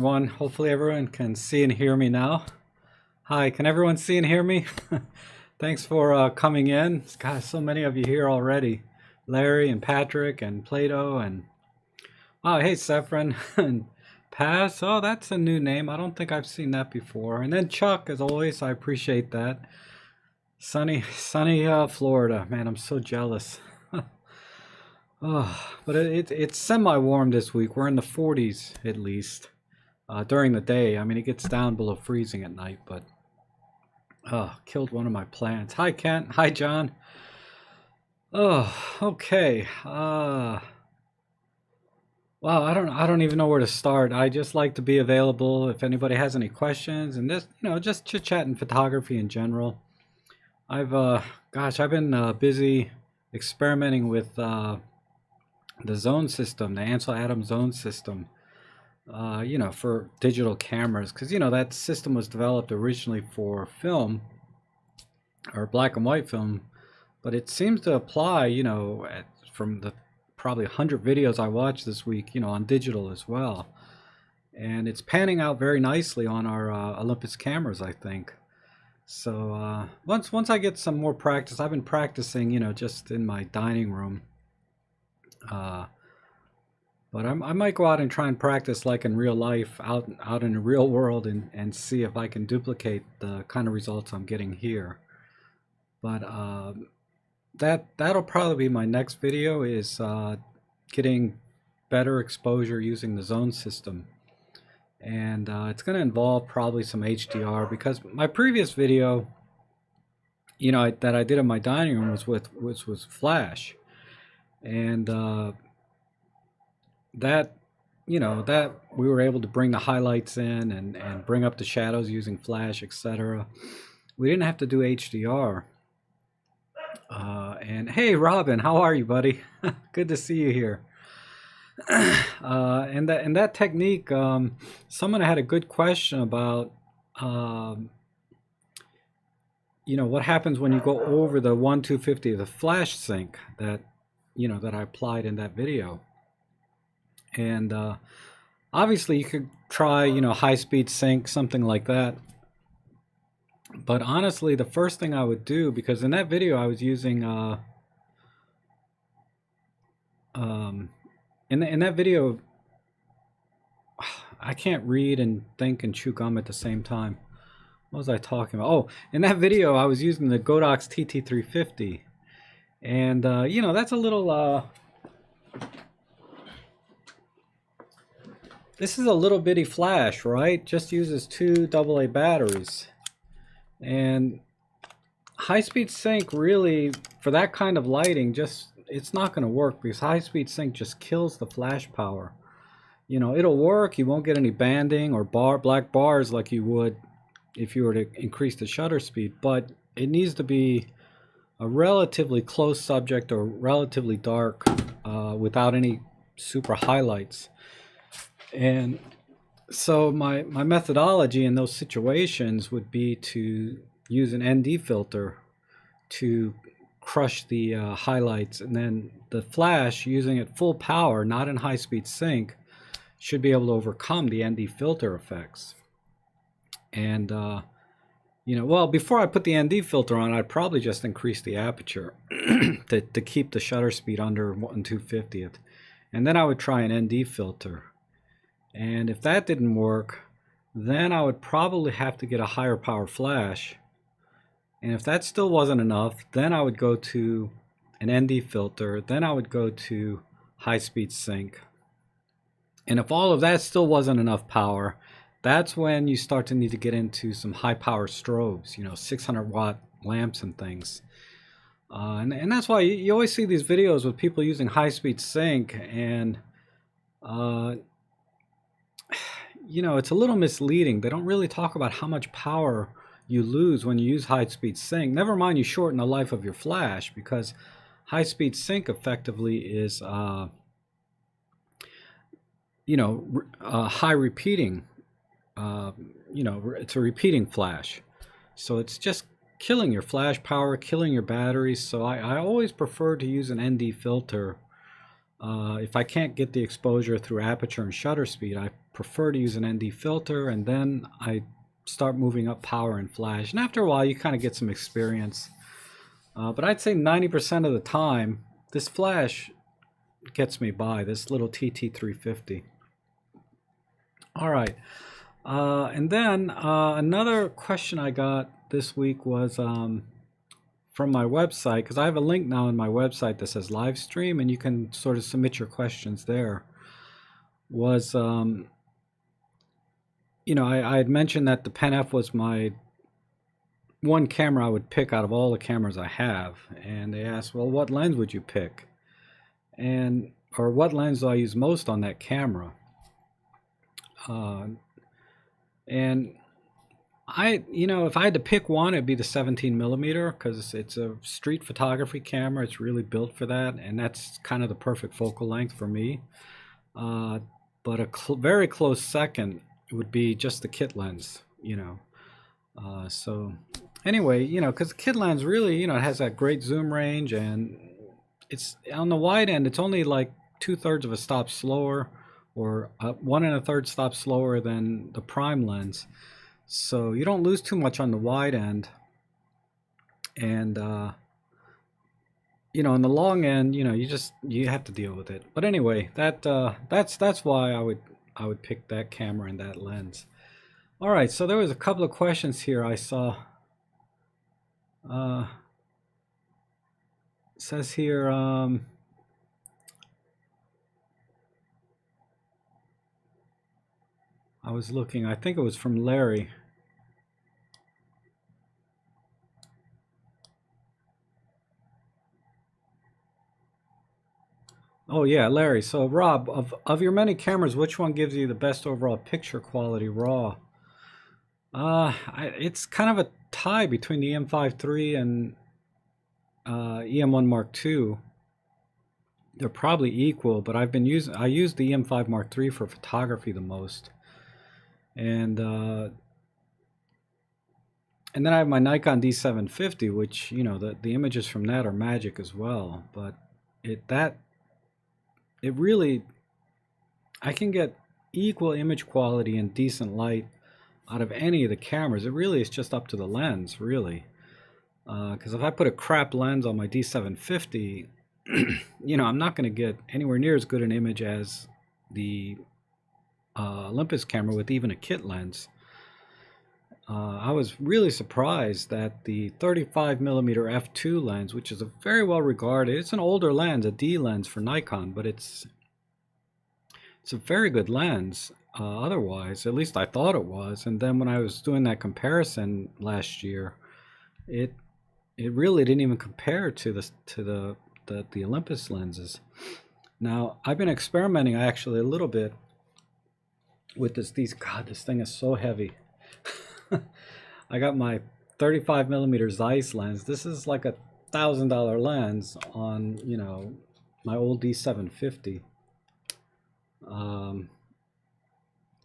Hopefully everyone can see and hear me now. Hi, can everyone see and hear me? Thanks for coming in. Gosh, so many of you here already. Larry and Patrick and Plato and oh, hey, Sefron and Paz. Oh, that's a new name. I don't think I've seen that before. And then Chuck, as always, I appreciate that. Sunny Florida. Man, I'm so jealous. Oh, but it's semi-warm this week. We're in the 40s at least during the day. I mean, it gets down below freezing at night, but killed one of my plants. Hi, Kent. Hi, John. Oh, okay. Wow, I don't even know where to start. I just like to be available if anybody has any questions and just chit chat and photography in general. I've been busy experimenting with the zone system, the Ansel Adams zone system. For digital cameras, because that system was developed originally for film or black and white film, but it seems to apply, from the probably 100 videos I watched this week, on digital as well. And it's panning out very nicely on our Olympus cameras, I think. So once I get some more practice, I've been practicing, just in my dining room. Uh, But I might go out and try and practice like in real life, out in the real world, and see if I can duplicate the kind of results I'm getting here. But that'll probably be my next video is getting better exposure using the zone system. And it's going to involve probably some HDR because my previous video, that I did in my dining room was flash, and that that we were able to bring the highlights in and bring up the shadows using flash, etc. We didn't have to do HDR. And hey, Robin, how are you, buddy? Good to see you here. And that technique, someone had a good question about what happens when you go over the 1/250 of the flash sync that I applied in that video. And obviously, you could try, high speed sync, something like that. But honestly, the first thing I would do, because in that video I was using, in that video, I can't read and think and chew gum at the same time. What was I talking about? Oh, in that video I was using the Godox TT350, and that's a little. This is a little bitty flash, right? Just uses two AA batteries. And high-speed sync really, for that kind of lighting, it's not going to work because high-speed sync just kills the flash power. It'll work. You won't get any banding or black bars like you would if you were to increase the shutter speed, but it needs to be a relatively close subject or relatively dark without any super highlights. And so my methodology in those situations would be to use an ND filter to crush the highlights, and then the flash, using it full power, not in high speed sync, should be able to overcome the ND filter effects. And well, before I put the ND filter on, I'd probably just increase the aperture to keep the shutter speed under 1/250th, and then I would try an ND filter. And if that didn't work, then I would probably have to get a higher power flash. And if that still wasn't enough, then I would go to an ND filter. Then I would go to high speed sync. And if all of that still wasn't enough power, that's when you start to need to get into some high power strobes, 600-watt lamps and things. And that's why you always see these videos with people using high speed sync, and it's a little misleading. They don't really talk about how much power you lose when you use high-speed sync. Never mind you shorten the life of your flash, because high-speed sync effectively is, high repeating. It's a repeating flash. So it's just killing your flash power, killing your batteries. So I always prefer to use an ND filter If I can't get the exposure through aperture and shutter speed, I prefer to use an ND filter, and then I start moving up power and flash. And after a while, you kind of get some experience. But I'd say 90% of the time, this flash gets me by, this little TT350. All right. And then another question I got this week was from my website, because I have a link now on my website that says live stream, and you can sort of submit your questions there. Was you know, I had mentioned that the Pen F was my one camera I would pick out of all the cameras I have, and they asked, well, what lens would you pick, and or what lens do I use most on that camera? And you know, if I had to pick one, it'd be the 17 millimeter, because it's a street photography camera. It's really built for that, and that's kind of the perfect focal length for me. But a very close second would be just the kit lens, you know. So anyway, you know, because the kit lens really, you know, it has that great zoom range, and it's on the wide end, it's only like 2/3 of a stop slower, or 1 1/3 stop slower than the prime lens. So you don't lose too much on the wide end, and you know, in the long end, you know, you have to deal with it. But anyway, that's why I would pick that camera and that lens. All right, so there was a couple of questions here I saw. It says here, I was looking, I think it was from Larry. Oh yeah, Larry. So Rob, of your many cameras, which one gives you the best overall picture quality raw? It's kind of a tie between the EM5 III and EM1 Mark II. They're probably equal, but I use the EM5 Mark III for photography the most. And then I have my Nikon D750, which, you know, the images from that are magic as well. But it really, I can get equal image quality and decent light out of any of the cameras. It really is just up to the lens, really. Because if I put a crap lens on my D750, you know, I'm not going to get anywhere near as good an image as the Olympus camera with even a kit lens. I was really surprised that the 35mm f2 lens, which is a very well regarded, it's an older lens, a D lens for Nikon, but it's a very good lens. Otherwise, at least I thought it was. And then when I was doing that comparison last year, it really didn't even compare to the Olympus lenses. Now I've been experimenting actually a little bit with God, this thing is so heavy. I got my 35mm Zeiss lens. This is like $1,000 lens on, you know, my old D750.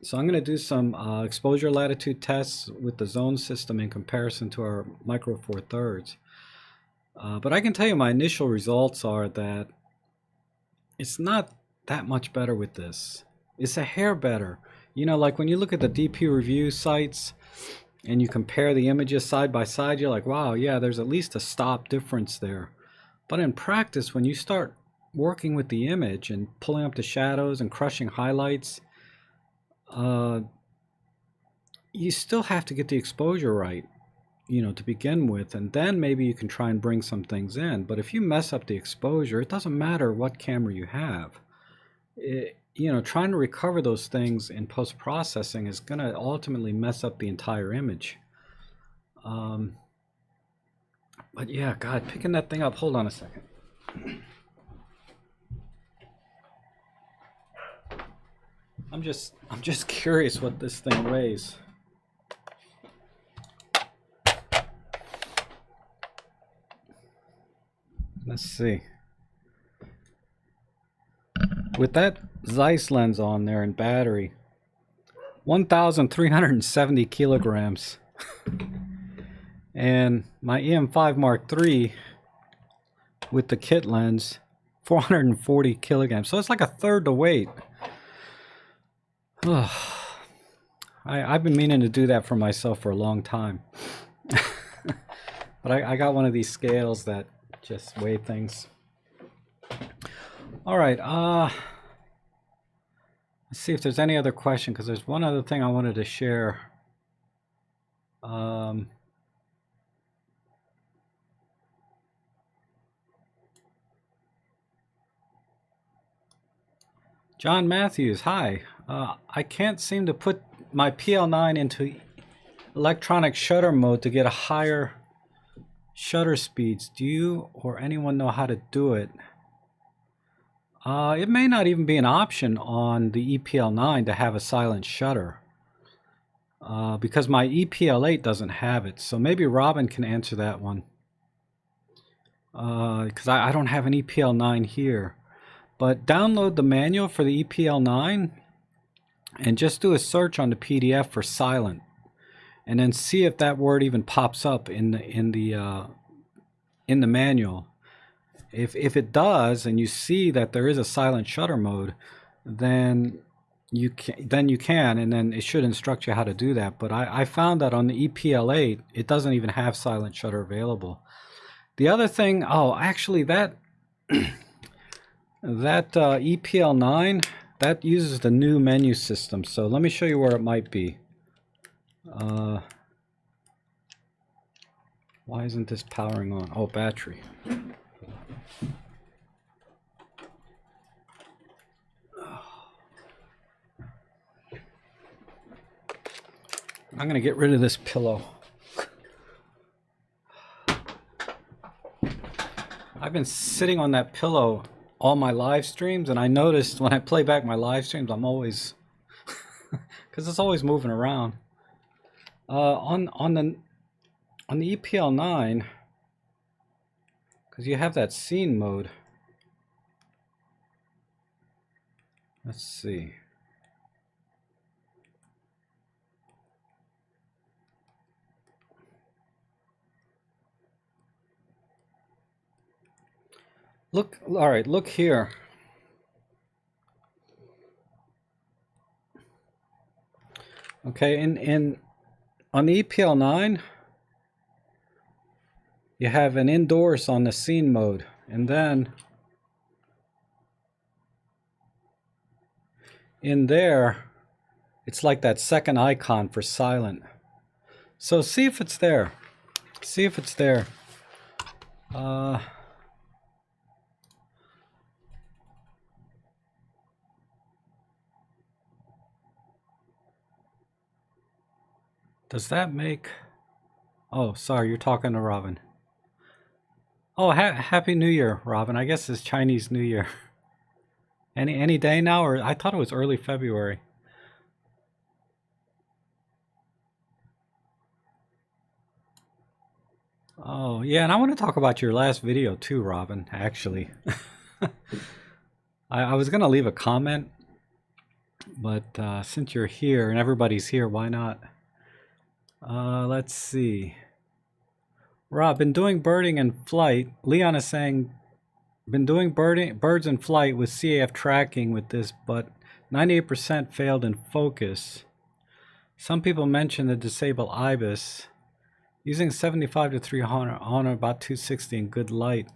So I'm going to do some exposure latitude tests with the zone system in comparison to our Micro Four Thirds. But I can tell you my initial results are that it's not that much better with this. It's a hair better. You know, like when you look at the DP review sites and you compare the images side by side, you're like, wow, yeah, there's at least a stop difference there. But in practice, when you start working with the image and pulling up the shadows and crushing highlights, you still have to get the exposure right, you know, to begin with, and then maybe you can try and bring some things in. But if you mess up the exposure, it doesn't matter what camera you have. You know, trying to recover those things in post-processing is going to ultimately mess up the entire image. But yeah, God, picking that thing up. Hold on a second. I'm just curious what this thing weighs. Let's see. With that Zeiss lens on there and battery, 1,370 kilograms. And my EM5 Mark III with the kit lens, 440 kilograms. So it's like a third the weight. Ugh. I've been meaning to do that for myself for a long time. But I got one of these scales that just weigh things. All right. Let's see if there's any other question, because there's one other thing I wanted to share. John Matthews, hi. I can't seem to put my PL9 into electronic shutter mode to get a higher shutter speeds. Do you or anyone know how to do it? It may not even be an option on the EPL9 to have a silent shutter, because my EPL8 doesn't have it. So maybe Robin can answer that one, because I don't have an EPL9 here. But download the manual for the EPL9 and just do a search on the PDF for silent, and then see if that word even pops up in the manual. If it does, and you see that there is a silent shutter mode, then you can, and then it should instruct you how to do that. But I found that on the EPL8, it doesn't even have silent shutter available. The other thing, actually that that EPL9, that uses the new menu system. So let me show you where it might be. Why isn't this powering on? Oh, battery. I'm going to get rid of this pillow. I've been sitting on that pillow all my live streams, and I noticed when I play back my live streams, I'm always, because it's always moving around. On the EPL9, because you have that scene mode. Let's see. Look, all right, look here. Okay, on the EPL9, you have an indoors on the scene mode, and then in there, it's like that second icon for silent. So see if it's there. See if it's there. Does that make... Oh, sorry, you're talking to Robin. Oh, Happy New Year, Robin. I guess it's Chinese New Year. Any day now, or I thought it was early February. Oh, yeah, and I want to talk about your last video too, Robin, actually. I was going to leave a comment, but since you're here and everybody's here, why not? Let's see. Rob, been doing birding and flight. Leon is saying, been doing birds in flight with CAF tracking with this, but 98% failed in focus. Some people mention the disable IBIS. Using 75 to 300 on about 260 in good light.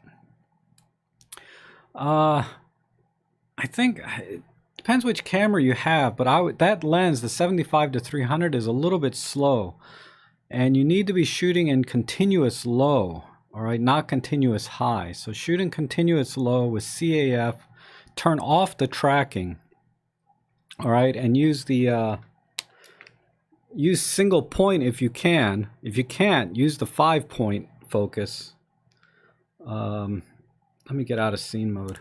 I think it depends which camera you have, but that lens, the 75 to 300, is a little bit slow, and you need to be shooting in continuous low, all right, not continuous high. So shooting continuous low with CAF, turn off the tracking, all right, and use the use single point if you can. If you can't, use the 5-point focus. Let me get out of scene mode.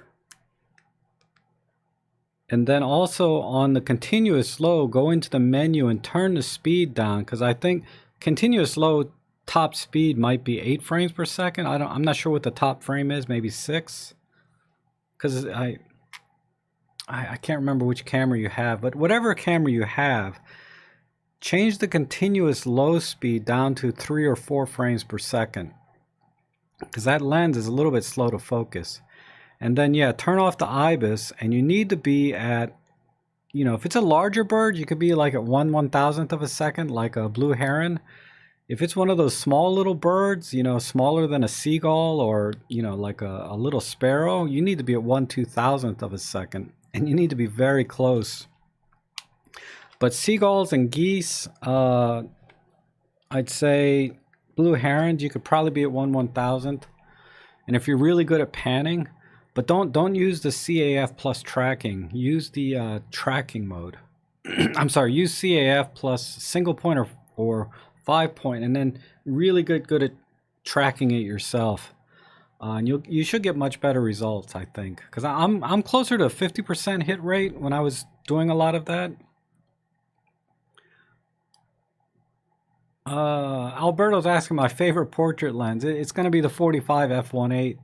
And then also on the continuous low, go into the menu and turn the speed down, because I think continuous low top speed might be 8 frames per second. I'm not sure what the top frame is, maybe 6. Because I can't remember which camera you have, but whatever camera you have, change the continuous low speed down to 3 or 4 frames per second, because that lens is a little bit slow to focus. And then, yeah, turn off the IBIS, and you need to be at, if it's a larger bird, you could be like at 1/1000th of a second, like a blue heron. If it's one of those small little birds, smaller than a seagull or, like a little sparrow, you need to be at 1/2000th of a second, and you need to be very close. But seagulls and geese, I'd say blue herons, you could probably be at 1/1000th. And if you're really good at panning, but don't use the CAF plus tracking. Use the tracking mode. I'm sorry, use CAF plus single point or 5-point, and then really good at tracking it yourself. And you should get much better results, I think, because I'm closer to a 50% hit rate when I was doing a lot of that. Alberto's asking my favorite portrait lens. It's going to be the 45 f1.8.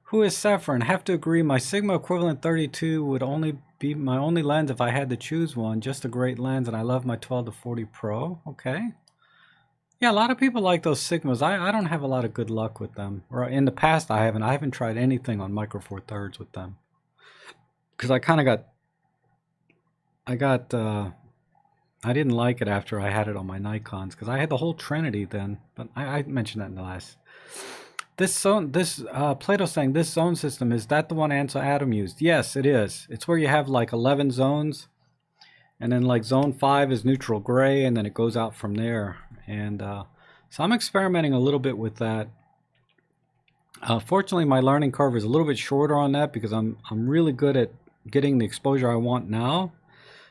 Who is Saffron? Have to agree. My Sigma equivalent 32 would only be my only lens if I had to choose one. Just a great lens, and I love my 12 to 40 Pro. Okay. Yeah, a lot of people like those Sigmas. I don't have a lot of good luck with them. Or in the past, I haven't tried anything on Micro Four Thirds with them. Because I kind of I didn't like it after I had it on my Nikons, because I had the whole Trinity then. But I mentioned that in the last. Plato's saying this zone system, is that the one Ansel Adam used? Yes, it is. It's where you have like 11 zones, and then like zone 5 is neutral gray, and then it goes out from there. And so I'm experimenting a little bit with that. Fortunately, my learning curve is a little bit shorter on that, because I'm really good at getting the exposure I want now.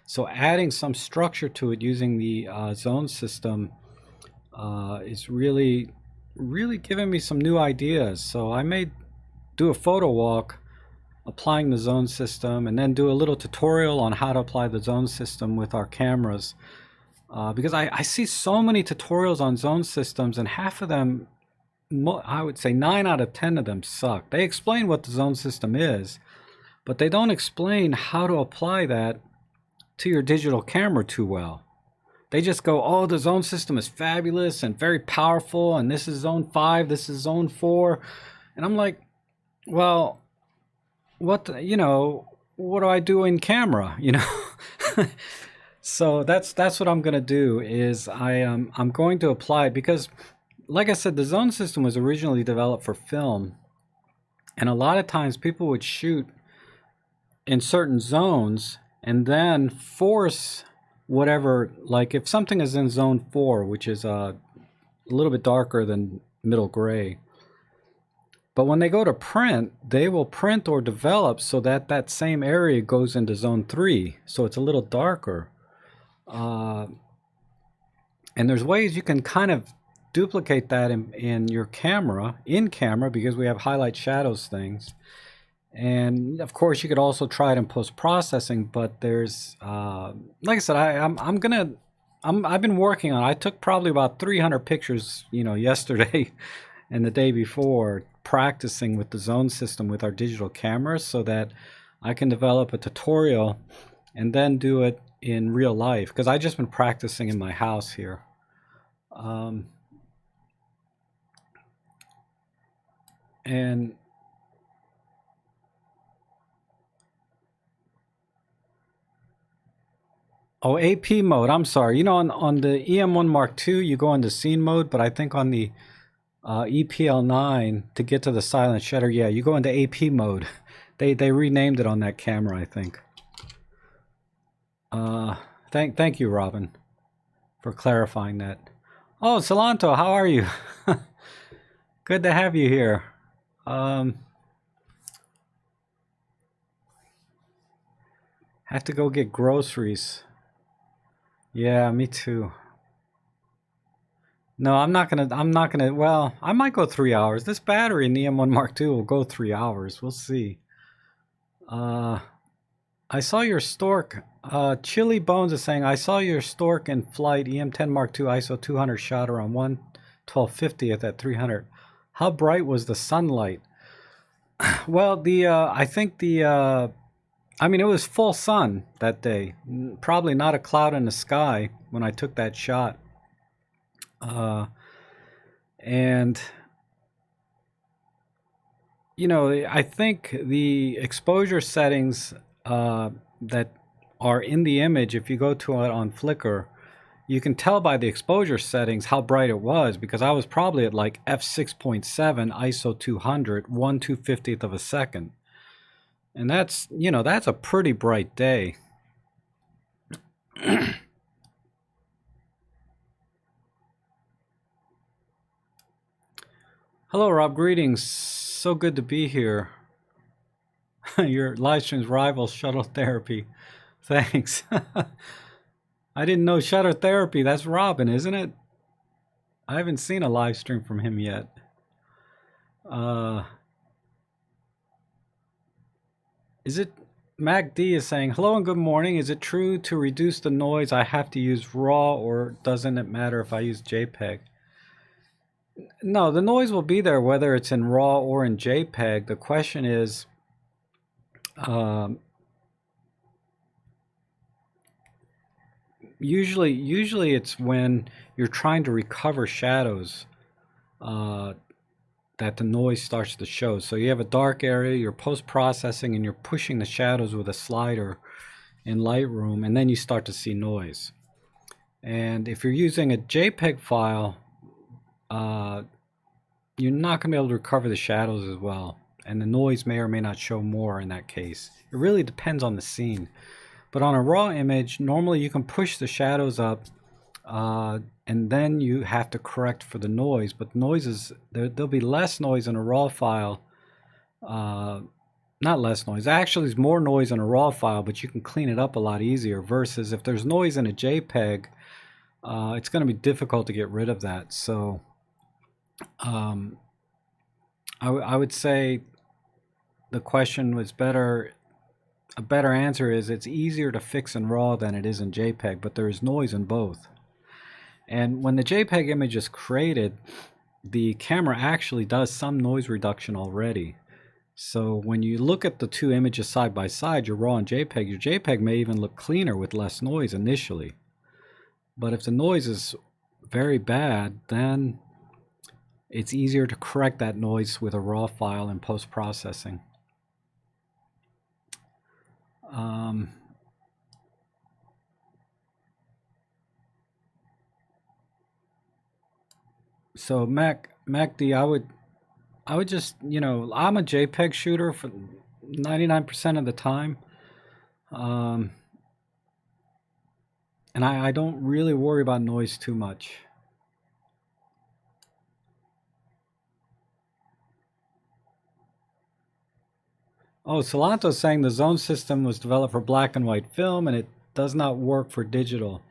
So adding some structure to it using the zone system is really giving me some new ideas. So I may do a photo walk applying the zone system, and then do a little tutorial on how to apply the zone system with our cameras, because I see so many tutorials on zone systems, and half of them, I would say 9 out of 10 of them suck. They explain what the zone system is, but they don't explain how to apply that to your digital camera too well. They just go, oh, the zone system is fabulous and very powerful, and this is zone 5, this is zone 4. And I'm like, well, what do I do in camera, So that's what I'm going to do, is I'm going to apply it, because like I said, the zone system was originally developed for film, and a lot of times people would shoot in certain zones and then force whatever, like if something is in zone 4, which is a little bit darker than middle gray, but when they go to print, they will print or develop so that that same area goes into zone 3, so it's a little darker. And there's ways you can kind of duplicate that in your camera, because we have highlight shadows things. And of course, you could also try it in post-processing, but there's, like I said, I've been working on it. I took probably about 300 pictures, yesterday and the day before, practicing with the zone system with our digital cameras, so that I can develop a tutorial and then do it in real life, because I just been practicing in my house here. And oh, AP mode, I'm sorry. On the EM1 Mark II, you go into scene mode, but I think on the EPL9, to get to the silent shutter, yeah, you go into AP mode. They renamed it on that camera, I think. Thank you, Robin, for clarifying that. Oh, Salanto, how are you? Good to have you here. Have to go get groceries. Yeah, me too. No, I'm not gonna, well, I might go 3 hours. This battery in the M1 Mark II will go 3 hours. We'll see. I saw your stork. Chili Bones is saying, I saw your stork in flight, EM10 Mark II ISO 200 shot around 1/1250th at 300. How bright was the sunlight? Well, I think I mean, it was full sun that day. Probably not a cloud in the sky when I took that shot. And you know, I think the exposure settings that are in the image, if you go to it on Flickr, you can tell by the exposure settings how bright it was, because I was probably at like f6.7 ISO 200, 1/250th of a second. And that's, you know, that's a pretty bright day. Hello, Rob. Greetings. So good to be here. Your live stream's rival, Shuttle Therapy. Thanks. I didn't know Shutter Therapy. That's Robin, isn't it? I haven't seen a live stream from him yet. Uh, is it MacD is saying, hello and good morning. Is it true to reduce the noise I have to use RAW, or doesn't it matter if I use JPEG? No, the noise will be there whether it's in RAW or in JPEG. The question is, um, usually it's when you're trying to recover shadows uh, that the noise starts to show. So you have a dark area, you're post-processing, and you're pushing the shadows with a slider in Lightroom, and then you start to see noise. And if you're using a JPEG file, you're not going to be able to recover the shadows as well. And the noise may or may not show more in that case. It really depends on the scene. But on a raw image, normally you can push the shadows up, and then you have to correct for the noise. But noises, there'll be less noise in a raw file. Not less noise. Actually, there's more noise in a raw file, but you can clean it up a lot easier. Versus if there's noise in a JPEG, it's going to be difficult to get rid of that. So I would say the question was better. A better answer is it's easier to fix in RAW than it is in JPEG, but there is noise in both. And when the JPEG image is created, the camera actually does some noise reduction already. So when you look at the two images side by side, your RAW and JPEG, your JPEG may even look cleaner with less noise initially. But if the noise is very bad, then it's easier to correct that noise with a RAW file in post-processing. So MacD, I would just, you know, I'm a JPEG shooter for 99% of the time. And I don't really worry about noise too much. Oh, Solanto's saying the zone system was developed for black and white film and it does not work for digital.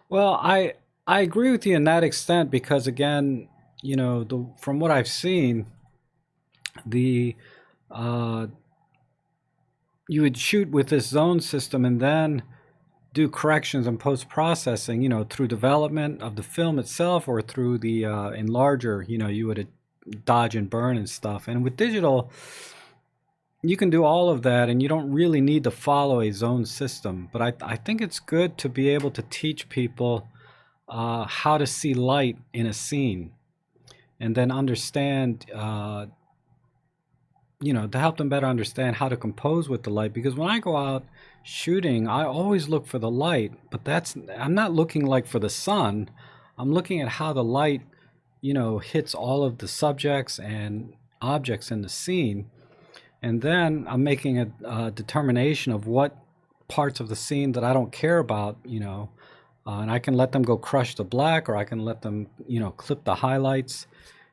Well, I agree with you in that extent because again, you know, from what I've seen, the you would shoot with this zone system and then do corrections and post-processing, you know, through development of the film itself or through the enlarger, you know, you would dodge and burn and stuff. And with digital, you can do all of that and you don't really need to follow a zone system. But I think it's good to be able to teach people how to see light in a scene and then understand, you know, to help them better understand how to compose with the light. Because when I go out shooting, I always look for the light, but I'm not looking like for the sun. I'm looking at how the light, you know, hits all of the subjects and objects in the scene. And then I'm making a determination of what parts of the scene that I don't care about, you know, and I can let them go crush the black, or I can let them, you know, clip the highlights.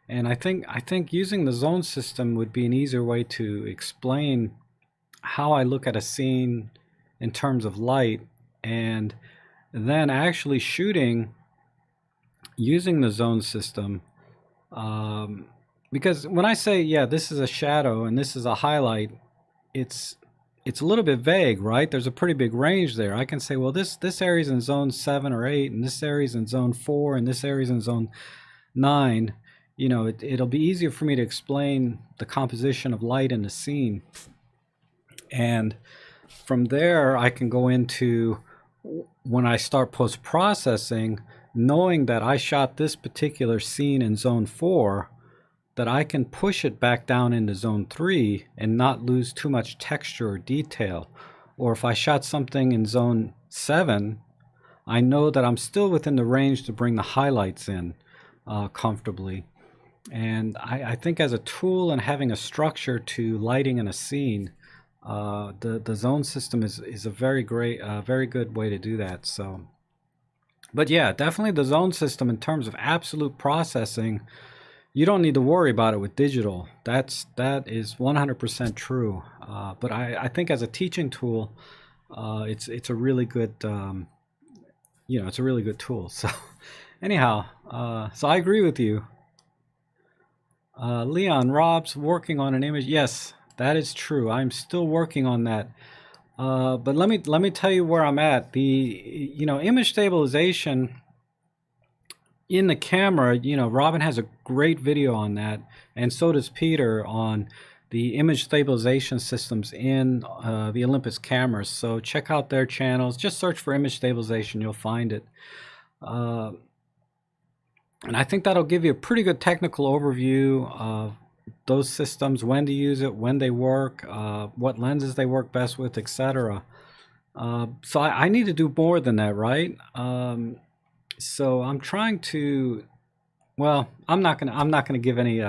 And I think using the zone system would be an easier way to explain how I look at a scene in terms of light, and then actually shooting using the zone system. Because when I say, yeah, this is a shadow and this is a highlight, it's a little bit vague, right? There's a pretty big range there. I can say, well, this area's in zone 7 or 8, and this area's in zone 4, and this area's in zone 9. You know, it'll be easier for me to explain the composition of light in the scene. And from there, I can go into, when I start post-processing, knowing that I shot this particular scene in zone 4, that I can push it back down into zone 3 and not lose too much texture or detail. Or if I shot something in zone 7, I know that I'm still within the range to bring the highlights in comfortably. And I think as a tool and having a structure to lighting in a scene, the zone system is a very great, very good way to do that. So, but yeah, definitely the zone system in terms of absolute processing, you don't need to worry about it with digital. That is 100% true. But I think as a teaching tool, it's a really good it's a really good tool. So anyhow, so I agree with you. Leon, Rob's working on an image. Yes, that is true. I'm still working on that. But let me tell you where I'm at. The image stabilization in the camera. Robin has a great video on that, and so does Peter on the image stabilization systems in the Olympus cameras. So check out their channels. Just search for image stabilization. You'll find it. And I think that'll give you a pretty good technical overview of those systems, when to use it, when they work, what lenses they work best with, etc. So I need to do more than that, right? So I'm trying to. Well, I'm not gonna give any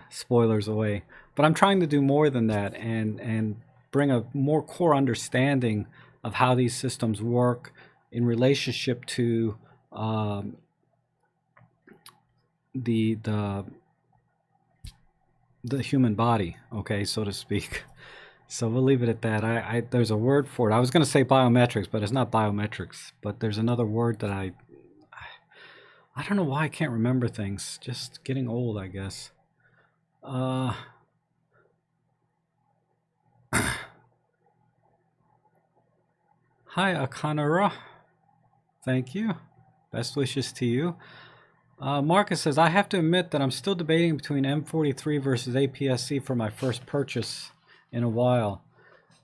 spoilers away, but I'm trying to do more than that and bring a more core understanding of how these systems work in relationship to the human body, okay, so to speak. So we'll leave it at that. There's a word for it. I was going to say biometrics, but it's not biometrics. But there's another word that I don't know why I can't remember things. Just getting old, I guess. Hi, Akanara. Thank you. Best wishes to you. Marcus says, I have to admit that I'm still debating between M43 versus APS-C for my first purchase in a while.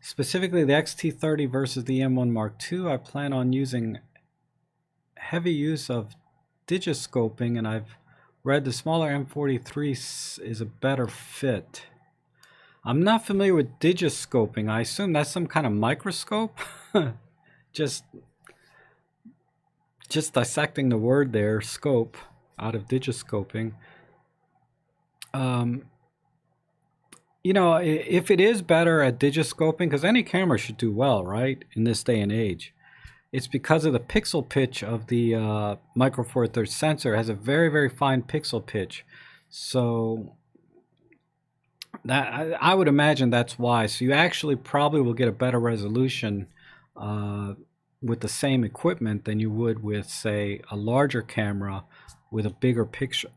Specifically the XT30 versus the M1 Mark II. I plan on using heavy use of digiscoping, and I've read the smaller M43 is a better fit. I'm not familiar with digiscoping. I assume that's some kind of microscope. just dissecting the word there, scope, out of digiscoping. If it is better at digiscoping, because any camera should do well, right, in this day and age, it's because of the pixel pitch of the Micro Four Thirds sensor. It has a very, very fine pixel pitch. So that I would imagine that's why. So you actually probably will get a better resolution with the same equipment than you would with, say, a larger camera with a bigger picture,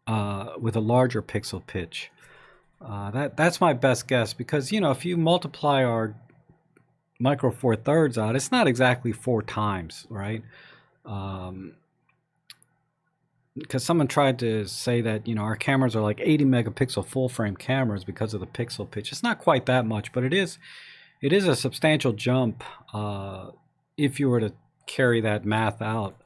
with a larger pixel pitch. That's my best guess, because if you multiply our Micro Four Thirds out, it's not exactly 4 times, right? Because someone tried to say that our cameras are like 80 megapixel full frame cameras because of the pixel pitch. It's not quite that much, but it is a substantial jump if you were to carry that math out.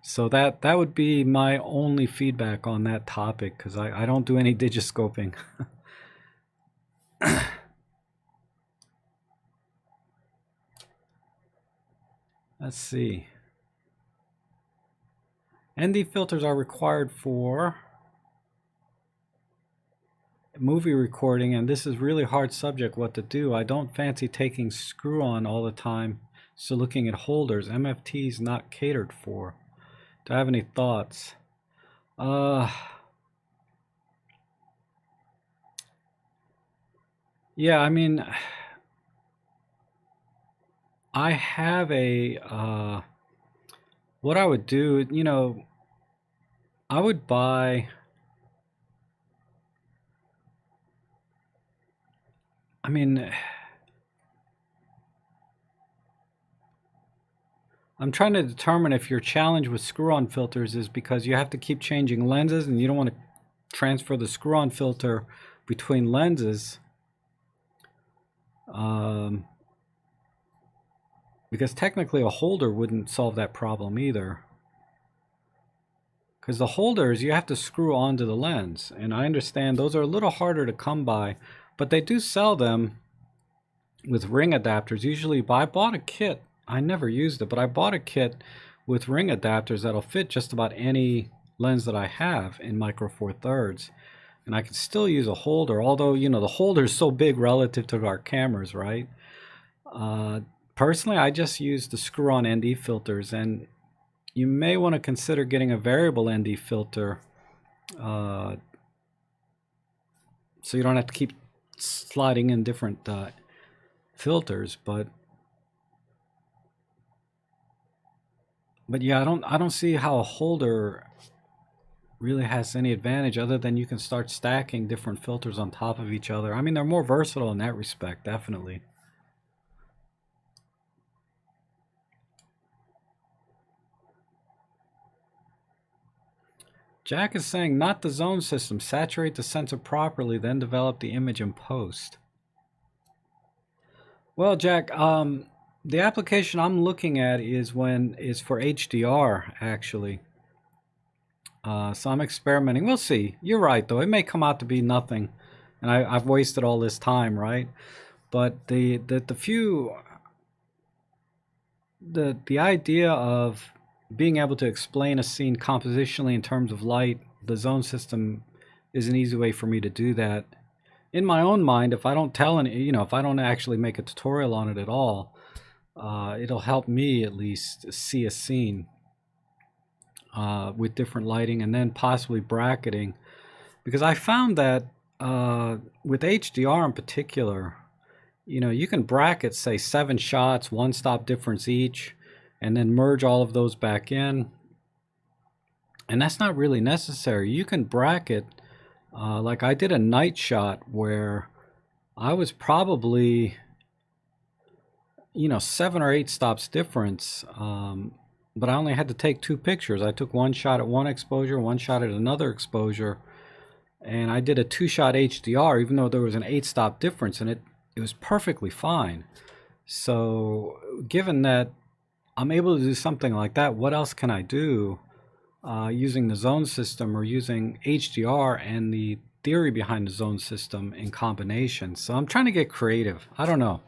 So that would be my only feedback on that topic, because I don't do any digiscoping. Let's see. ND filters are required for movie recording, and this is really hard subject what to do. I don't fancy taking screw-on all the time, so looking at holders. MFT is not catered for. Do I have any thoughts? Yeah, I mean, I have a what I would do, I would buy, I mean, I'm trying to determine if your challenge with screw-on filters is because you have to keep changing lenses and you don't want to transfer the screw-on filter between lenses. Because technically a holder wouldn't solve that problem either. because the holders you have to screw onto the lens, and I understand those are a little harder to come by, but they do sell them with ring adapters. Usually, I bought a kit. I never used it, but I bought a kit with ring adapters that'll fit just about any lens that I have in micro four thirds, and I can still use a holder, although the holder is so big relative to our cameras, right? Personally, I just use the screw-on ND filters, and you may want to consider getting a variable ND filter, so you don't have to keep sliding in different filters. But yeah, I don't see how a holder really has any advantage other than you can start stacking different filters on top of each other. I mean, they're more versatile in that respect, definitely. Jack is saying, not the zone system. Saturate the sensor properly, then develop the image in post. Well, Jack, the application I'm looking at is for HDR, actually. So I'm experimenting. We'll see. You're right, though. It may come out to be nothing, and I've wasted all this time, right? But the idea of being able to explain a scene compositionally in terms of light, the zone system is an easy way for me to do that. In my own mind, if I don't tell any, if I don't actually make a tutorial on it at all, it'll help me at least see a scene with different lighting, and then possibly bracketing, because I found that with HDR in particular, you can bracket, say, 7 shots, 1 stop difference each, and then merge all of those back in, and that's not really necessary. You can bracket, like I did a night shot where I was probably 7 or 8 stops difference, but I only had to take 2 pictures. I took 1 shot at one exposure, 1 shot at another exposure, and I did a 2-shot HDR, even though there was an 8-stop difference, and it was perfectly fine. So given that I'm able to do something like that, what else can I do using the zone system or using HDR and the theory behind the zone system in combination? So I'm trying to get creative. I don't know.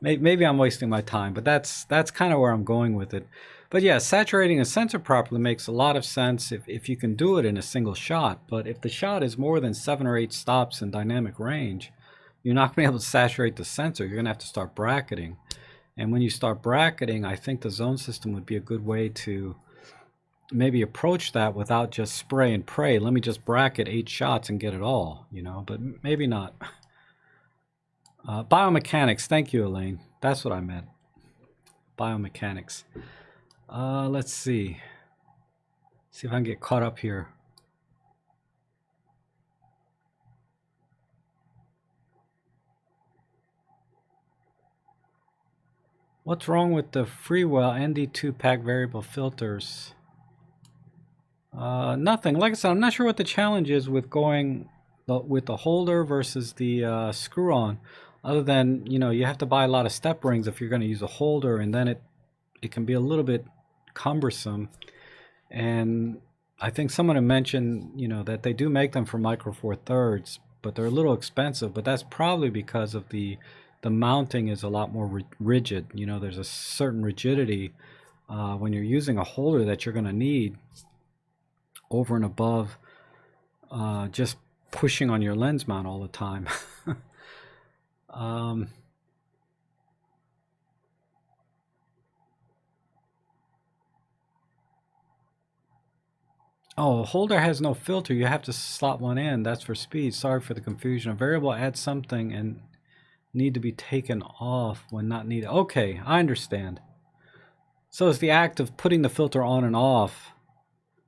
Maybe I'm wasting my time, but that's kind of where I'm going with it. But yeah, saturating a sensor properly makes a lot of sense if you can do it in a single shot. But if the shot is more than 7 or 8 stops in dynamic range, you're not going to be able to saturate the sensor. You're going to have to start bracketing. And when you start bracketing, I think the zone system would be a good way to maybe approach that without just spray and pray. Let me just bracket 8 shots and get it all, but maybe not. Biomechanics. Thank you, Elaine. That's what I meant. Biomechanics. Let's see. See if I can get caught up here. What's wrong with the Freewell ND2 pack variable filters? Nothing. Like I said, I'm not sure what the challenge is with going with the holder versus the screw-on, other than you have to buy a lot of step rings if you're going to use a holder, and then it can be a little bit cumbersome. And I think someone had mentioned that they do make them for micro four thirds, but they're a little expensive. But that's probably because of the mounting is a lot more rigid. There's a certain rigidity when you're using a holder that you're going to need over and above just pushing on your lens mount all the time. Oh, holder has no filter. You have to slot one in. That's for speed. Sorry for the confusion. A variable adds something and need to be taken off when not needed. Okay, I understand. So it's the act of putting the filter on and off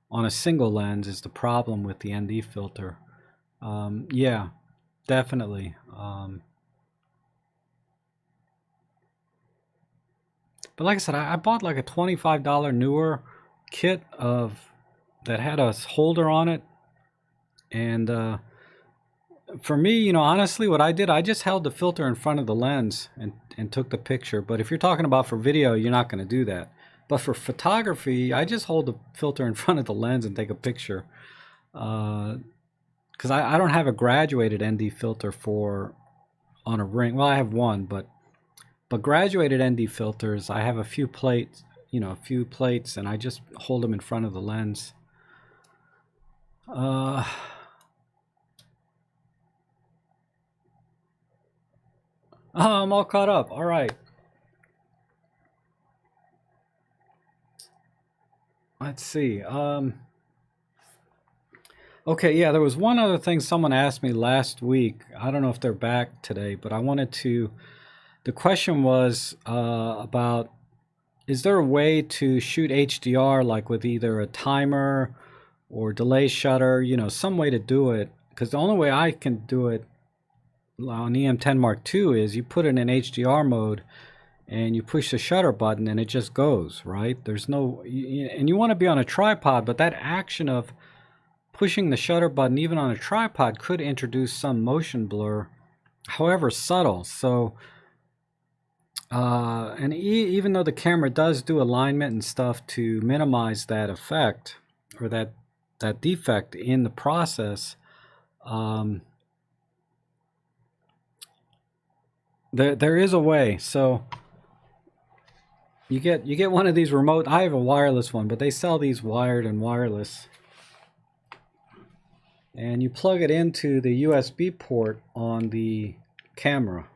on a single lens is the problem with the ND filter. Yeah, definitely. But like I said, I bought like a $25 newer kit that had a holder on it, and for me, honestly, what I did, I just held the filter in front of the lens and took the picture. But if you're talking about for video, you're not going to do that. But for photography, I just hold the filter in front of the lens and take a picture. Because I don't have a graduated ND filter for on a ring. Well, I have one, but graduated ND filters, I have a few plates, a few plates, and I just hold them in front of the lens. Oh, I'm all caught up. All right. Let's see. Okay, yeah, there was one other thing someone asked me last week. I don't know if they're back today, but I wanted to. The question was about, is there a way to shoot HDR like with either a timer or delay shutter, some way to do it? Because the only way I can do it on EM10 Mark II is you put it in HDR mode and you push the shutter button and it just goes, right? There's no, and you want to be on a tripod, but that action of pushing the shutter button even on a tripod could introduce some motion blur, however subtle. So, and even though the camera does do alignment and stuff to minimize that effect or that defect in the process, there is a way. So you get one of these remote. I have a wireless one, but they sell these wired and wireless. And you plug it into the USB port on the camera,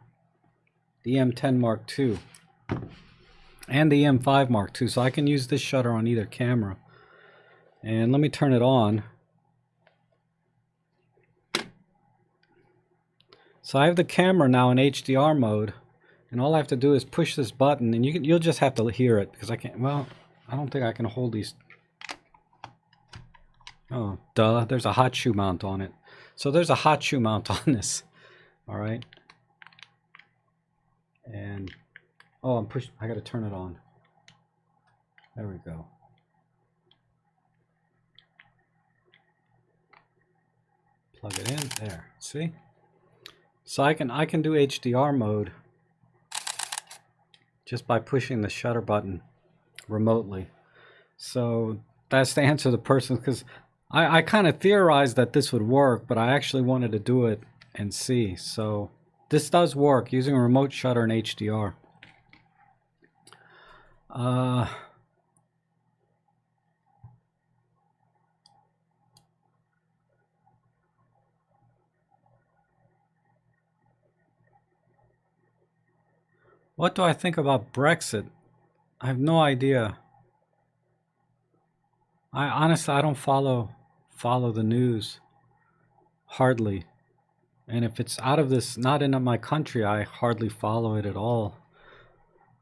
the M10 Mark II and the M5 Mark II. So I can use this shutter on either camera. And let me turn it on. So I have the camera now in HDR mode, and all I have to do is push this button, and you'll just have to hear it because I can't. Well, I don't think I can hold these. Oh, duh! There's a hot shoe mount on it. So there's a hot shoe mount on this. All right. And oh, I'm pushing. I got to turn it on. There we go. Plug it in there. See? So I can do HDR mode just by pushing the shutter button remotely. So that's to answer the person, because I kind of theorized that this would work, but I actually wanted to do it and see. So this does work using a remote shutter in HDR. What do I think about Brexit? I have no idea. I honestly, I don't follow the news hardly. And if it's out of this, not in my country, I hardly follow it at all.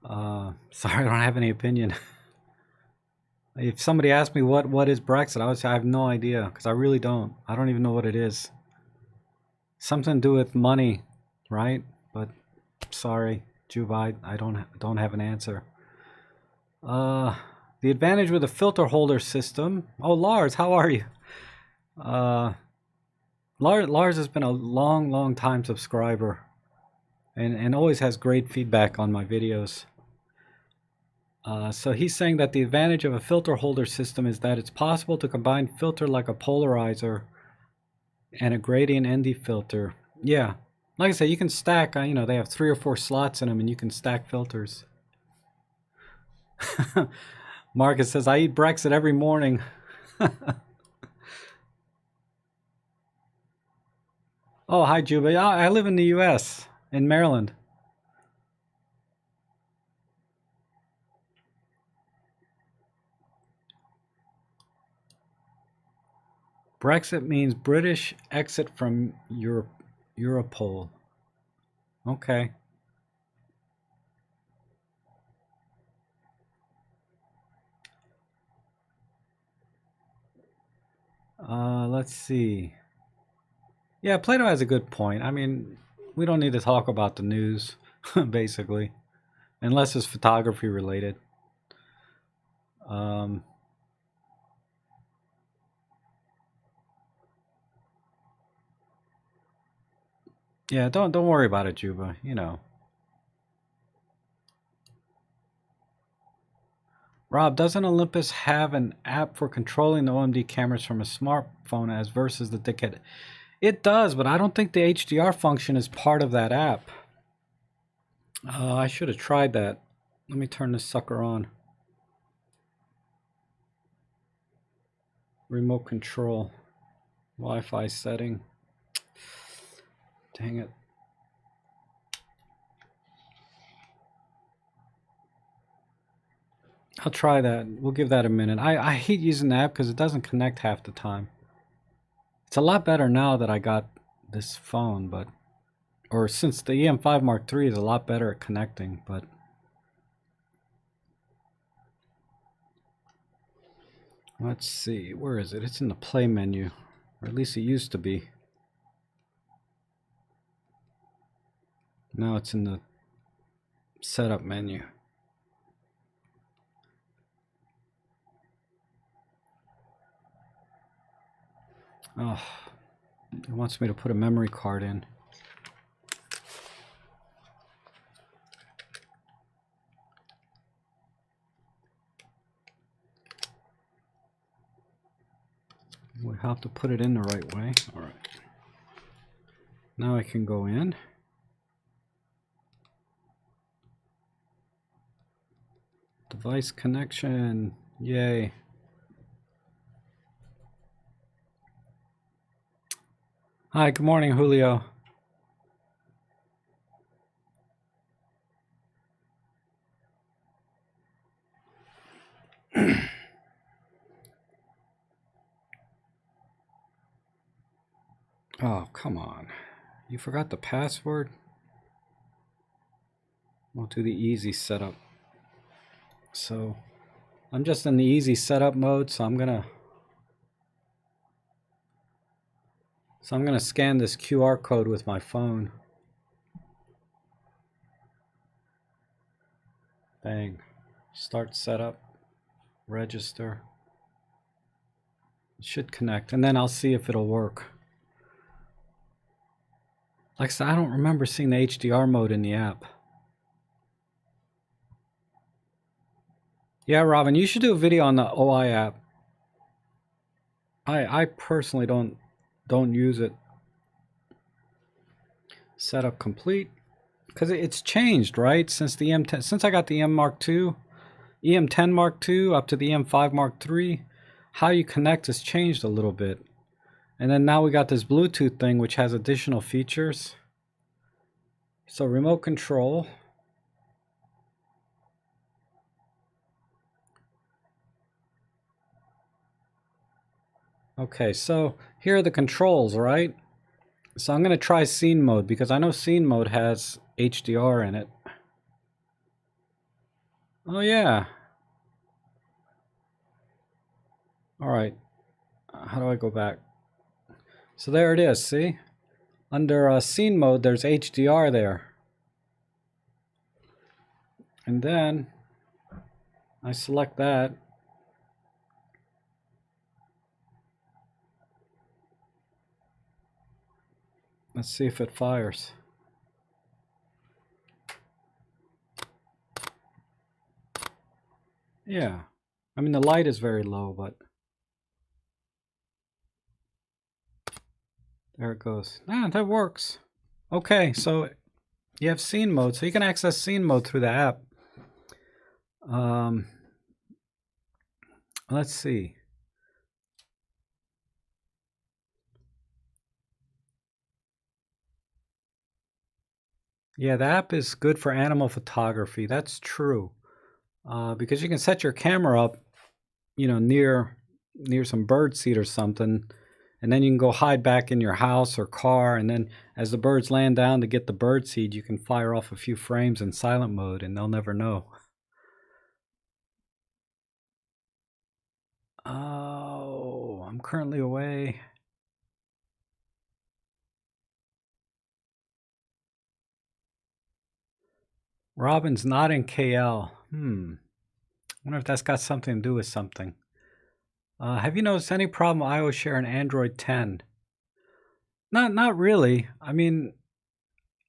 Sorry, I don't have any opinion. If somebody asked me what is Brexit, I would say I have no idea, because I really don't. I don't even know what it is. Something to do with money, right? But sorry, Jubai, I don't have an answer. The advantage with a filter holder system. Oh, Lars, how are you? Lars has been a long time subscriber, and always has great feedback on my videos. So he's saying that the advantage of a filter holder system is that it's possible to combine filter like a polarizer and a gradient ND filter. Yeah, like I said, you can stack. They have 3 or 4 slots in them, and you can stack filters. Marcus says, I eat Brexit every morning. Oh, hi, Juba. I live in the U.S., in Maryland. Brexit means British exit from Europol. Okay. Let's see. Yeah, Plato has a good point. I mean, we don't need to talk about the news, basically, unless it's photography related. Yeah, don't worry about it, Juba. Rob, doesn't Olympus have an app for controlling the OMD cameras from a smartphone as versus the dickhead? It does, but I don't think the HDR function is part of that app. I should have tried that. Let me turn this sucker on. Remote control. Wi-Fi setting. Dang it. I'll try that. We'll give that a minute. I hate using the app because it doesn't connect half the time. It's a lot better now that I got this phone, but or since the EM5 Mark III is a lot better at connecting, but let's see, where is it? It's in the play menu, or at least it used to be. Now it's in the setup menu. Oh, it wants me to put a memory card in. We have to put it in the right way. All right. Now I can go in. Device connection. Yay. Hi, good morning, Julio. Oh, come on. You forgot the password? We'll do the easy setup. So I'm just in the easy setup mode, so I'm gonna scan this QR code with my phone. Bang. Start setup. Register. It should connect, and then I'll see if it'll work. Like I said, I don't remember seeing the HDR mode in the app. Yeah, Robin, you should do a video on the OI app. I personally don't use it. Setup complete, because it's changed, right? Since the M10, since I got the M Mark II, EM10 Mark II up to the M5 Mark III, how you connect has changed a little bit. And then now we got this Bluetooth thing, which has additional features. So remote control. Okay, so here are the controls, right? So I'm going to try scene mode because I know scene mode has HDR in it. Oh yeah. All right. How do I go back? So there it is, see? Under scene mode, there's HDR there. And then I select that. Let's see if it fires. Yeah. I mean, the light is very low, but there it goes. Ah, that works. Okay, so you have scene mode, so you can access scene mode through the app. Let's see. Yeah, the app is good for animal photography. That's true. Because you can set your camera up, you know, near some bird seed or something, and then you can go hide back in your house or car, and then as the birds land down to get the bird seed, you can fire off a few frames in silent mode and they'll never know. Oh, I'm currently away. Robin's not in KL. I wonder if that's got something to do with something. Have you noticed any problem with iOS Share and Android 10? Not really. I mean,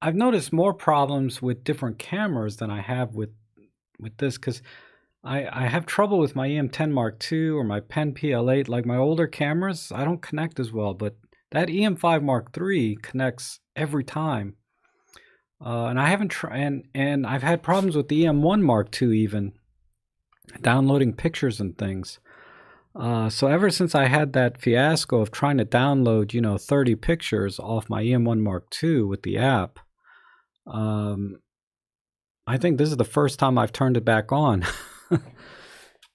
I've noticed more problems with different cameras than I have with this, because I have trouble with my EM10 Mark II or my Pen PL8. Like my older cameras, I don't connect as well, but that EM5 Mark III connects every time. And I haven't tried, and I've had problems with the EM1 Mark II even downloading pictures and things. So ever since I had that fiasco of trying to download, 30 pictures off my EM1 Mark II with the app, I think this is the first time I've turned it back on.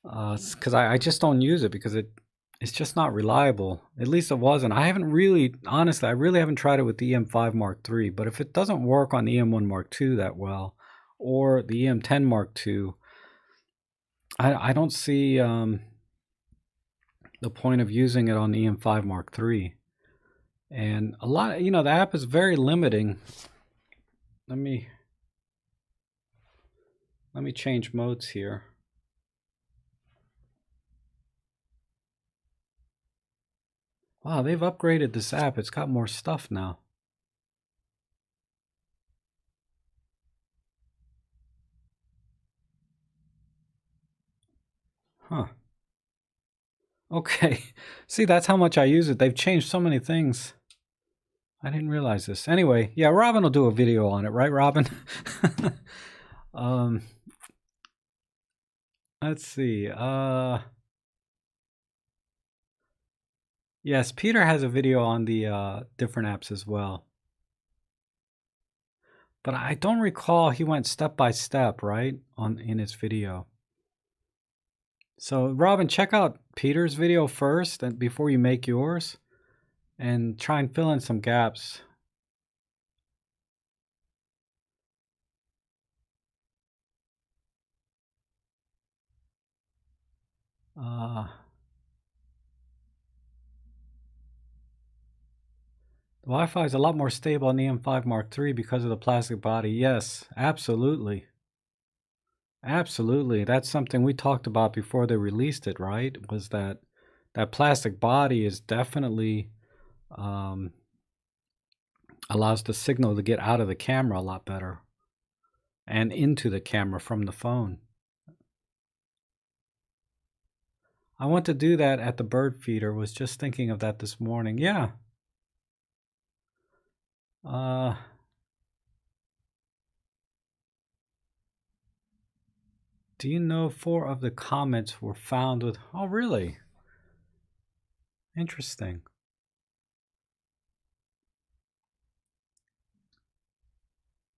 Because I just don't use it because it's just not reliable. At least it wasn't. I haven't really, honestly, I really haven't tried it with the EM5 Mark III. But if it doesn't work on the EM1 Mark II that well, or the EM10 Mark II, I don't see the point of using it on the EM5 Mark III. And a lot, the app is very limiting. Let me change modes here. Wow, they've upgraded this app. It's got more stuff now. Huh. Okay. See, that's how much I use it. They've changed so many things. I didn't realize this. Anyway, yeah, Robin will do a video on it, right, Robin? um, let's see. Yes, Peter has a video on the different apps as well. But I don't recall he went step by step, right, in his video. So, Robin, check out Peter's video first and before you make yours, and try and fill in some gaps. The Wi-Fi is a lot more stable on the M5 Mark III because of the plastic body. Yes, absolutely. Absolutely. That's something we talked about before they released it, right? Was that plastic body is definitely allows the signal to get out of the camera a lot better and into the camera from the phone. I want to do that at the bird feeder. Was just thinking of that this morning. Yeah. Do you know 4 of the comments were found with... Oh, really? Interesting.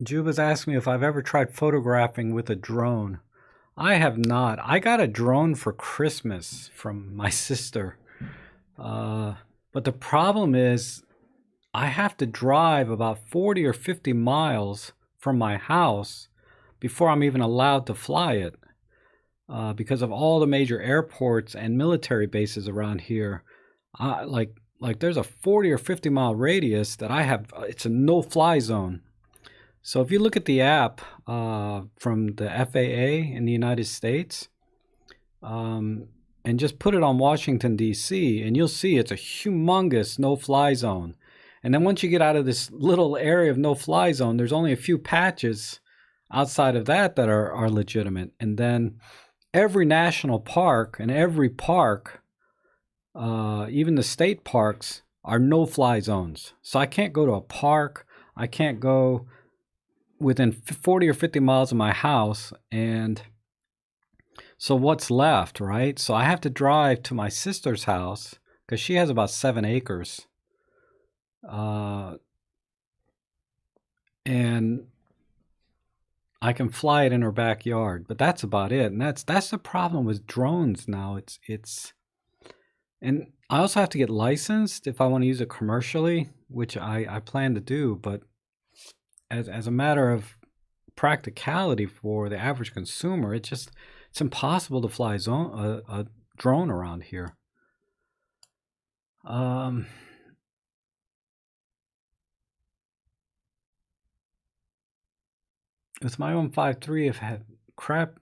Juba's asked me if I've ever tried photographing with a drone. I have not. I got a drone for Christmas from my sister. But the problem is I have to drive about 40 or 50 miles from my house before I'm even allowed to fly it. Because of all the major airports and military bases around here. Like there's a 40 or 50 mile radius that I have. It's a no-fly zone. So if you look at the app from the FAA in the United States, and just put it on Washington, D.C., and you'll see it's a humongous no-fly zone. And then once you get out of this little area of no-fly zone, there's only a few patches outside of that are legitimate. And then every national park and every park, even the state parks, are no-fly zones. So I can't go to a park. I can't go within 40 or 50 miles of my house. And so what's left, right? So I have to drive to my sister's house because she has about 7 acres. And I can fly it in her backyard, but that's about it. And that's the problem with drones now. And I also have to get licensed if I want to use it commercially, which I plan to do. But as a matter of practicality for the average consumer, it's impossible to fly a drone around here. With my own 5.3, I've had crap.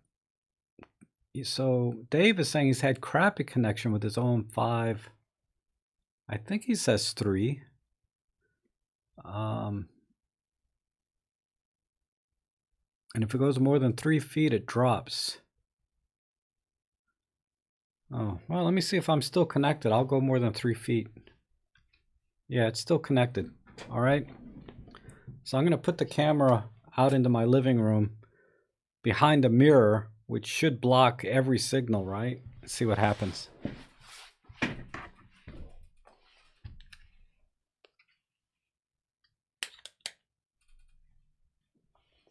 So Dave is saying he's had crappy connection with his own 5. I think he says 3. And if it goes more than 3 feet, it drops. Oh, well, let me see if I'm still connected. I'll go more than 3 feet. Yeah, it's still connected. All right. So I'm going to put the camera out into my living room behind a mirror, which should block every signal, right? Let's see what happens.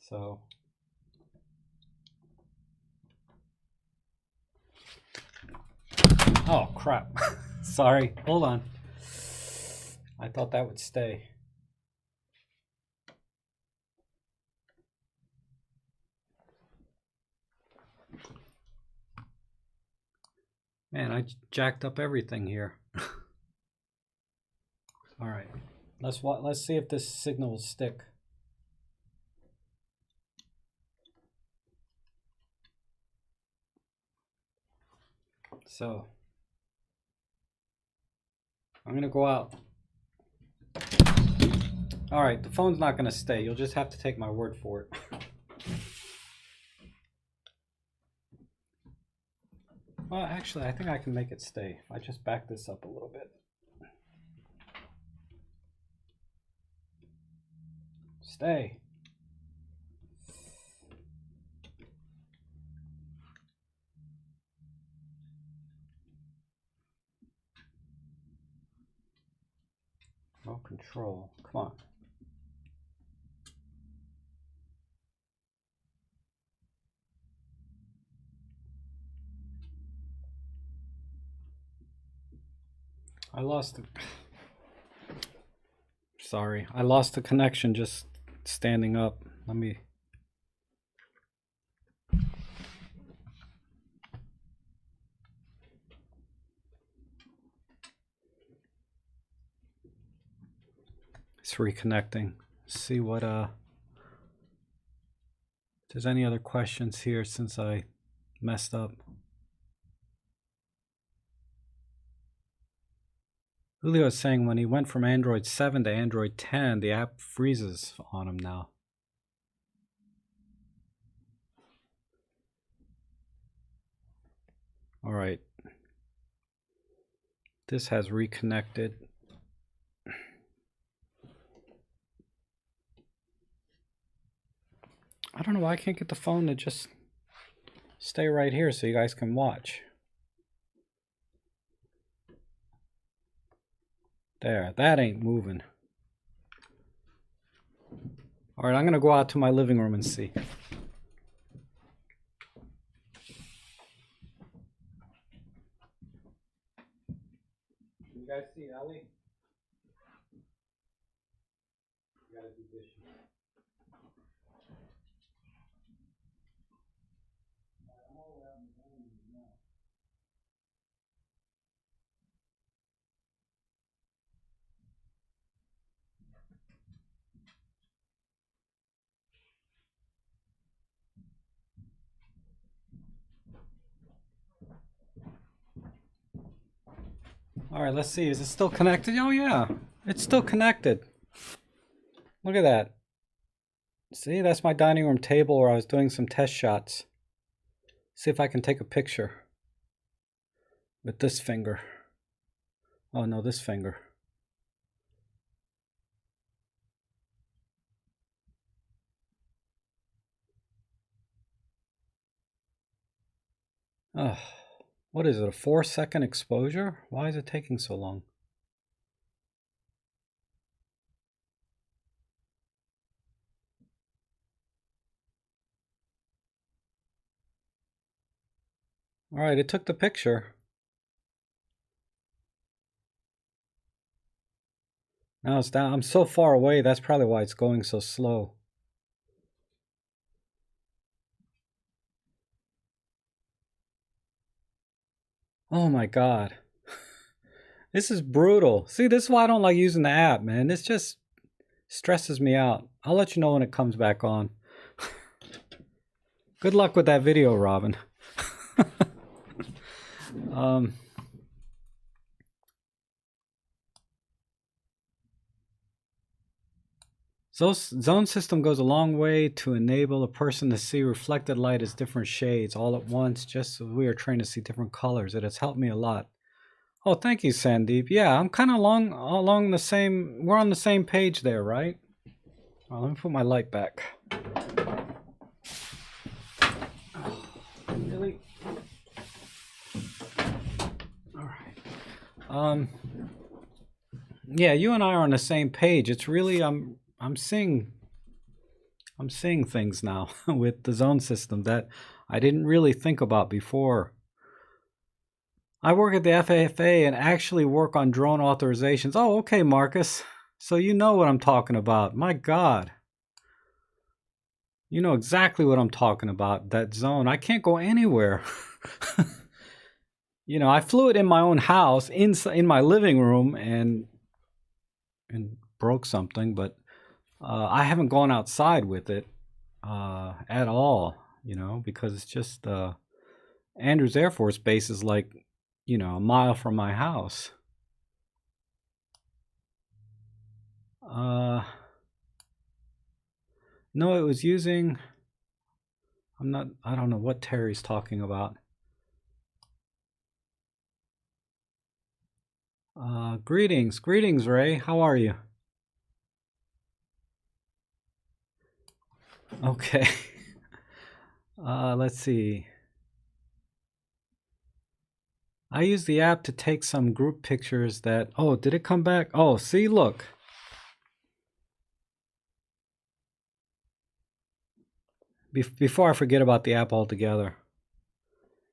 So, oh crap. Sorry. Hold on. I thought that would stay. Man, I jacked up everything here. All right. Let's see if this signal will stick. So, I'm going to go out. All right, the phone's not going to stay. You'll just have to take my word for it. Well, actually, I think I can make it stay if I just back this up a little bit. Stay. No control. Come on. I lost it. Sorry, I lost the connection just standing up. Let me. It's reconnecting. See what if there's any other questions here since I messed up. Julio is saying when he went from Android 7 to Android 10, the app freezes on him now. All right. This has reconnected. I don't know why I can't get the phone to just stay right here so you guys can watch. There, that ain't moving. All right, I'm gonna go out to my living room and see. You guys see Ellie? You gotta do dishes. All right, let's see. Is it still connected? Oh yeah, it's still connected. Look at that. See, that's my dining room table where I was doing some test shots. See if I can take a picture with this finger. Oh no, this finger. Oh, what is it, a 4-second exposure? Why is it taking so long? All right, it took the picture. Now it's down. I'm so far away, that's probably why it's going so slow. Oh my God. This is brutal. See, this is why I don't like using the app, man. This just stresses me out. I'll let you know when it comes back on. Good luck with that video, Robin. Zone system goes a long way to enable a person to see reflected light as different shades all at once, just as we are trained to see different colors. It has helped me a lot. Oh, thank you, Sandeep. Yeah, I'm kind of along the same. We're on the same page there, right? Oh, let me put my light back. Oh, really? All right. Yeah, you and I are on the same page. It's really I'm seeing things now with the zone system that I didn't really think about before. I work at the FAA and actually work on drone authorizations. Oh, okay, Marcus. So you know what I'm talking about. My God. You know exactly what I'm talking about, that zone. I can't go anywhere. You know, I flew it in my own house, in my living room, and broke something, but I haven't gone outside with it at all, you know, because it's just Andrews Air Force Base is like, you know, a mile from my house. No, it was using, I don't know what Terry's talking about. Greetings, Ray. How are you? Okay. Let's see. I use the app to take some group pictures that, oh, did it come back? Oh, see, look. Before I forget about the app altogether.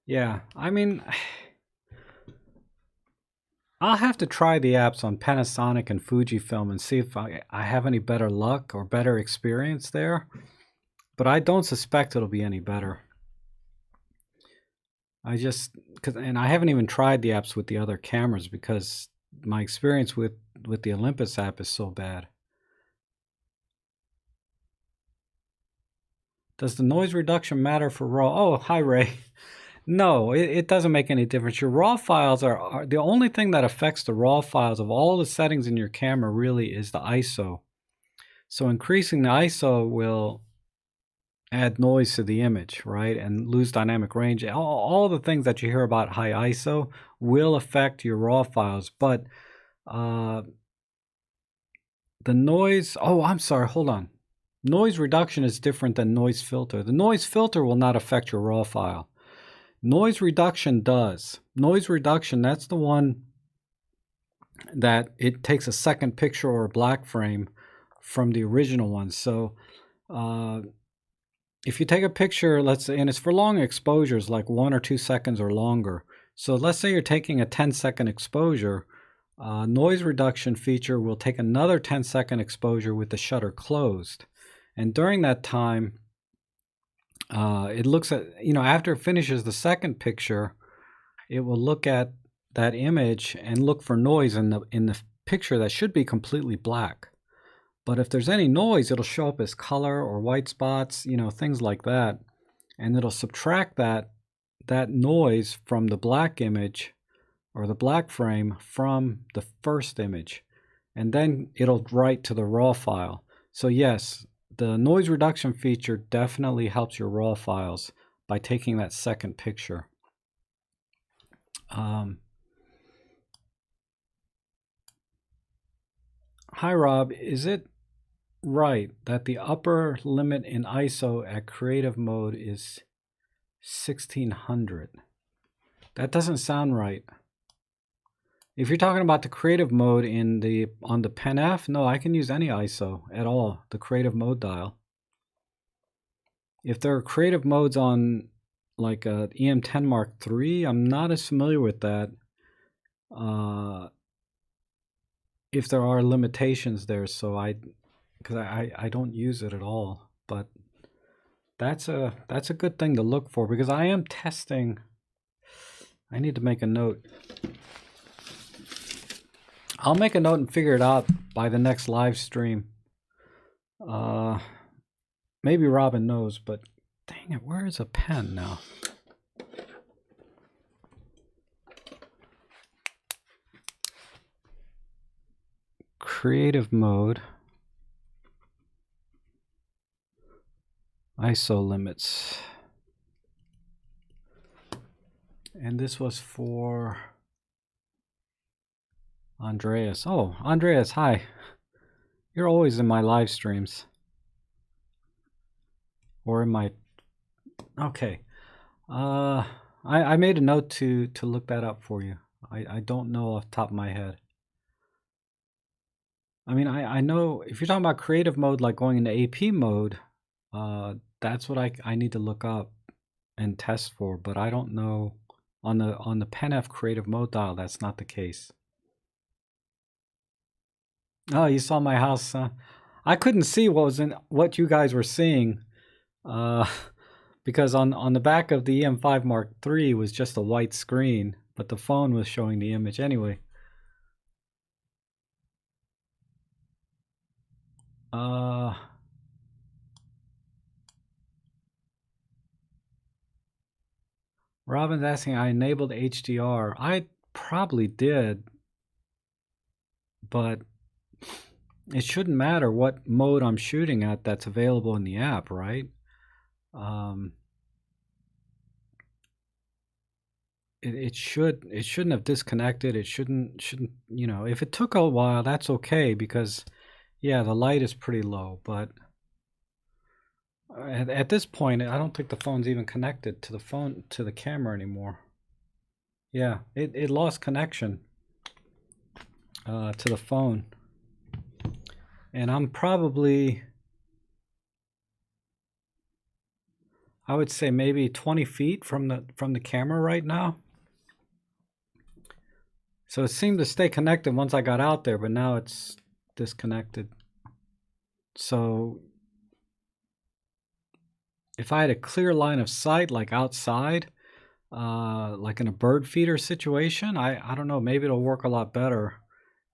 Yeah, I mean, I'll have to try the apps on Panasonic and Fujifilm and see if I have any better luck or better experience there. But I don't suspect it'll be any better. And I haven't even tried the apps with the other cameras because my experience with the Olympus app is so bad. Does the noise reduction matter for RAW? Oh, hi, Ray. No, it doesn't make any difference. Your RAW files are the only thing that affects the RAW files of all the settings in your camera really is the ISO. So increasing the ISO will add noise to the image, right? And lose dynamic range. All the things that you hear about high ISO will affect your RAW files. But the noise, oh, I'm sorry, hold on. Noise reduction is different than noise filter. The noise filter will not affect your RAW file. Noise reduction does. Noise reduction, that's the one that it takes a second picture or a black frame from the original one. So if you take a picture, let's say, and it's for long exposures, like 1 or 2 seconds or longer. So let's say you're taking a 10-second exposure, noise reduction feature will take another 10-second exposure with the shutter closed. And during that time, it looks at, you know, after it finishes the second picture, it will look at that image and look for noise in the picture that should be completely black. But if there's any noise, it'll show up as color or white spots, you know, things like that. And it'll subtract that noise from the black image or the black frame from the first image. And then it'll write to the RAW file. So yes, the noise reduction feature definitely helps your RAW files by taking that second picture. Hi, Rob. Is it right that the upper limit in ISO at creative mode is 1600? That doesn't sound right. If you're talking about the creative mode on the Pen F, no, I can use any ISO at all, the creative mode dial. If there are creative modes on like a EM10 Mark III, I'm not as familiar with that. If there are limitations there, so because I don't use it at all, but that's a good thing to look for because I am testing. I need to make a note. I'll make a note and figure it out by the next live stream. Maybe Robin knows, but dang it, where is a pen now? Creative mode. ISO limits. And this was for Andreas. Oh, Andreas, hi. You're always in my live streams. Or in my... Okay. I made a note to look that up for you. I don't know off the top of my head. I mean, I know if you're talking about creative mode, like going into AP mode, that's what I need to look up and test for. But I don't know on the PenF creative mode dial. That's not the case. Oh, you saw my house. I couldn't see what you guys were seeing, because on the back of the EM5 Mark III was just a white screen, but the phone was showing the image anyway. Robin's asking, I enabled HDR. I probably did, but it shouldn't matter what mode I'm shooting at that's available in the app, right? It shouldn't have disconnected. It shouldn't, you know, if it took a while, that's okay, because yeah, the light is pretty low, but at this point, I don't think the phone's even connected to the camera anymore. Yeah, it lost connection to the phone. And I'm probably, I would say maybe 20 feet from the camera right now. So it seemed to stay connected once I got out there, but now it's disconnected. So if I had a clear line of sight, like outside, like in a bird feeder situation, I don't know, maybe it'll work a lot better.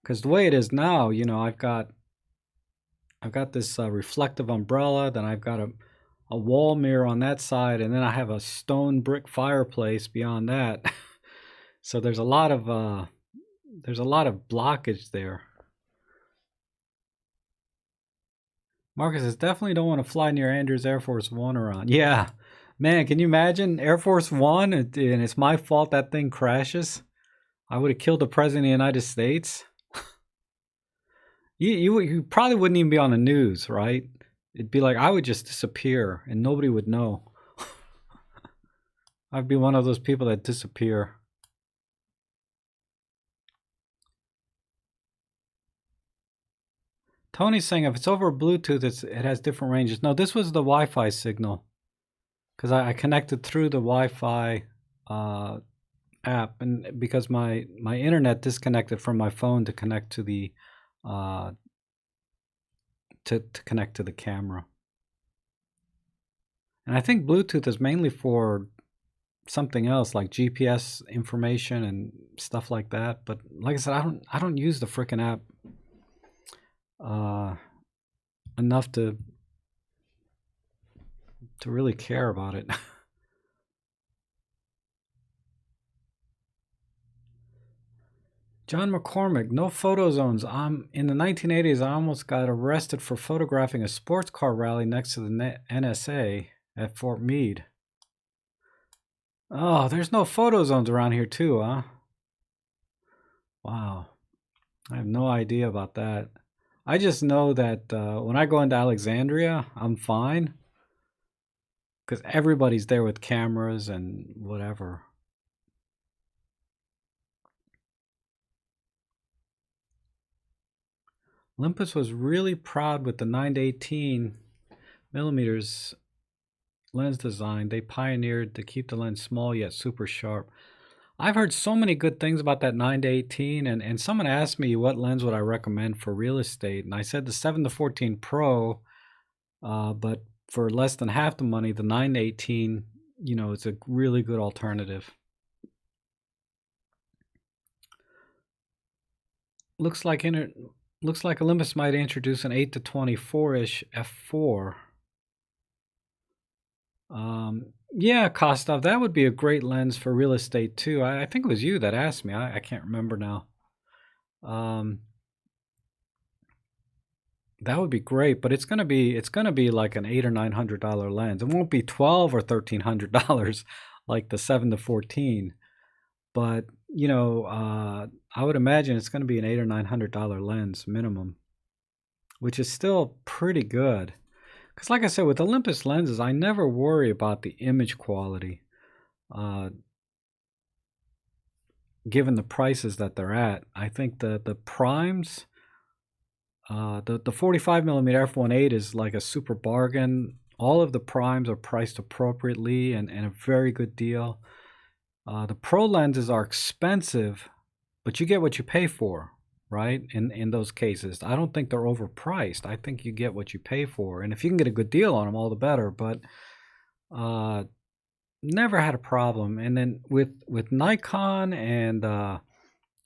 Because the way it is now, you know, I've got this reflective umbrella, then I've got a wall mirror on that side, and then I have a stone brick fireplace beyond that. So there's a lot of blockage there. Marcus says, definitely don't want to fly near Andrews Air Force One around. Yeah, man, can you imagine Air Force One and it's my fault that thing crashes? I would have killed the President of the United States. You probably wouldn't even be on the news, right? It'd be like I would just disappear and nobody would know. I'd be one of those people that disappear. Tony's saying if it's over Bluetooth, it has different ranges. No, this was the Wi-Fi signal, because I connected through the Wi-Fi app, and because my internet disconnected from my phone to connect to the to connect to the camera. And I think Bluetooth is mainly for something else, like GPS information and stuff like that. But like I said, I don't use the frickin' app enough to really care about it. John McCormick, no photo zones. In the 1980s, I almost got arrested for photographing a sports car rally next to the NSA at Fort Meade. Oh, there's no photo zones around here too, huh? Wow. I have no idea about that. I just know that when I go into Alexandria, I'm fine, because everybody's there with cameras and whatever. Olympus was really proud with the 9-18 millimeters lens design. They pioneered to keep the lens small yet super sharp. I've heard so many good things about that 9-18, and someone asked me what lens would I recommend for real estate, and I said the 7-14 Pro, but for less than half the money, the 9-18, you know, it's a really good alternative. Looks like Olympus might introduce an 8-24-ish f4. Yeah, Kostov, that would be a great lens for real estate too. I think it was you that asked me. I can't remember now. That would be great, but it's gonna be like an $800 or $900 lens. It won't be 12 or $1,300 like the 7 to 14. But I would imagine it's gonna be an $800 or $900 lens minimum, which is still pretty good. Because like I said, with Olympus lenses, I never worry about the image quality, uh, given the prices that they're at. I think the primes, the 45 millimeter f1.8 is like a super bargain. All of the primes are priced appropriately and a very good deal. The pro lenses are expensive, but you get what you pay for, right? In those cases, I don't think they're overpriced. I think you get what you pay for, and if you can get a good deal on them, all the better. But uh, never had a problem. And then with Nikon and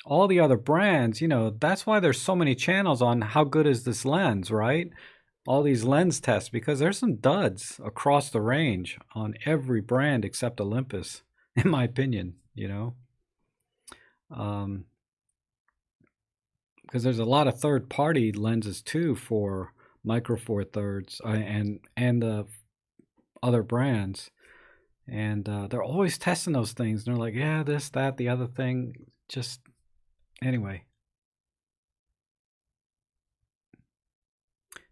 all the other brands, that's why there's so many channels on how good is this lens, right? All these lens tests, because there's some duds across the range on every brand except Olympus, in my opinion. Um, because there's a lot of third-party lenses too for Micro Four Thirds and the other brands, and they're always testing those things. And they're like, yeah, this, that, the other thing. Just anyway.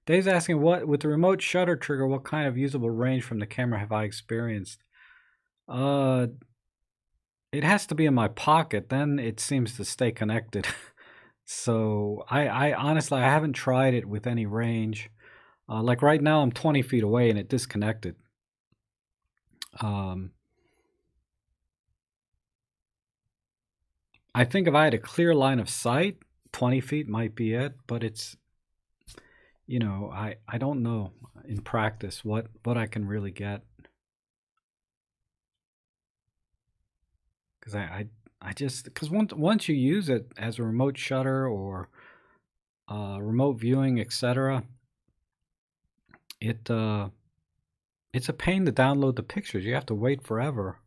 Dave's asking, what with the remote shutter trigger, what kind of usable range from the camera have I experienced? Uh, it has to be in my pocket. Then it seems to stay connected. So I honestly I haven't tried it with any range. Like right now, I'm 20 feet away and it disconnected. Um, I think if I had a clear line of sight, 20 feet might be it, but I don't know in practice what I can really get, because I just because once you use it as a remote shutter or remote viewing, etc., it it's a pain to download the pictures. You have to wait forever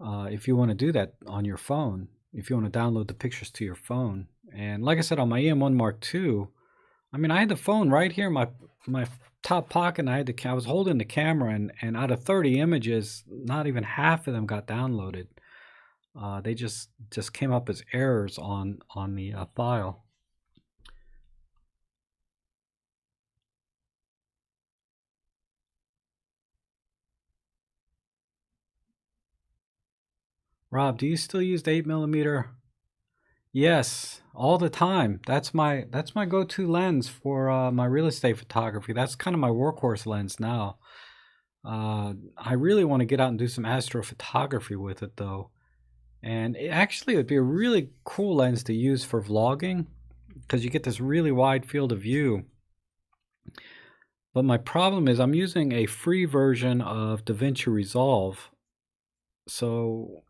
if you want to do that on your phone. If you want to download the pictures to your phone, and like I said, on my EM1 Mark II, I mean, I had the phone right here in my top pocket, and I was holding the camera, and out of 30 images, not even half of them got downloaded. They just came up as errors on the file. Rob, do you still use the 8 millimeter? Yes, all the time. That's my go-to lens for my real estate photography. That's kind of my workhorse lens now. I really want to get out and do some astrophotography with it though. And actually, it would be a really cool lens to use for vlogging because you get this really wide field of view. But my problem is I'm using a free version of DaVinci Resolve. So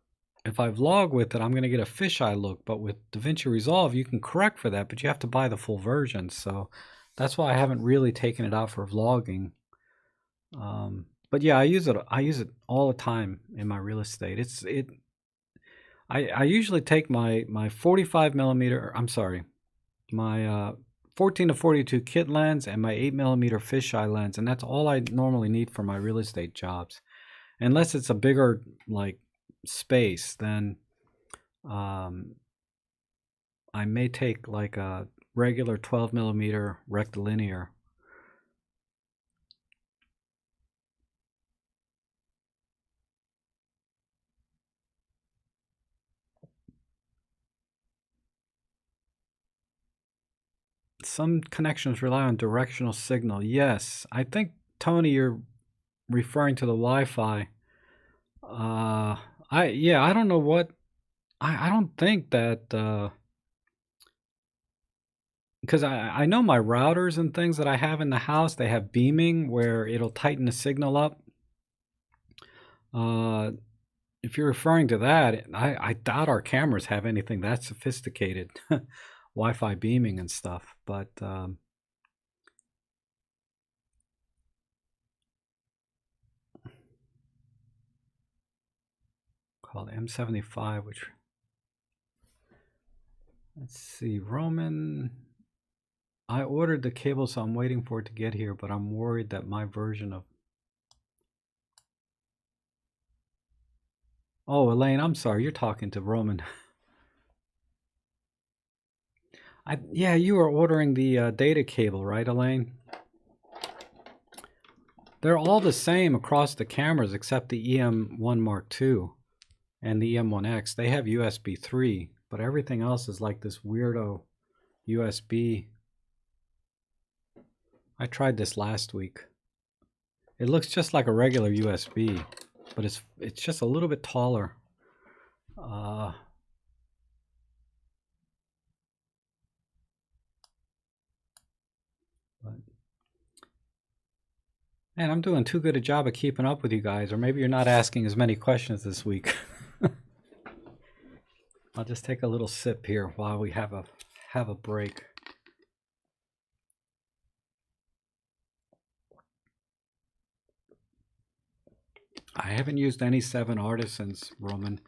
if I vlog with it, I'm going to get a fisheye look. But with DaVinci Resolve, you can correct for that, but you have to buy the full version. So that's why I haven't really taken it out for vlogging. But yeah, I use it. I use it all the time in my real estate. I usually take my 45 millimeter. I'm sorry, my 14 to 42 kit lens and my 8 millimeter fisheye lens, and that's all I normally need for my real estate jobs. Unless it's a bigger like space, then um, I may take like a regular 12 millimeter rectilinear. Some connections rely on directional signal. Yes, I think Tony, you're referring to the Wi-Fi. Uh, I don't know what I don't think that because I know my routers and things that I have in the house, they have beaming where it'll tighten the signal up. Uh, if you're referring to that, I doubt our cameras have anything that sophisticated, Wi-Fi beaming and stuff. But called M75, which let's see, Roman. I ordered the cable, so I'm waiting for it to get here, but I'm worried that my version of... Oh, Elaine, I'm sorry. You're talking to Roman. Yeah, you were ordering the data cable, right, Elaine? They're all the same across the cameras except the EM1 Mark II and the EM1X. They have USB 3, but everything else is like this weirdo USB. I tried this last week. It looks just like a regular USB, but it's just a little bit taller. But, man, I'm doing too good a job of keeping up with you guys, or maybe you're not asking as many questions this week. I'll just take a little sip here while we have a break. I haven't used any 7 Artisans, Roman.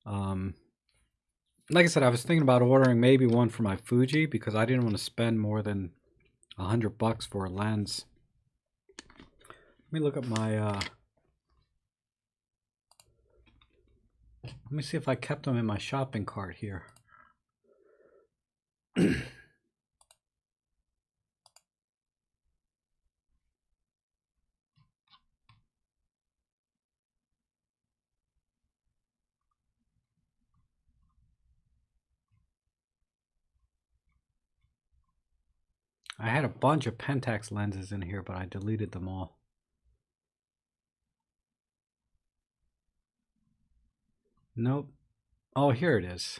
Like I said, I was thinking about ordering maybe one for my Fuji because I didn't want to spend more than $100 for a lens. Let me look at my... let me see if I kept them in my shopping cart here. I had a bunch of Pentax lenses in here, but I deleted them all. Nope. Oh, here it is.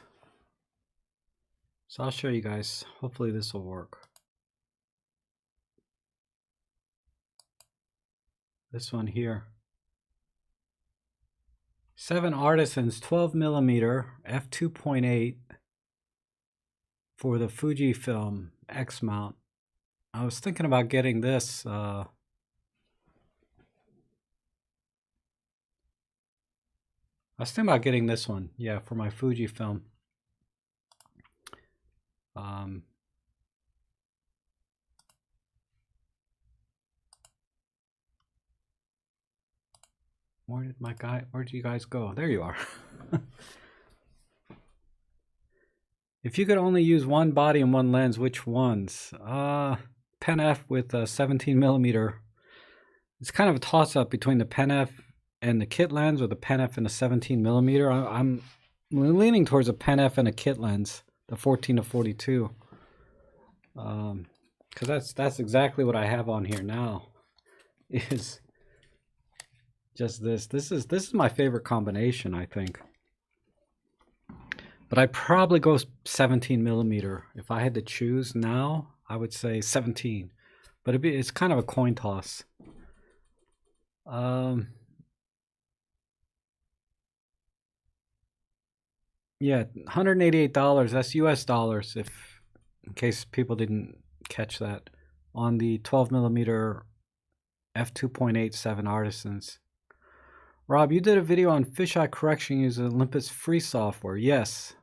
So I'll show you guys. Hopefully this will work. This one here. 7 Artisans 12mm f2.8 for the Fujifilm X mount. I was thinking about getting this. I was thinking about getting this one, yeah, for my Fujifilm. Where did you guys go? There you are. If you could only use one body and one lens, which ones? Pen F with a 17mm. It's kind of a toss-up between the Pen F and the kit lens, or the Pen F and a 17mm. I'm leaning towards a Pen F and a kit lens, the 14-42. Because that's exactly what I have on here now. Is just this. This is my favorite combination, I think. But I'd probably go 17mm. If I had to choose now, I would say 17. But it's kind of a coin toss. Yeah, $188. That's US dollars, if in case people didn't catch that, on the 12mm f2.8 7 Artisans. Rob, you did a video on fisheye correction using Olympus free software. Yes,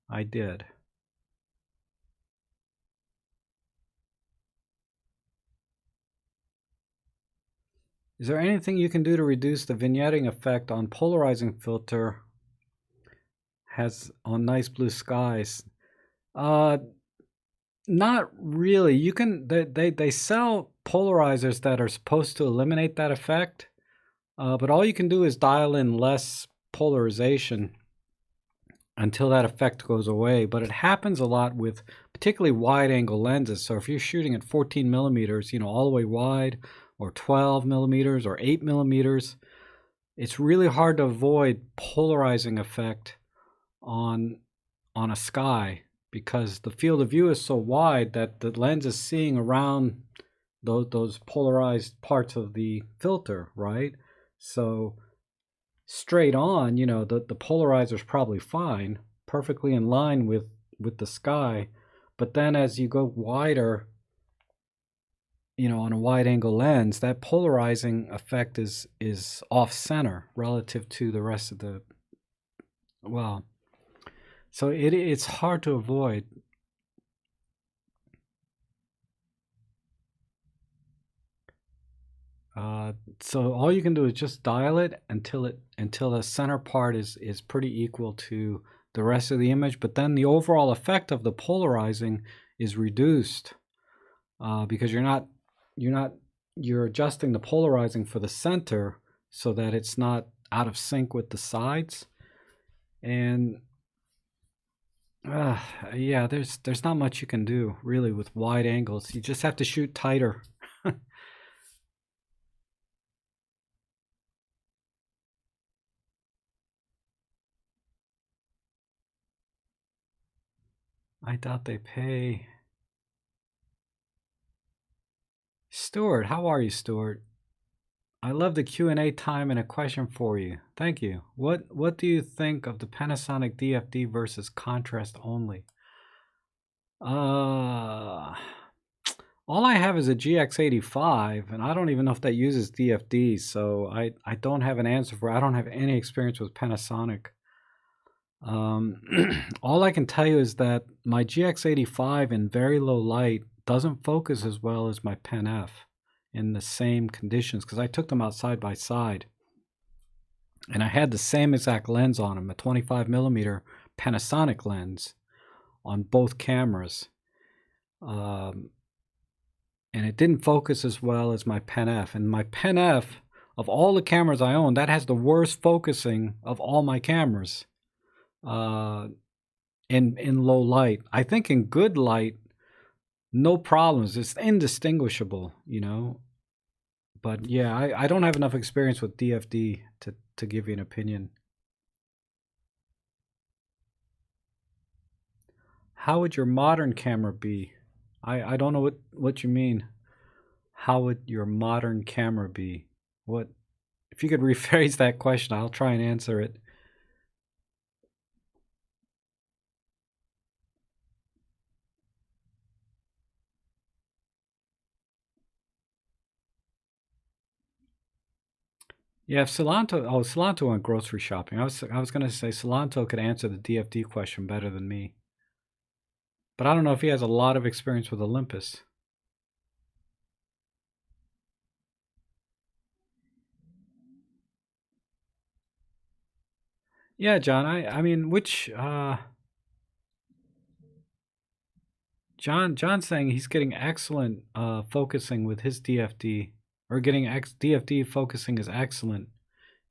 I did. Is there anything you can do to reduce the vignetting effect on polarizing filter has on nice blue skies? Not really. You can they sell polarizers that are supposed to eliminate that effect, but all you can do is dial in less polarization until that effect goes away. But it happens a lot with particularly wide angle lenses. So if you're shooting at 14mm, you know, all the way wide, or 12mm or 8mm, it's really hard to avoid polarizing effect on a sky, because the field of view is so wide that the lens is seeing around those polarized parts of the filter, right? So straight on, you know, the polarizer is probably fine, perfectly in line with the sky. But then as you go wider, you know, on a wide angle lens, that polarizing effect is off center relative to the rest of the, well, so it's hard to avoid. So all you can do is just dial it until the center part is pretty equal to the rest of the image, but then the overall effect of the polarizing is reduced because you're adjusting the polarizing for the center so that it's not out of sync with the sides. And yeah, there's not much you can do really with wide angles. You just have to shoot tighter. I doubt they pay. Stuart, how are you, Stuart? I love the Q&A time and a question for you. Thank you. What do you think of the Panasonic DFD versus contrast only? All I have is a GX85, and I don't even know if that uses DFD, so I don't have an answer for it. I don't have any experience with Panasonic. All I can tell you is that my GX85 in very low light doesn't focus as well as my Pen F in the same conditions, because I took them out side by side and I had the same exact lens on them, a 25mm Panasonic lens on both cameras, and it didn't focus as well as my Pen F. And my Pen F, of all the cameras I own, that has the worst focusing of all my cameras in low light. I think in good light, no problems. It's indistinguishable, you know. But yeah, I don't have enough experience with DFD to give you an opinion. How would your modern camera be? I don't know what you mean. How would your modern camera be? What if you could rephrase that question? I'll try and answer it. Yeah, if Solanto went grocery shopping. I was gonna say Solanto could answer the DFD question better than me. But I don't know if he has a lot of experience with Olympus. Yeah, John, I mean, which John's saying he's getting excellent focusing with his DFD, or getting DFD focusing is excellent,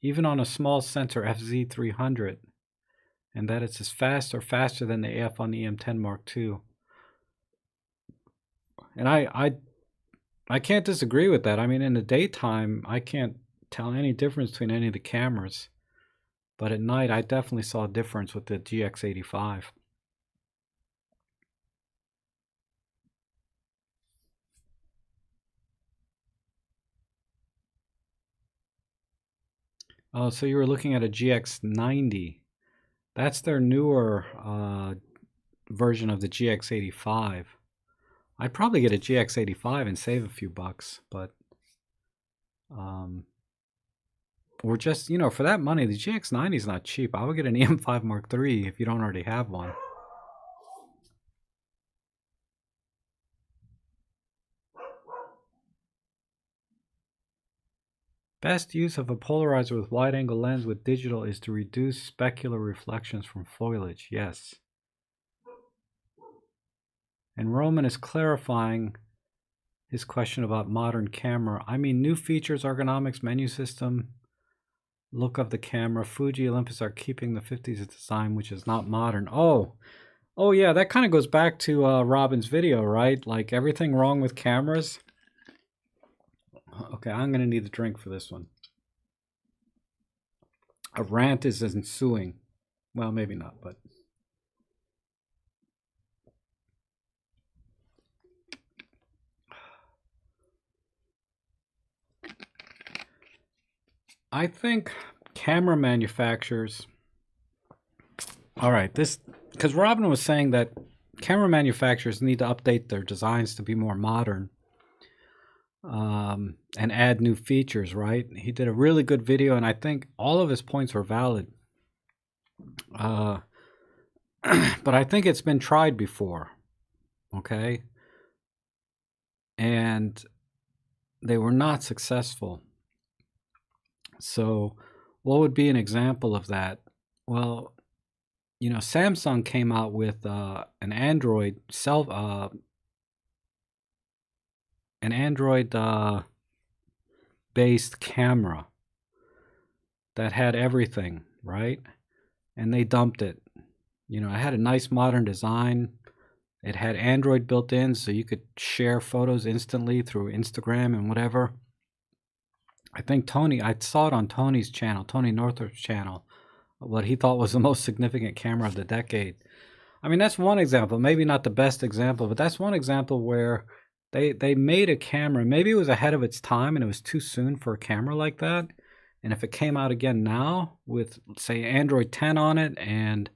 even on a small sensor FZ300, and that it's as fast or faster than the AF on the EM10 Mark II. And I can't disagree with that. I mean, in the daytime, I can't tell any difference between any of the cameras, but at night, I definitely saw a difference with the GX85. Oh, so you were looking at a GX90. That's their newer version of the GX85. I'd probably get a GX85 and save a few bucks, but or just, you know, for that money, the GX90 is not cheap. I would get an EM5 Mark III if you don't already have one. Best use of a polarizer with wide-angle lens with digital is to reduce specular reflections from foliage. Yes. And Roman is clarifying his question about modern camera. I mean, new features, ergonomics, menu system, look of the camera. Fuji, Olympus are keeping the 50s design, which is not modern. Oh yeah, that kind of goes back to Robin's video, right? Like everything wrong with cameras. Okay, I'm gonna need a drink for this one. A rant is ensuing. Well, maybe not, but I think camera manufacturers. All right, this because Robin was saying that camera manufacturers need to update their designs to be more modern and add new features, right? He did a really good video, and I think all of his points were valid. But I think it's been tried before, okay? And they were not successful. So what would be an example of that? Well, Samsung came out with an Android based camera that had everything, right? And they dumped it. It had a nice modern design. It had Android built in, so you could share photos instantly through Instagram and whatever. I saw it on Tony's channel, Tony Northrop's channel, what he thought was the most significant camera of the decade. I mean, that's one example, maybe not the best example, but that's one example where they made a camera. Maybe it was ahead of its time and it was too soon for a camera like that. And if it came out again now with, say, Android 10 on it and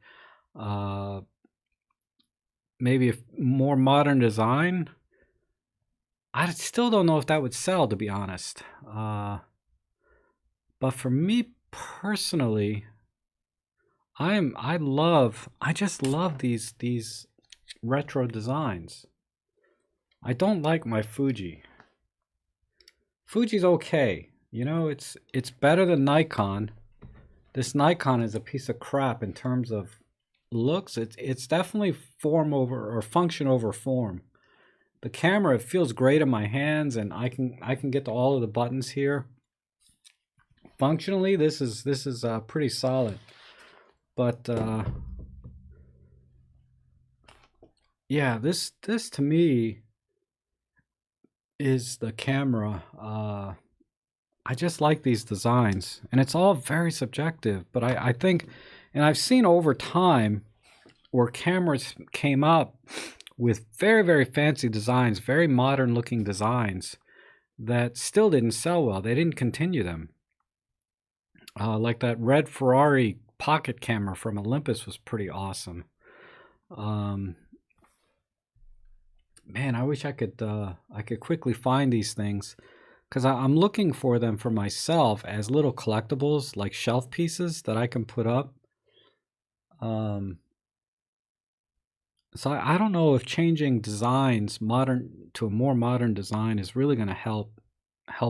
maybe a more modern design, I still don't know if that would sell, to be honest. But for me personally, I just love these retro designs. I don't like my Fuji. Fuji's okay. It's better than Nikon. This Nikon is a piece of crap in terms of looks. It's definitely form over or function over form. The camera, it feels great in my hands, and I can get to all of the buttons here. Functionally, this is pretty solid. But yeah, this to me is the camera. I just like these designs, and it's all very subjective. But I think, and I've seen over time where cameras came up with very, very fancy designs, very modern looking designs that still didn't sell well. They didn't continue them. Like that red Ferrari pocket camera from Olympus was pretty awesome. Man, I wish I could quickly find these things, because I'm looking for them for myself as little collectibles, like shelf pieces that I can put up. So I don't know if changing designs modern to a more modern design is really going to help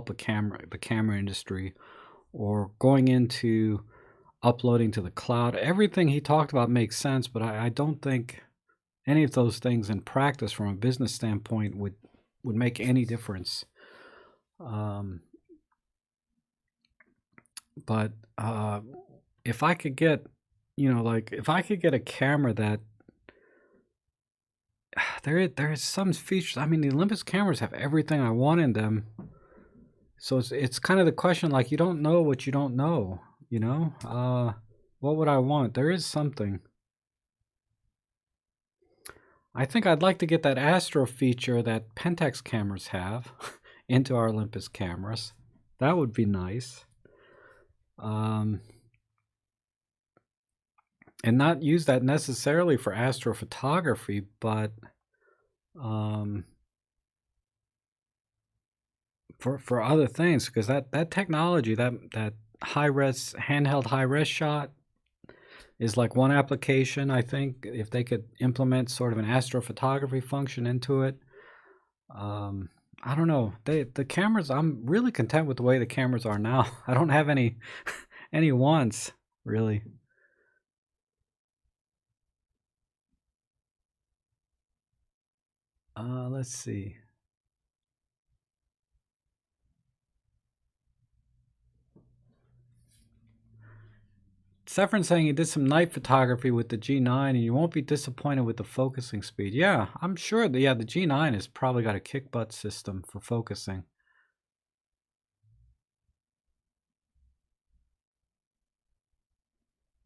the camera industry, or going into uploading to the cloud. Everything he talked about makes sense, but I don't think any of those things in practice from a business standpoint would make any difference. But if I could get, if I could get a camera that there's some features. I mean, the Olympus cameras have everything I want in them. So it's kind of the question, like, you don't know what you don't know, what would I want? There is something. I think I'd like to get that Astro feature that Pentax cameras have into our Olympus cameras. That would be nice. And not use that necessarily for astrophotography, but for other things, because that technology, that high-res handheld high-res shot is like one application. I think if they could implement sort of an astrophotography function into it, I don't know. The cameras, I'm really content with the way the cameras are now. I don't have any wants, really. Let's see. Sefrin saying he did some night photography with the G9 and you won't be disappointed with the focusing speed. Yeah, I'm sure the G9 has probably got a kick butt system for focusing.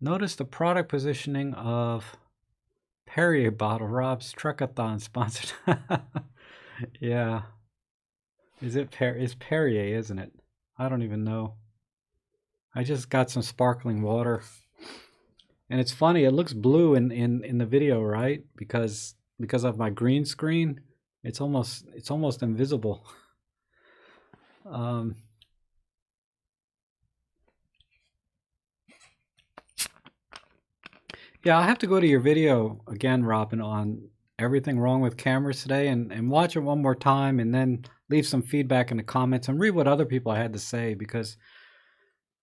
Notice the product positioning of Perrier bottle. Rob's Truckathon sponsored. Yeah. It's Perrier, isn't it? I don't even know. I just got some sparkling water. And it's funny, it looks blue in the video, right? Because of my green screen, it's almost invisible. Yeah, I'll have to go to your video again, Robin, on everything wrong with cameras today, and watch it one more time, and then leave some feedback in the comments and read what other people had to say, because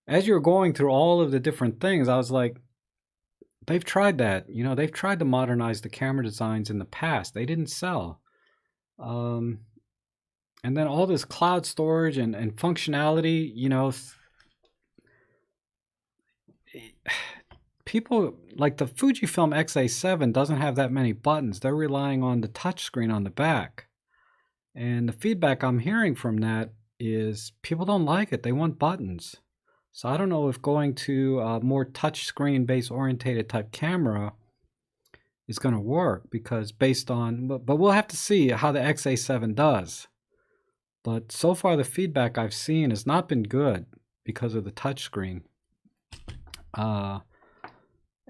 as you're going through all of the different things, I was like, they've tried that. They've tried to modernize the camera designs in the past. They didn't sell. Um, and then all this cloud storage and functionality, people like the Fujifilm X-A7 doesn't have that many buttons. They're relying on the touchscreen on the back. And the feedback I'm hearing from that is people don't like it. They want buttons. So I don't know if going to a more touchscreen based orientated type camera is going to work, because based on, but we'll have to see how the X-A7 does. But so far the feedback I've seen has not been good because of the touchscreen.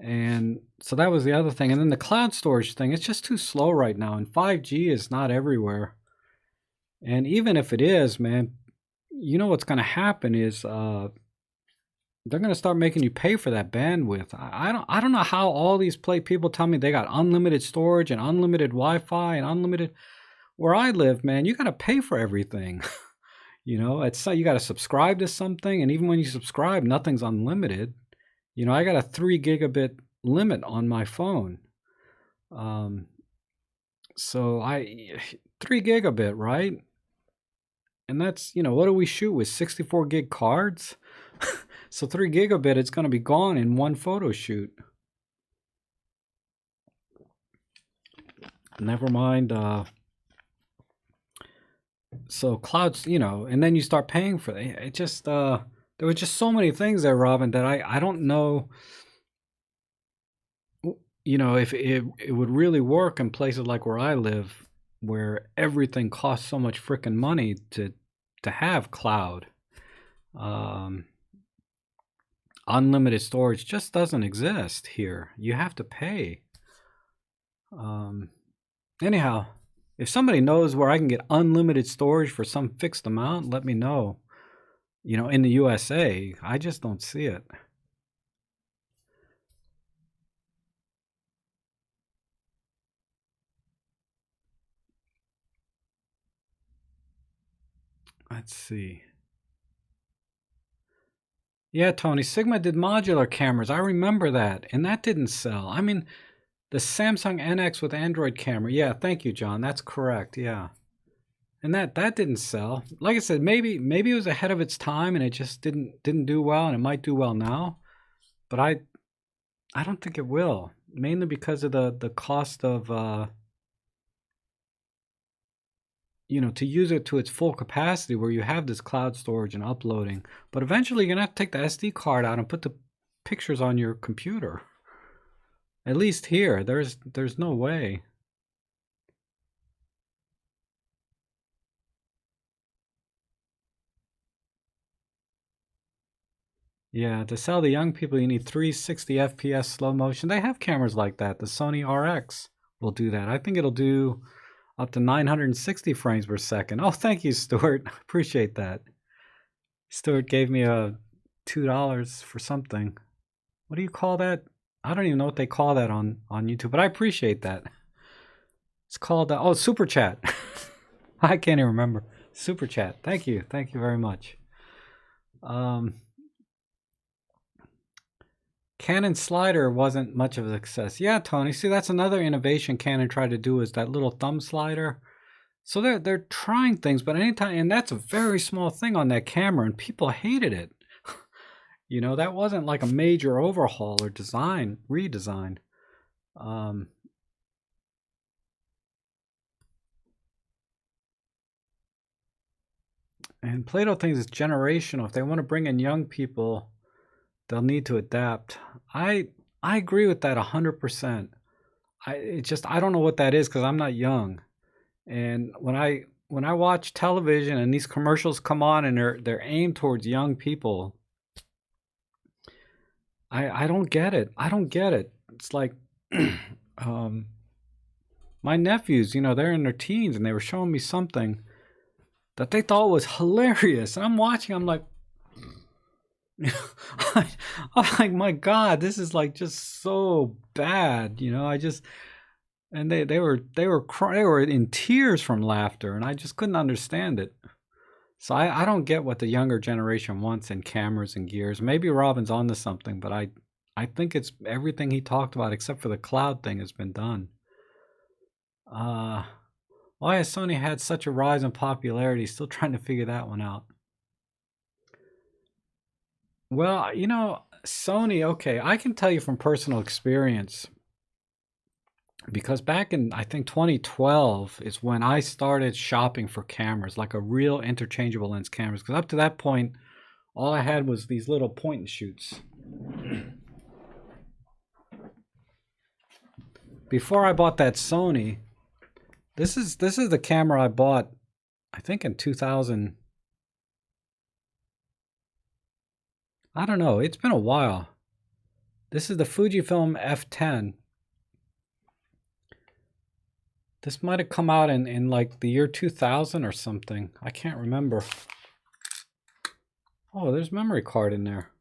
And so that was the other thing. And then the cloud storage thing, it's just too slow right now. And 5G is not everywhere. And even if it is, man, what's going to happen is they're going to start making you pay for that bandwidth. I don't know how all these people tell me they got unlimited storage and unlimited Wi-Fi and unlimited. Where I live, man, you got to pay for everything. It's you got to subscribe to something, and even when you subscribe, nothing's unlimited. I got a 3 gigabit limit on my phone. So 3 gigabit, right? And that's, what do we shoot with 64 gig cards? So 3 gigabit, it's going to be gone in one photo shoot. Never mind. So clouds, and then you start paying for it. It just, there were just so many things there, Robin, that I don't know, if it would really work in places like where I live, where everything costs so much freaking money to have cloud. Unlimited storage just doesn't exist here. You have to pay. Anyhow, if somebody knows where I can get unlimited storage for some fixed amount, let me know. In the USA, I just don't see it. Let's see. Yeah, Tony, Sigma did modular cameras. I remember that, and that didn't sell. I mean, the Samsung NX with Android camera. Yeah, thank you, John. That's correct. Yeah. And that didn't sell. Like I said, maybe it was ahead of its time and it just didn't do well, and it might do well now. But I don't think it will, mainly because of the cost of to use it to its full capacity, where you have this cloud storage and uploading. But eventually you're going to have to take the SD card out and put the pictures on your computer. At least here, there's no way. Yeah, to sell the young people, you need 360 FPS slow motion. They have cameras like that. The Sony RX will do that. I think it'll do up to 960 frames per second. Oh, thank you, Stuart. Appreciate that. Stuart gave me a $2 for something. What do you call that? I don't even know what they call that on YouTube, but I appreciate that. It's called, oh, Super Chat. I can't even remember. Super Chat. Thank you. Thank you very much. Canon slider wasn't much of a success. Yeah, Tony. See, that's another innovation Canon tried to do, is that little thumb slider. So they're trying things, but anytime, and that's a very small thing on that camera, and people hated it. That wasn't like a major overhaul or redesign. And Plato thinks it's generational. If they want to bring in young people, they'll need to adapt. I agree with that 100%. I don't know what that is, because I'm not young. And when I watch television and these commercials come on and they're aimed towards young people, I don't get it. I don't get it. It's like my nephews, they're in their teens, and they were showing me something that they thought was hilarious. And I'm watching, I'm like, I'm like, my God, this is like just so bad. and they were in tears from laughter, and I just couldn't understand it. So I don't get what the younger generation wants in cameras and gears. Maybe Robin's onto something, but I think it's everything he talked about except for the cloud thing has been done. Uh, why has Sony had such a rise in popularity? Still trying to figure that one out. Well, Sony, okay, I can tell you from personal experience because back in I think 2012 is when I started shopping for cameras, like a real interchangeable lens cameras. Because up to that point, all I had was these little point and shoots. Before I bought that Sony, this is the camera I bought, I think in 2000. I don't know. It's been a while. This is the Fujifilm F10. This might have come out in like the year 2000 or something. I can't remember. Oh, there's memory card in there.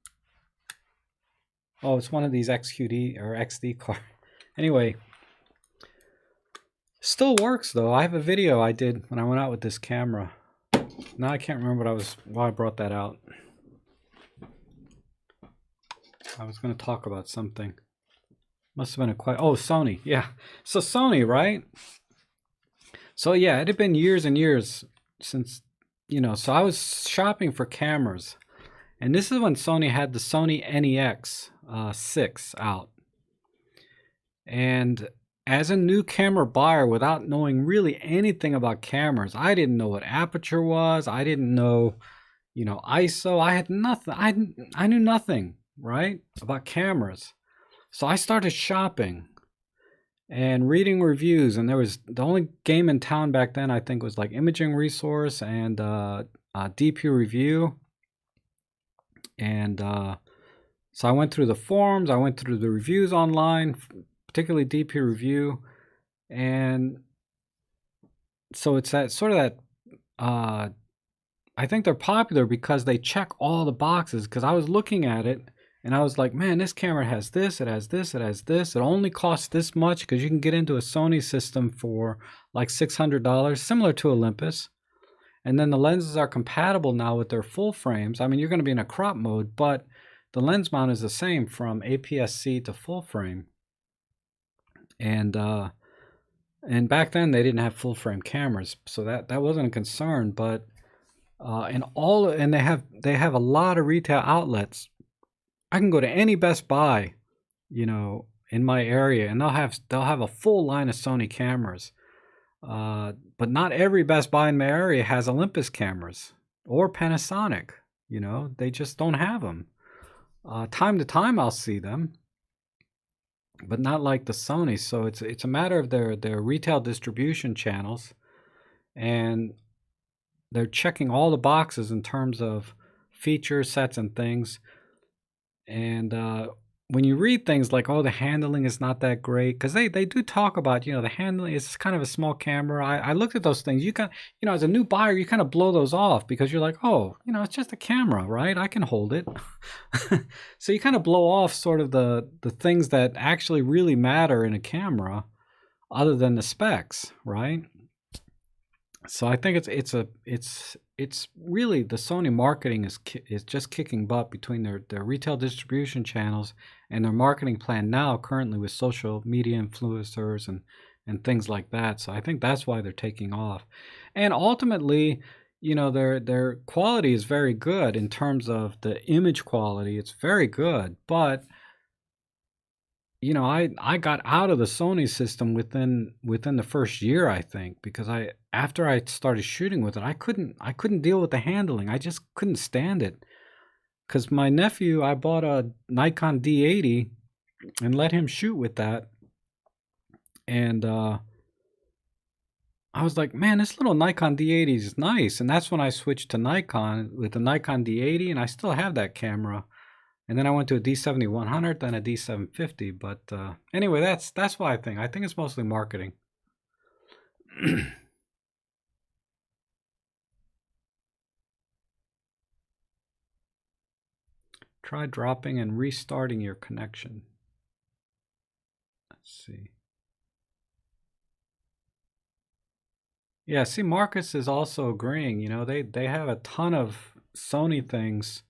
Oh, it's one of these XQD or XD cards. Anyway, still works though. I have a video I did when I went out with this camera. Now I can't remember why I brought that out. I was going to talk about something. Must have been oh, Sony. Yeah. So Sony, right? So yeah, it had been years and years since, so I was shopping for cameras. And this is when Sony had the Sony NEX 6 out. And as a new camera buyer, without knowing really anything about cameras, I didn't know what aperture was. I didn't know, ISO. I had nothing. I knew nothing, right, about cameras. So I started shopping and reading reviews. And there was the only game in town back then, I think, was like Imaging Resource and DP Review. And so I went through the forums. I went through the reviews online, particularly DP Review. And so it's that sort of that, I think they're popular because they check all the boxes. Because I was looking at it and I was like, man, this camera has this, it has this, it has this. It only costs this much because you can get into a Sony system for like $600, similar to Olympus. And then the lenses are compatible now with their full frames. I mean, you're going to be in a crop mode, but the lens mount is the same from APS-C to full frame. And back then they didn't have full frame cameras, so that wasn't a concern. But and they have a lot of retail outlets. I can go to any Best Buy, in my area, and they'll have a full line of Sony cameras. But not every Best Buy in my area has Olympus cameras or Panasonic. They just don't have them. Time to time I'll see them, but not like the Sony. So it's a matter of their retail distribution channels, and they're checking all the boxes in terms of feature sets and things. And when you read things like, oh, the handling is not that great, because they do talk about, the handling is kind of a small camera. I looked at those things. You can, as a new buyer, you kind of blow those off because you're like, oh, it's just a camera, right? I can hold it. So you kind of blow off sort of the things that actually really matter in a camera other than the specs, right? So I think it's really the Sony marketing is just kicking butt between their retail distribution channels and their marketing plan now currently with social media influencers and things like that. So I think that's why they're taking off. And ultimately, their quality is very good in terms of the image quality. It's very good, but I got out of the Sony system within the first year, I think, because after I started shooting with it, I couldn't deal with the handling. I just couldn't stand it. Because my nephew, I bought a Nikon D80 and let him shoot with that, and I was like, man, this little Nikon D80 is nice, and that's when I switched to Nikon with the Nikon D80, and I still have that camera. And then I went to a D7100, then a D750. But anyway, that's what I think. I think it's mostly marketing. Try dropping and restarting your connection. Let's see. Yeah, see, Marcus is also agreeing. You know, they have a ton of Sony things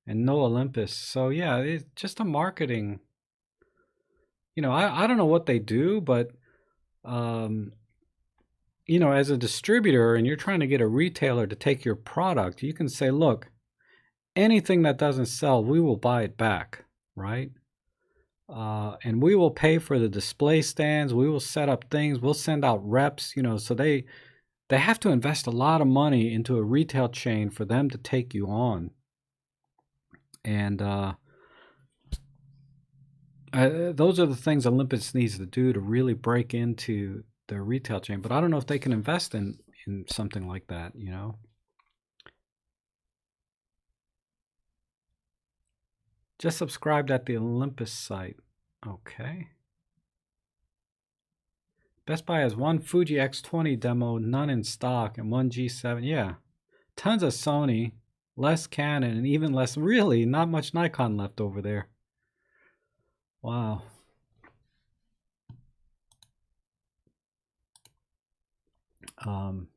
and no Olympus. So yeah, it's just a marketing. You know, I don't know what they do, but um, you know, as a distributor and you're trying to get a retailer to take your product, you can say, look, anything that doesn't sell, we will buy it back, right? And we will pay for the display stands. We will set up things. We'll send out reps. You know, so they have to invest a lot of money into a retail chain for them to take you on. And those are the things Olympus needs to do to really break into their retail chain. But I don't know if they can invest in something like that. You know, just subscribed at the Olympus site. Okay. Best Buy has one Fuji X20 demo, none in stock, and one G7. Yeah, tons of Sony, less Canon, and even less. Really, not much Nikon left over there. Wow. Um,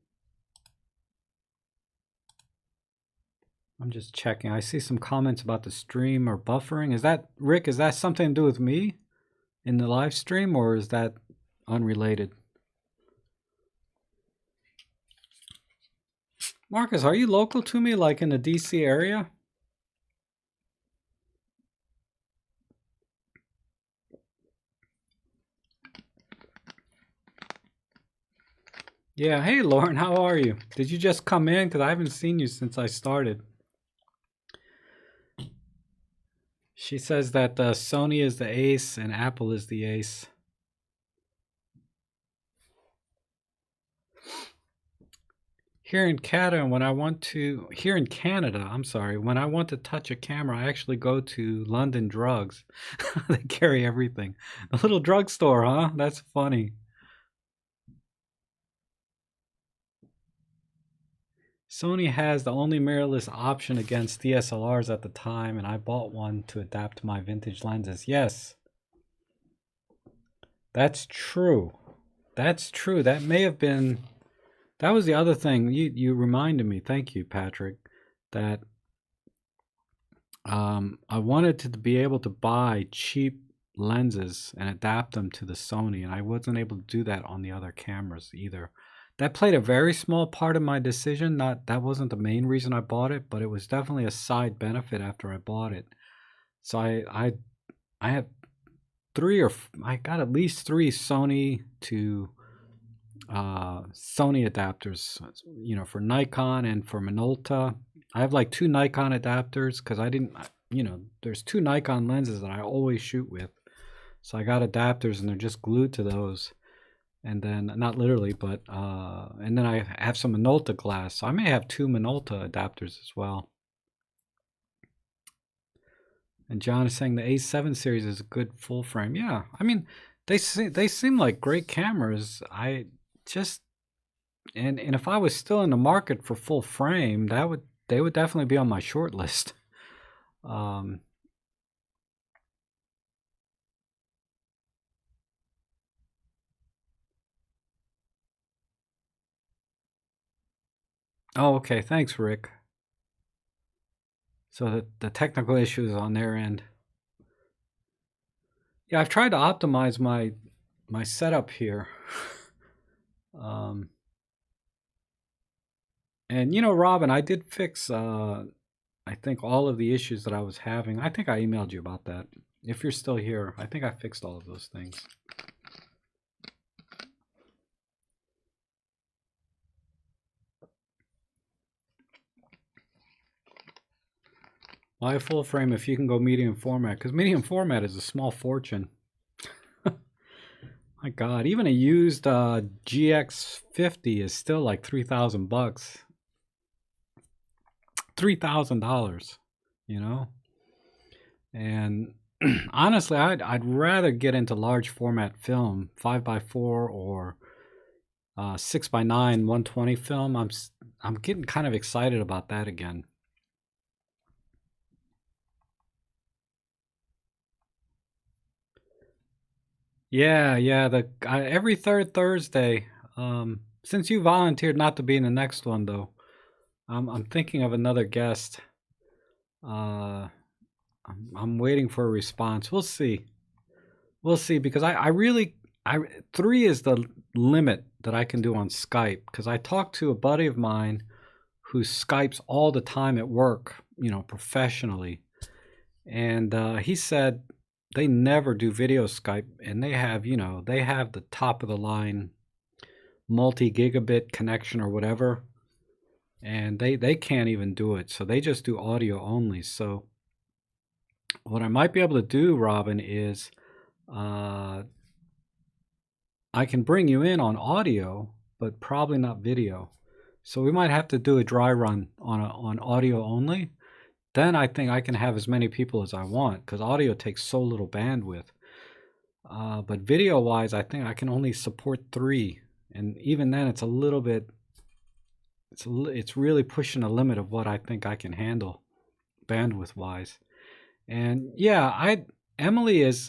I'm just checking. I see some comments about the stream or buffering. Is that, Rick, is that something to do with me in the live stream, or is that unrelated? Marcus, are you local to me, like in the DC area? Yeah. Hey, Lauren, how are you? Did you just come in? Because I haven't seen you since I started. She says that Sony is the ace and Apple is the ace. Here in Canada, I'm sorry, when I want to touch a camera, I actually go to London Drugs. They carry everything. The little drugstore, huh? That's funny. Sony has the only mirrorless option against DSLRs at the time, and I bought one to adapt to my vintage lenses. Yes, that's true. That's true. That may have been. That was the other thing you reminded me. Thank you, Patrick. That I wanted to be able to buy cheap lenses and adapt them to the Sony, and I wasn't able to do that on the other cameras either. That played a very small part of my decision. Not that wasn't the main reason I bought it, but it was definitely a side benefit after I bought it. So I have I got at least three Sony adapters, you know, for Nikon and for Minolta. I have like two Nikon adapters because I didn't, you know, there's two Nikon lenses that I always shoot with. So I got adapters and they're just glued to those. And then, not literally, but, and then I have some Minolta glass. So I may have two Minolta adapters as well. And John is saying the A7 series is a good full frame. Yeah, I mean, they seem like great cameras. I just and if I was still in the market for full frame, they would definitely be on my short list. Um, oh, okay. Thanks, Rick. So the technical issue is on their end. Yeah, I've tried to optimize my setup here. Um, and you know, Robin, I did fix I think all of the issues that I was having. I think I emailed you about that. If you're still here, I think I fixed all of those things. Why full frame if you can go medium format? Because medium format is a small fortune. My God, even a used GX50 is still like $3,000. $3,000, you know? And honestly, I'd rather get into large format film, 5x4 or 6x9 120 film. I'm getting kind of excited about that again. Yeah, yeah. Every third Thursday, Since you volunteered not to be in the next one, though, I'm thinking of another guest. Uh, I'm waiting for a response. We'll see. We'll see because I really I 3 is the limit that I can do on Skype because I talked to a buddy of mine who Skypes all the time at work, professionally, and he said they never do video Skype, and they have the top of the line multi-gigabit connection or whatever, and they can't even do it, so they just do audio only. So what I might be able to do, Robin, is uh, I can bring you in on audio, but probably not video. So we might have to do a dry run on audio only. Then I think I can have as many people as I want because audio takes so little bandwidth. But video wise, I think I can only support 3, and even then, it's a little bit. It's really pushing the limit of what I think I can handle, bandwidth wise. And yeah, Emily is.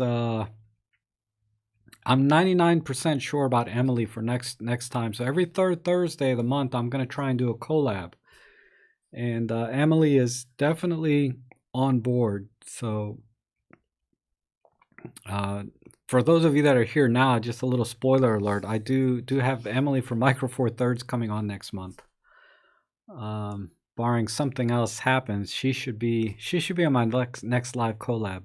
I'm 99% sure about Emily for next time. So every third Thursday of the month, I'm gonna try and do a collab. And Emily is definitely on board. So for those of you that are here now, just a little spoiler alert: I do have Emily from Micro Four Thirds coming on next month. Barring something else happens, she should be on my next live collab.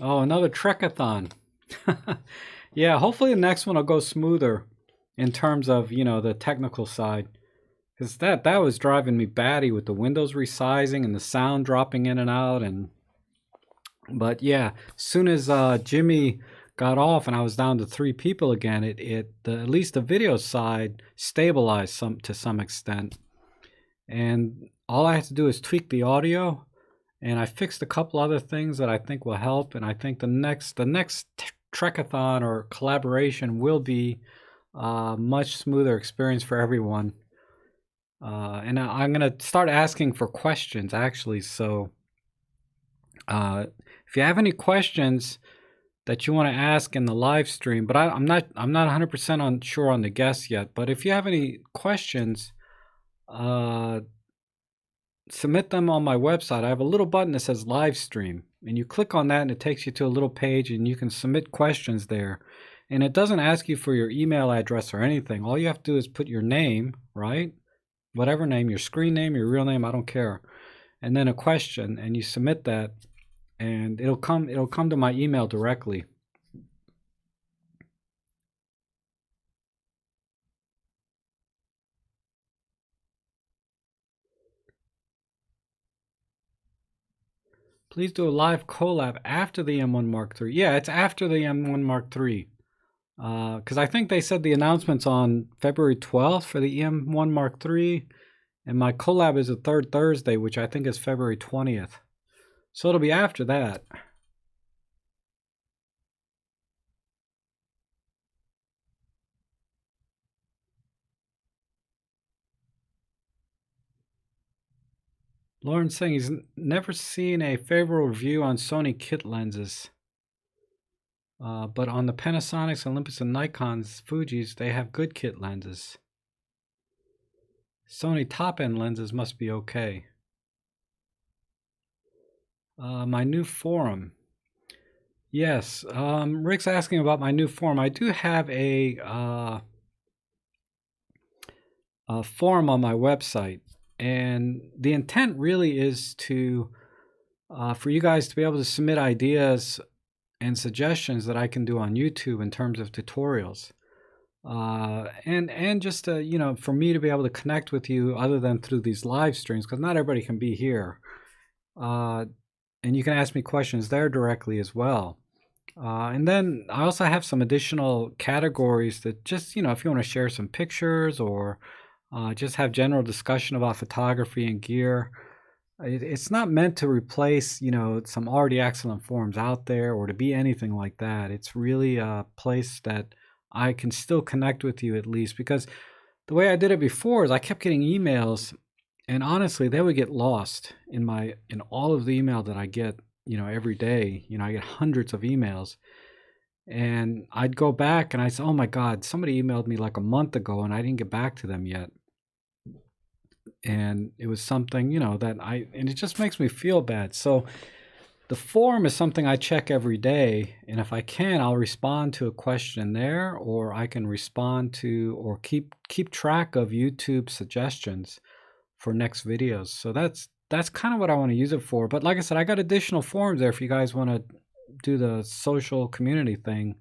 Oh, another Trekathon. Yeah, hopefully the next one will go smoother in terms of, the technical side. Because that was driving me batty with the windows resizing and the sound dropping in and out. But yeah, as soon as Jimmy got off and I was down to 3 people again, at least the video side stabilized to some extent. And all I had to do is tweak the audio, and I fixed a couple other things that I think will help. And I think the next Trekathon or collaboration will be a much smoother experience for everyone. And I'm gonna start asking for questions actually. So if you have any questions that you want to ask in the live stream, but I'm not 100% sure on the guests yet. But if you have any questions, submit them on my website. I have a little button that says live stream, and you click on that and it takes you to a little page and you can submit questions there. And it doesn't ask you for your email address or anything. All you have to do is put your name, right? Whatever name, your screen name, your real name, I don't care. And then a question, and you submit that, and it'll come to my email directly. Please do a live collab after the M1 Mark III. Yeah, it's after the M1 Mark III. Because I think they said the announcement's on February 12th for the M1 Mark III, and my collab is the third Thursday, which I think is February 20th. So it'll be after that. Lauren's saying he's never seen a favorable review on Sony kit lenses. But on the Panasonics, Olympus, and Nikon's, Fujis, they have good kit lenses. Sony top-end lenses must be okay. My new forum. Yes, Rick's asking about my new forum. I do have a forum on my website, and the intent really is to for you guys to be able to submit ideas and suggestions that I can do on YouTube in terms of tutorials, and just to, for me to be able to connect with you other than through these live streams, because not everybody can be here, and you can ask me questions there directly as well. And then I also have some additional categories that just, if you want to share some pictures or just have general discussion about photography and gear, It's not meant to replace, some already excellent forums out there or to be anything like that. It's really a place that I can still connect with you at least, because the way I did it before is I kept getting emails, and honestly, they would get lost in all of the email that I get, every day. I get hundreds of emails, and I'd go back and I say, "Oh my God, somebody emailed me like a month ago and I didn't get back to them yet." And it was something, and it just makes me feel bad. So the forum is something I check every day, and if I can, I'll respond to a question there, or I can respond to or keep track of YouTube suggestions for next videos. So that's kind of what I want to use it for. But like I said, I got additional forums there if you guys want to do the social community thing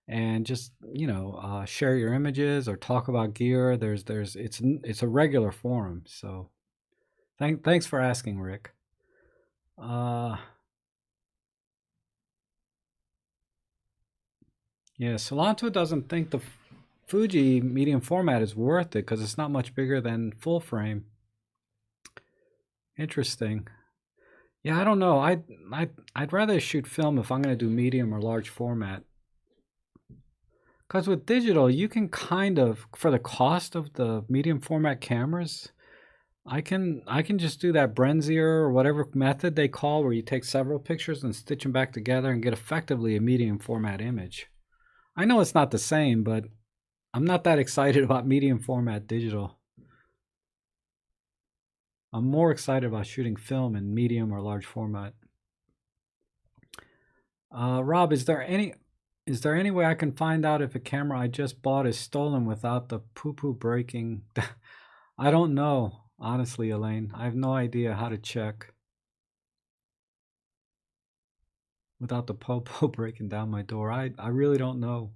and just share your images or talk about gear. It's a regular forum. So thanks for asking, Rick. Yeah, Solanto doesn't think the Fuji medium format is worth it because it's not much bigger than full frame. Interesting. Yeah, I don't know. I'd rather shoot film if I'm going to do medium or large format. Because with digital, you can kind of, for the cost of the medium format cameras, I can just do that Brenzier or whatever method they call, where you take several pictures and stitch them back together and get effectively a medium format image. I know it's not the same, but I'm not that excited about medium format digital. I'm more excited about shooting film in medium or large format. Rob, is there any way I can find out if a camera I just bought is stolen without the poo-poo breaking? I don't know, honestly, Elaine. I have no idea how to check without the po-po breaking down my door. I really don't know.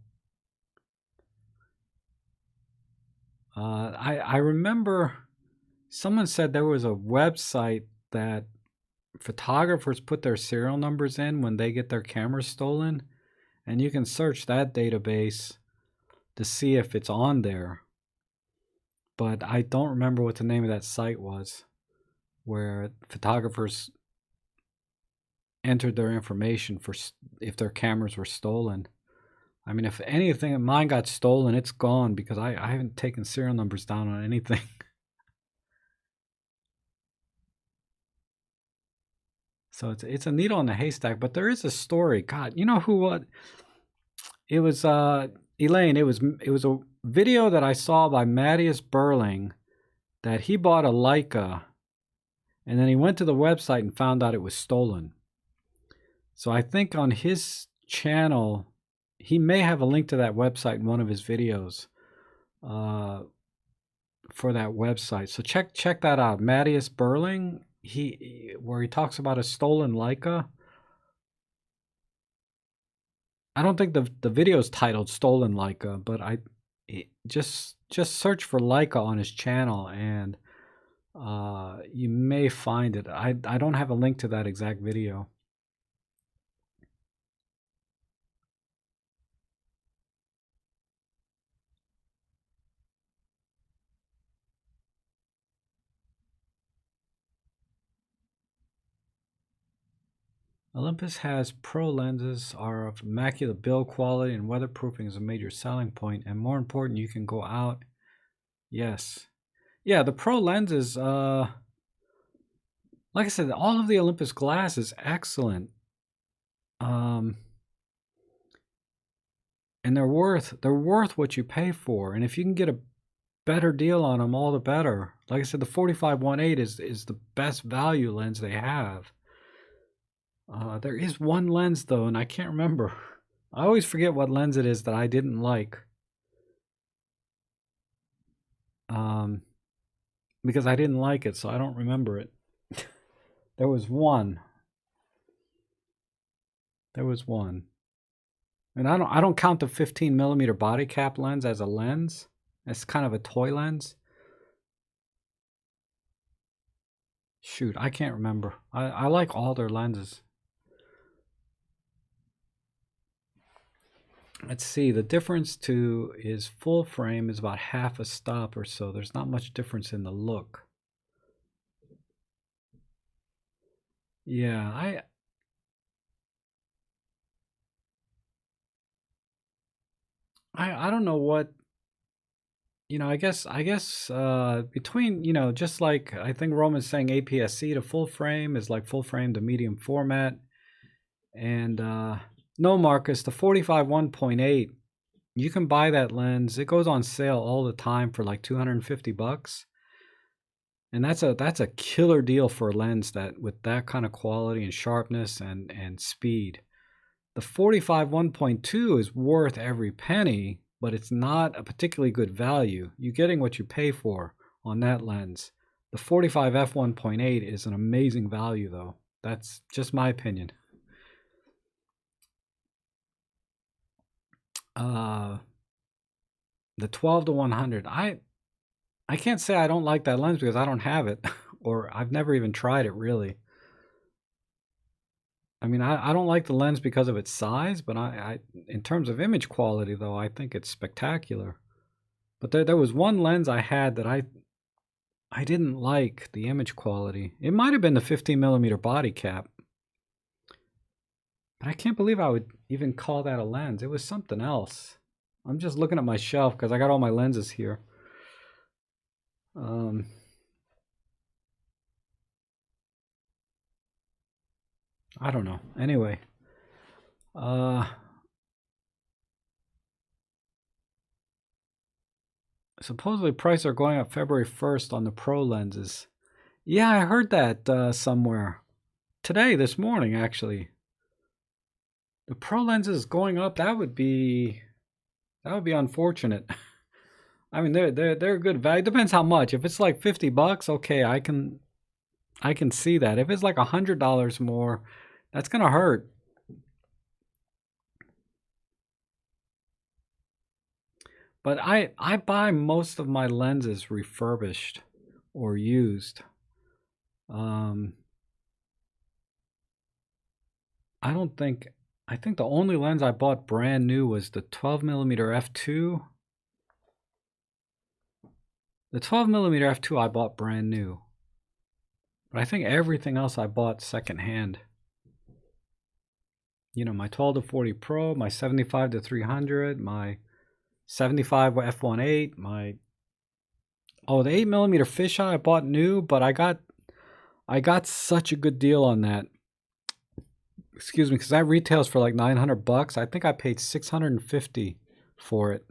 I remember someone said there was a website that photographers put their serial numbers in when they get their cameras stolen, and you can search that database to see if it's on there. But I don't remember what the name of that site was, where photographers entered their information for if their cameras were stolen. I mean, if anything of mine got stolen, it's gone, because I haven't taken serial numbers down on anything. So it's a needle in a haystack, but there is a story. God, you know what? It was Elaine. It was a video that I saw by Mattias Burling, that he bought a Leica, and then he went to the website and found out it was stolen. So I think on his channel, he may have a link to that website in one of his videos for that website. So check that out. Mattias Burling, where he talks about a stolen Leica. I don't think the video is titled "Stolen Leica," but just search for Leica on his channel, and you may find it. I don't have a link to that exact video. Olympus has pro lenses, are of immaculate build quality, and weatherproofing is a major selling point. And more important, you can go out. Yes. Yeah, the pro lenses, like I said, all of the Olympus glass is excellent. And they're worth what you pay for. And if you can get a better deal on them, all the better. Like I said, the 45-1.8 is the best value lens they have. There is one lens though, and I can't remember. I always forget what lens it is that I didn't like. Because I didn't like it, so I don't remember it. There was one. And I don't count the 15mm body cap lens as a lens. It's kind of a toy lens. Shoot, I can't remember. I like all their lenses. Let's see, the difference to his full frame is about half a stop or so. There's not much difference in the look. Yeah, I don't know what, I guess between, just like I think Roman's saying APS-C to full frame is like full frame to medium format. And no, Marcus, the 45 1.8, you can buy that lens. It goes on sale all the time for like 250 bucks. And that's a killer deal for a lens that with that kind of quality and sharpness and speed. The 45 1.2 is worth every penny, but it's not a particularly good value. You're getting what you pay for on that lens. The 45 f1.8 is an amazing value though. That's just my opinion. Uh the 12 to 100. I can't say I don't like that lens because I don't have it or I've never even tried it really. I mean, I don't like the lens because of its size, but in terms of image quality, though, I think it's spectacular. But there was one lens I had that I didn't like the image quality. It might have been the 15 millimeter body cap, but I can't believe I would even call that a lens. It was something else. I'm just looking at my shelf because I got all my lenses here. Um, I don't know. Anyway, uh, supposedly prices are going up February 1st on the pro lenses. Yeah, I heard that somewhere today, this morning, actually. The pro lenses going up. That would be unfortunate. I mean, they're good value. Depends how much. If it's like 50 bucks, okay, I can see that. If it's like $100 more, that's gonna hurt. But I buy most of my lenses refurbished or used. Um, I don't think. I think the only lens I bought brand new was the 12 millimeter f2. The 12 millimeter f2 I bought brand new, but I think everything else I bought secondhand. My 12 to 40 Pro, my 75 to 300, my 75 f1.8, the 8 millimeter fisheye I bought new, but I got such a good deal on that. Excuse me, because that retails for like 900 bucks. I think I paid 650 for it,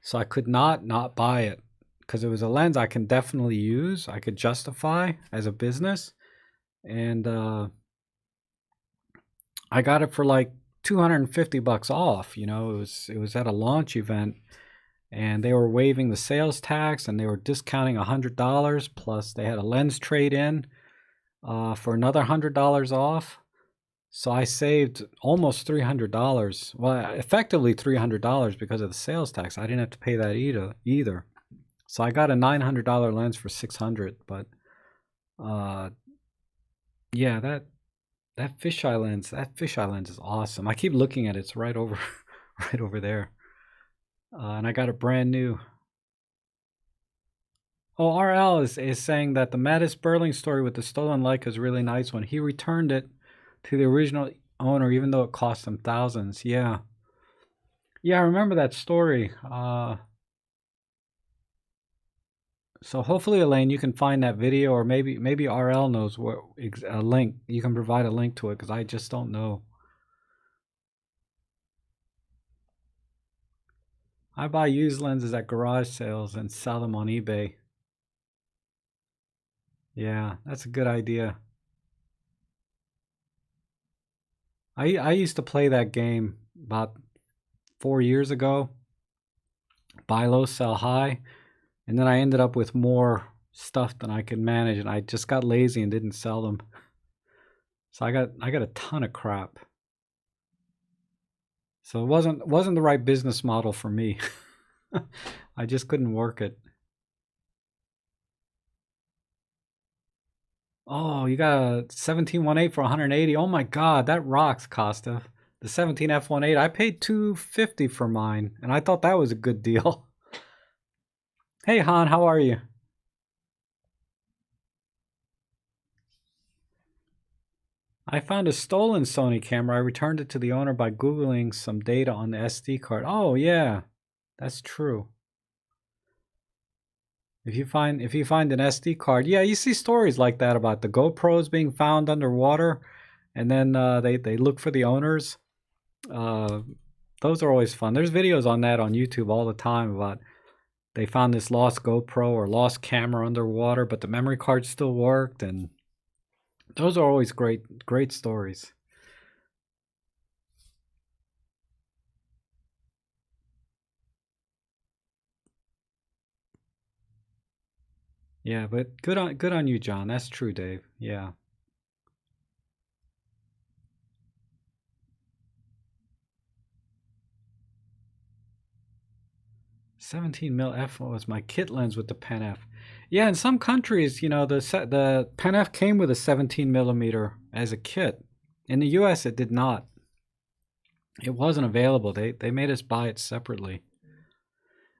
so I could not buy it because it was a lens I can definitely use. I could justify as a business, and I got it for like 250 bucks off. It was at a launch event, and they were waiving the sales tax, and they were discounting $100 plus they had a lens trade in for another $100 off. So I saved almost $300. Well, effectively $300 because of the sales tax. I didn't have to pay that either. So I got a $900 lens for 600. But uh, yeah, that fisheye lens is awesome. I keep looking at it. It's right over, right over there. And I got it brand new. Oh, RL is saying that the Mattis Burling story with the stolen Leica is a really nice one. He returned it to the original owner, even though it cost him thousands. Yeah. Yeah, I remember that story. So hopefully, Elaine, you can find that video, or maybe RL knows what a link. You can provide a link to it because I just don't know. I buy used lenses at garage sales and sell them on eBay. Yeah, that's a good idea. I used to play that game about 4 years ago. Buy low, sell high, and then I ended up with more stuff than I could manage, and I just got lazy and didn't sell them. So I got a ton of crap. So it wasn't the right business model for me. I just couldn't work it. Oh, you got a 1718 for 180. Oh my god, that rocks, Costa. The 17 f1.8. I paid 250 for mine, and I thought that was a good deal. Hey Han, how are you? I found a stolen Sony camera. I returned it to the owner by Googling some data on the SD card. Oh yeah, that's true. If you find an SD card, yeah, you see stories like that about the GoPros being found underwater, and then they look for the owners. Uh, those are always fun. There's videos on that on YouTube all the time about they found this lost GoPro or lost camera underwater, but the memory card still worked, and those are always great stories. Yeah, but good on you, John. That's true, Dave. Yeah. 17 mil f was my kit lens with the Pen F. Yeah, in some countries, the Pen F came with a 17 millimeter as a kit. In the US, it did not. It wasn't available. They made us buy it separately.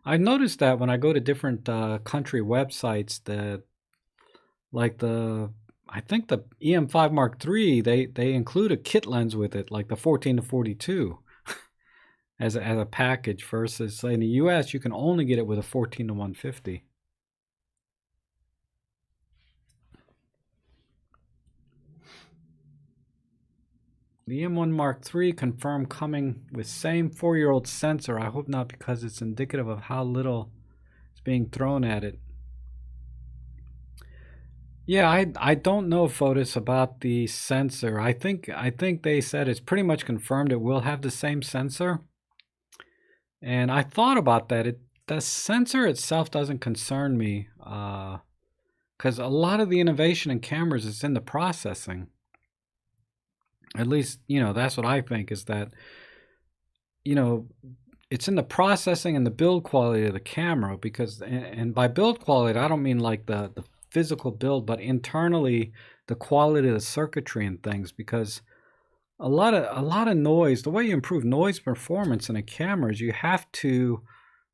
I've noticed that when I go to different country websites, the I think the EM5 Mark III, they include a kit lens with it, like the 14 to 42 as a package versus say in the US you can only get it with a 14 to 150. The M1 Mark III confirmed coming with same 4-year-old sensor. I hope not, because it's indicative of how little is being thrown at it. Yeah, I don't know, Fotis, about the sensor. I think they said it's pretty much confirmed it will have the same sensor. And I thought about that. The sensor itself doesn't concern me, because a lot of the innovation in cameras is in the processing. At least, that's what I think, is that, you know, it's in the processing and the build quality of the camera. Because, and by build quality, I don't mean like the physical build, but internally the quality of the circuitry and things. Because a lot of noise, the way you improve noise performance in a camera is you have to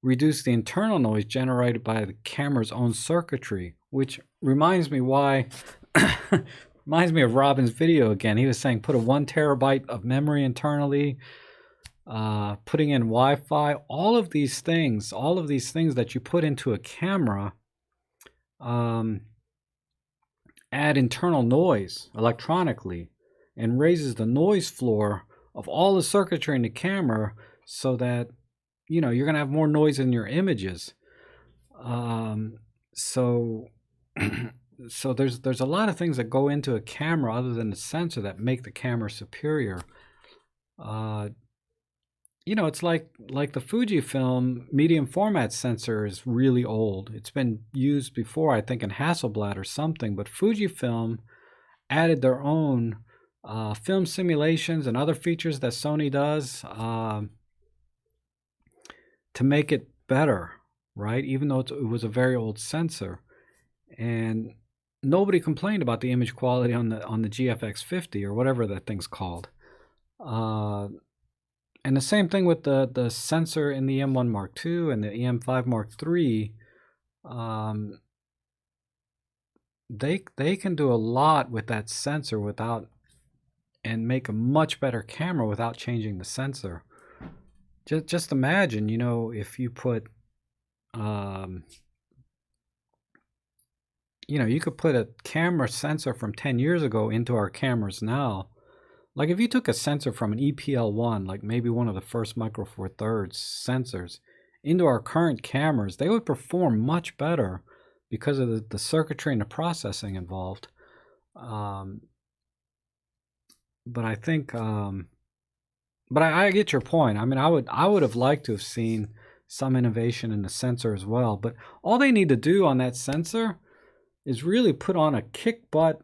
reduce the internal noise generated by the camera's own circuitry, which reminds me why reminds me of Robin's video again. He was saying put a 1 terabyte of memory internally, putting in Wi-Fi, all of these things that you put into a camera add internal noise electronically and raises the noise floor of all the circuitry in the camera, so that you're going to have more noise in your images. So so there's a lot of things that go into a camera other than the sensor that make the camera superior. It's like the Fujifilm medium format sensor is really old. It's been used before, I think, in Hasselblad or something, but Fujifilm added their own film simulations and other features that Sony does to make it better, right? Even though it was a very old sensor, and nobody complained about the image quality on the GFX 50 or whatever that thing's called. And the same thing with the sensor in the M1 Mark II and the EM5 Mark III. They can do a lot with that sensor and make a much better camera without changing the sensor. Just imagine, if you put, you could put a camera sensor from 10 years ago into our cameras now. Like if you took a sensor from an EPL1, like maybe one of the first Micro Four Thirds sensors, into our current cameras, they would perform much better because of the circuitry and the processing involved. But I think, but I get your point. I mean, I would have liked to have seen some innovation in the sensor as well. But all they need to do on that sensor is really put on a kick butt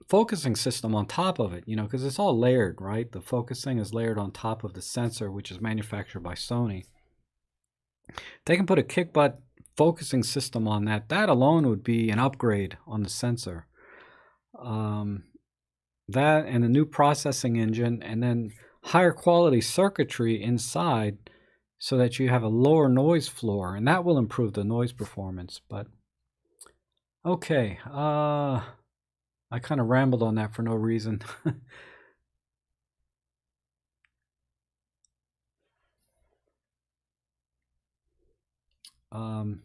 focusing system on top of it, because it's all layered, right? The focusing is layered on top of the sensor, which is manufactured by Sony. They can put a kick butt focusing system on that. That alone would be an upgrade on the sensor. That and a new processing engine, and then higher quality circuitry inside, so that you have a lower noise floor, and that will improve the noise performance. But okay, I kind of rambled on that for no reason. um,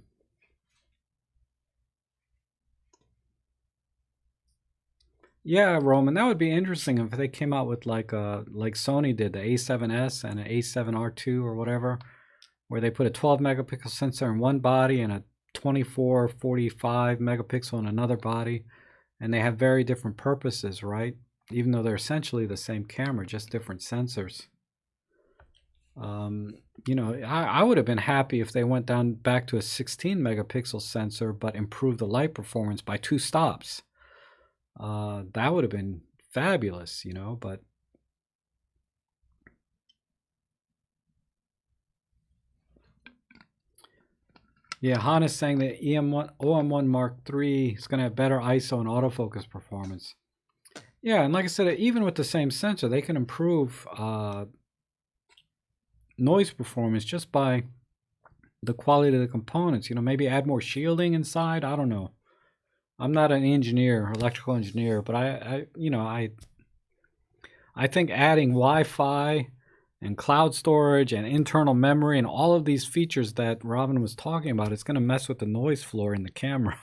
yeah, Roman, that would be interesting if they came out with like Sony did, the A7S and an A7R2 or whatever, where they put a 12 megapixel sensor in one body and a 24, 45 megapixel in another body, and they have very different purposes, right? Even though they're essentially the same camera, just different sensors. Um, I would have been happy if they went down back to a 16 megapixel sensor, but improved the light performance by 2 stops. That would have been fabulous, but yeah, Han is saying that OM1 Mark III is going to have better ISO and autofocus performance. Yeah, and like I said, even with the same sensor, they can improve noise performance just by the quality of the components. Maybe add more shielding inside. I don't know. I'm not an engineer, electrical engineer, but I think adding Wi-Fi and cloud storage and internal memory and all of these features that Robin was talking about, it's going to mess with the noise floor in the camera.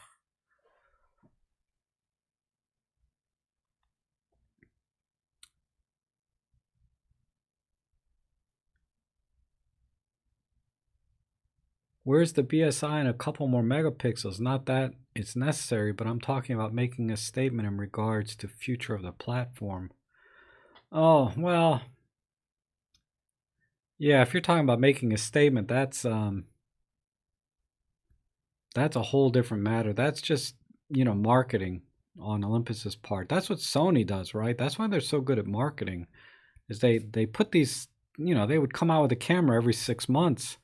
Where's the BSI and a couple more megapixels? Not that it's necessary, but I'm talking about making a statement in regards to future of the platform. Oh, well, yeah, if you're talking about making a statement, that's a whole different matter. That's just, marketing on Olympus's part. That's what Sony does, right? That's why they're so good at marketing. Is they put these, they would come out with a camera every 6 months.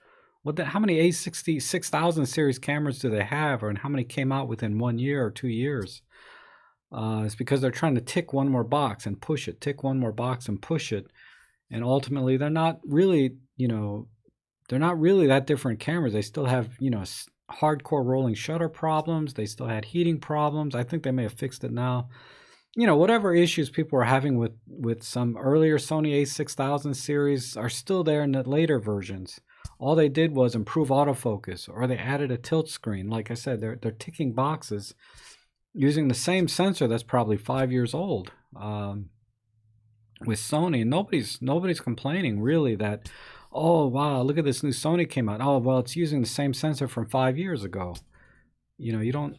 How many A60 6000 series cameras do they have, or and how many came out within 1 year or 2 years? It's because they're trying to tick one more box and push it, tick one more box and push it, and ultimately they're not really, they're not really that different cameras. They still have, hardcore rolling shutter problems. They still had heating problems. I think they may have fixed it now. Whatever issues people were having with some earlier Sony A6000 series are still there in the later versions. All they did was improve autofocus, or they added a tilt screen. Like I said, they're ticking boxes using the same sensor that's probably 5 years old with Sony, and nobody's complaining really that, oh wow, look at this new Sony came out. Oh well, it's using the same sensor from 5 years ago. You don't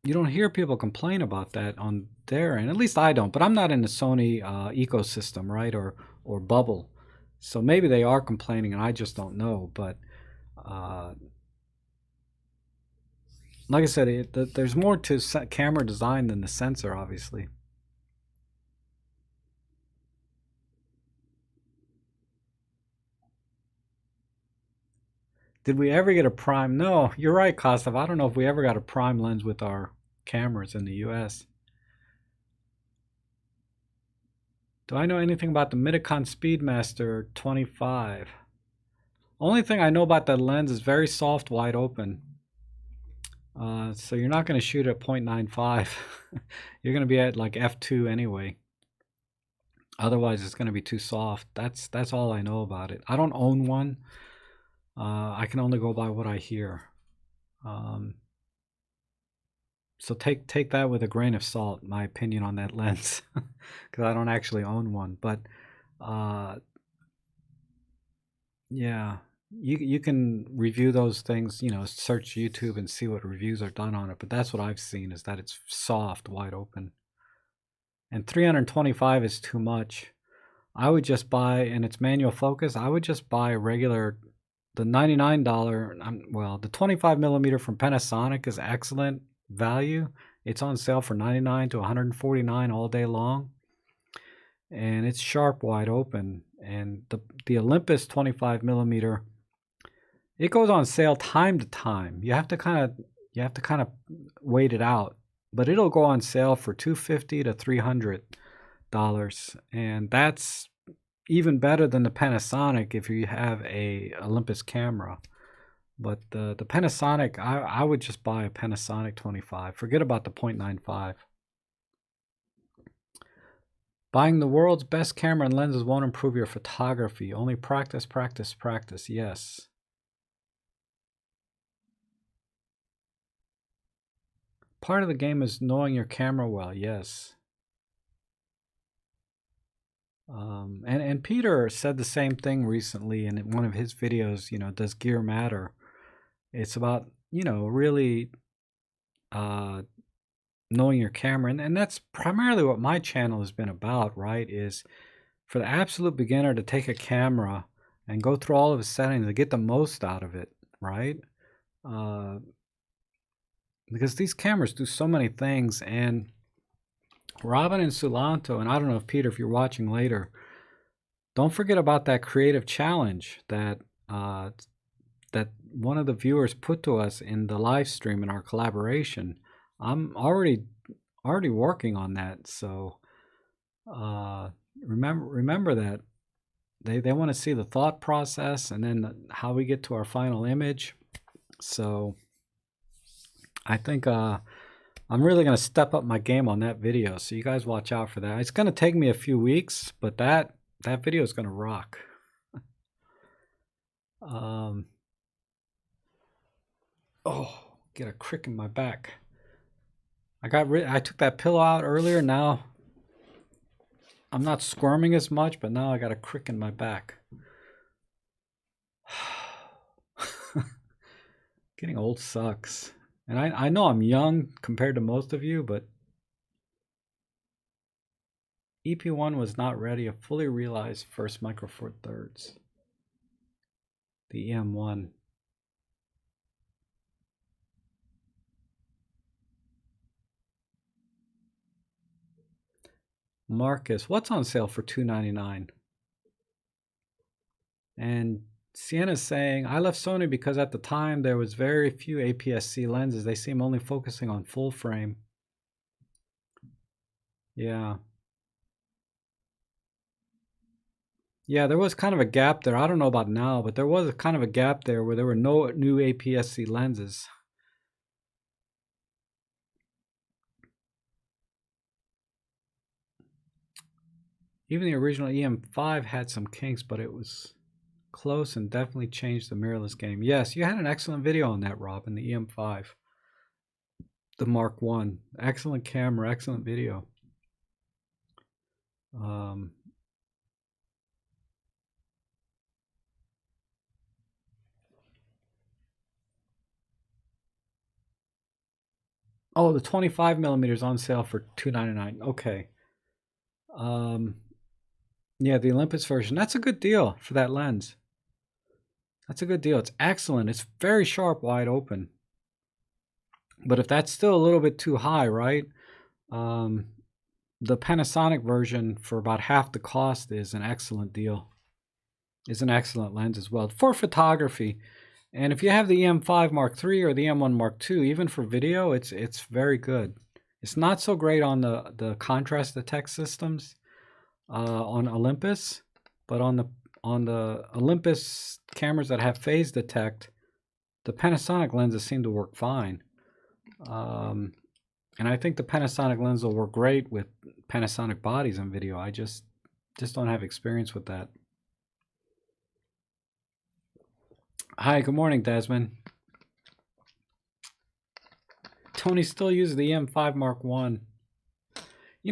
hear people complain about that on their end. At least I don't. But I'm not in the Sony ecosystem, right, or bubble. So maybe they are complaining, and I just don't know. But uh, like I said, there's more to camera design than the sensor, obviously. Did we ever get a prime? No, you're right, Kostov. I don't know if we ever got a prime lens with our cameras in the US. Do I know anything about the Midicon Speedmaster 25? Only thing I know about that lens is very soft, wide open. So you're not going to shoot at 0.95. You're going to be at like f2 anyway. Otherwise, it's going to be too soft. That's all I know about it. I don't own one. I can only go by what I hear. So take that with a grain of salt, my opinion on that lens, because I don't actually own one. But yeah, you can review those things, search YouTube and see what reviews are done on it. But that's what I've seen, is that it's soft, wide open. And 325 is too much. I would just buy, and it's manual focus, I would just buy a regular, the $99, well, the 25 millimeter from Panasonic is excellent value. It's on sale for 99 to 149 all day long. And it's sharp, wide open. And the Olympus 25 millimeter, it goes on sale time to time. You have to kind of wait it out, but it'll go on sale for $250 to $300, and that's even better than the Panasonic if you have a Olympus camera. But the Panasonic, I would just buy a Panasonic 25. Forget about the 0.95. Buying the world's best camera and lenses won't improve your photography. Only practice, practice, practice. Yes. Part of the game is knowing your camera well. Yes. And Peter said the same thing recently in one of his videos. Does gear matter? It's about really knowing your camera, and that's primarily what my channel has been about, right? Is for the absolute beginner to take a camera and go through all of the settings to get the most out of it, right? Because these cameras do so many things, and Robin and Sulanto, and I don't know if Peter, if you're watching later, don't forget about that creative challenge that that one of the viewers put to us in the live stream in our collaboration. I'm already working on that, so remember that they want to see the thought process and then how we get to our final image. So I think I'm really going to step up my game on that video, so you guys watch out for that. It's going to take me a few weeks, but that video is going to rock. Oh, get a crick in my back. I took that pillow out earlier. Now I'm not squirming as much, but now I got a crick in my back. Getting old sucks. And I know I'm young compared to most of you, but EP1 was not ready to fully realize first Micro Four Thirds. The EM1. Marcus, what's on sale for $299? And Sienna's saying, I left Sony because at the time there was very few APS-C lenses. They seem only focusing on full frame. Yeah. Yeah, there was kind of a gap there. I don't know about now, but there was a kind of a gap there where there were no new APS-C lenses. Even the original EM5 had some kinks, but it was close and definitely changed the mirrorless game. Yes, you had an excellent video on that, Robin, the EM5. The Mark 1. Excellent camera, excellent video. Oh, the 25 millimeters on sale for $299. Okay. Yeah, the Olympus version. That's a good deal for that lens. That's a good deal. It's excellent. It's very sharp, wide open. But if that's still a little bit too high, right? The Panasonic version for about half the cost is an excellent deal. Is an excellent lens as well for photography. And if you have the EM5 Mark III or the M1 Mark II, even for video, it's very good. It's not so great on the contrast detect systems on Olympus, but on the Olympus cameras that have phase detect, the Panasonic lenses seem to work fine. And I think the Panasonic lens will work great with Panasonic bodies in video. I just don't have experience with that. Hi, good morning, Desmond. Tony still uses the EM5 Mark I.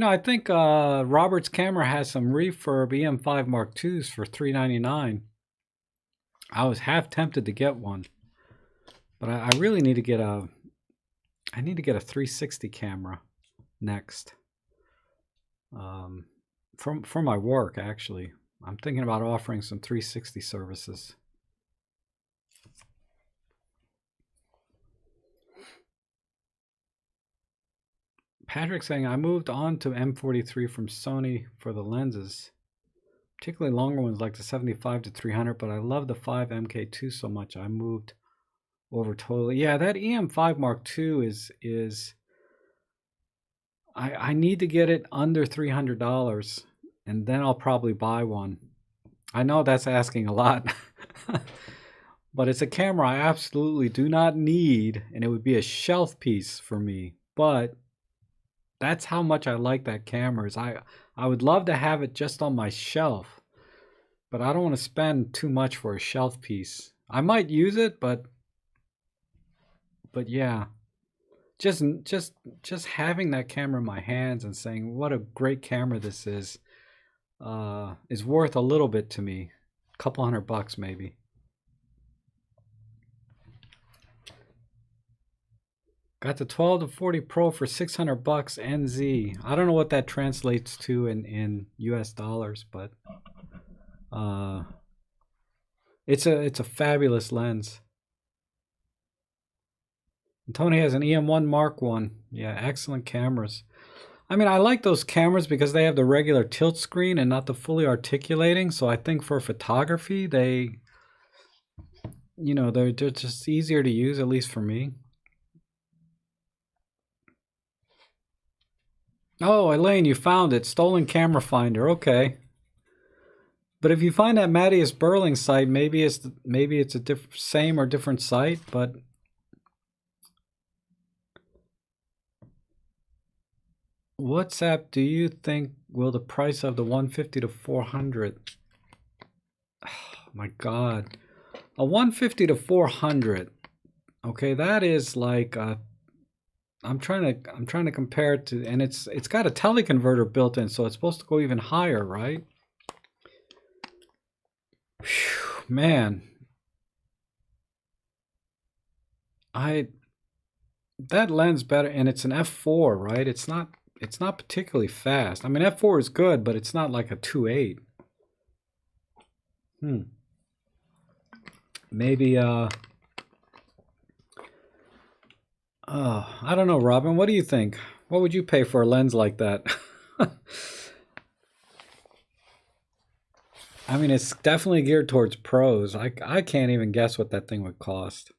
I think Robert's camera has some refurb EM5 Mark IIs for $399. I was half tempted to get one, but I really need to get a 360 camera next. For my work, actually. I'm thinking about offering some 360 services. Patrick saying, I moved on to M43 from Sony for the lenses, particularly longer ones like the 75 to 300, but I love the 5 MK2 so much I moved over totally. Yeah, that EM5 Mark II is I need to get it under $300, and then I'll probably buy one. I know that's asking a lot, but it's a camera I absolutely do not need, and it would be a shelf piece for me. But that's how much I like that camera. Is I I would love to have it just on my shelf, but I don't want to spend too much for a shelf piece. I might use it, but yeah, just just having that camera in my hands and saying what a great camera this is worth a little bit to me. A couple $100 maybe. Got the 12 to 40 Pro for $600 NZ. I don't know what that translates to in US dollars, but uh, it's a fabulous lens. And Tony has an EM1 Mark 1. Yeah, excellent cameras. I mean, I like those cameras because they have the regular tilt screen and not the fully articulating. So I think for photography, they're just easier to use, at least for me. Oh, Elaine, you found it. Stolen camera finder. Okay. But if you find that Mattias Burling site, maybe it's a same or different site, but WhatsApp, do you think will the price of the 150 to 400? Oh my God. A 150 to 400. Okay, that is like I'm trying to compare it to, and it's got a teleconverter built in, so it's supposed to go even higher, right? Whew, man. That lens better, and it's an f4, right? It's not particularly fast. I mean, f4 is good, but it's not like a 2.8. Maybe I don't know, Robin. What do you think? What would you pay for a lens like that? I mean, it's definitely geared towards pros. I can't even guess what that thing would cost.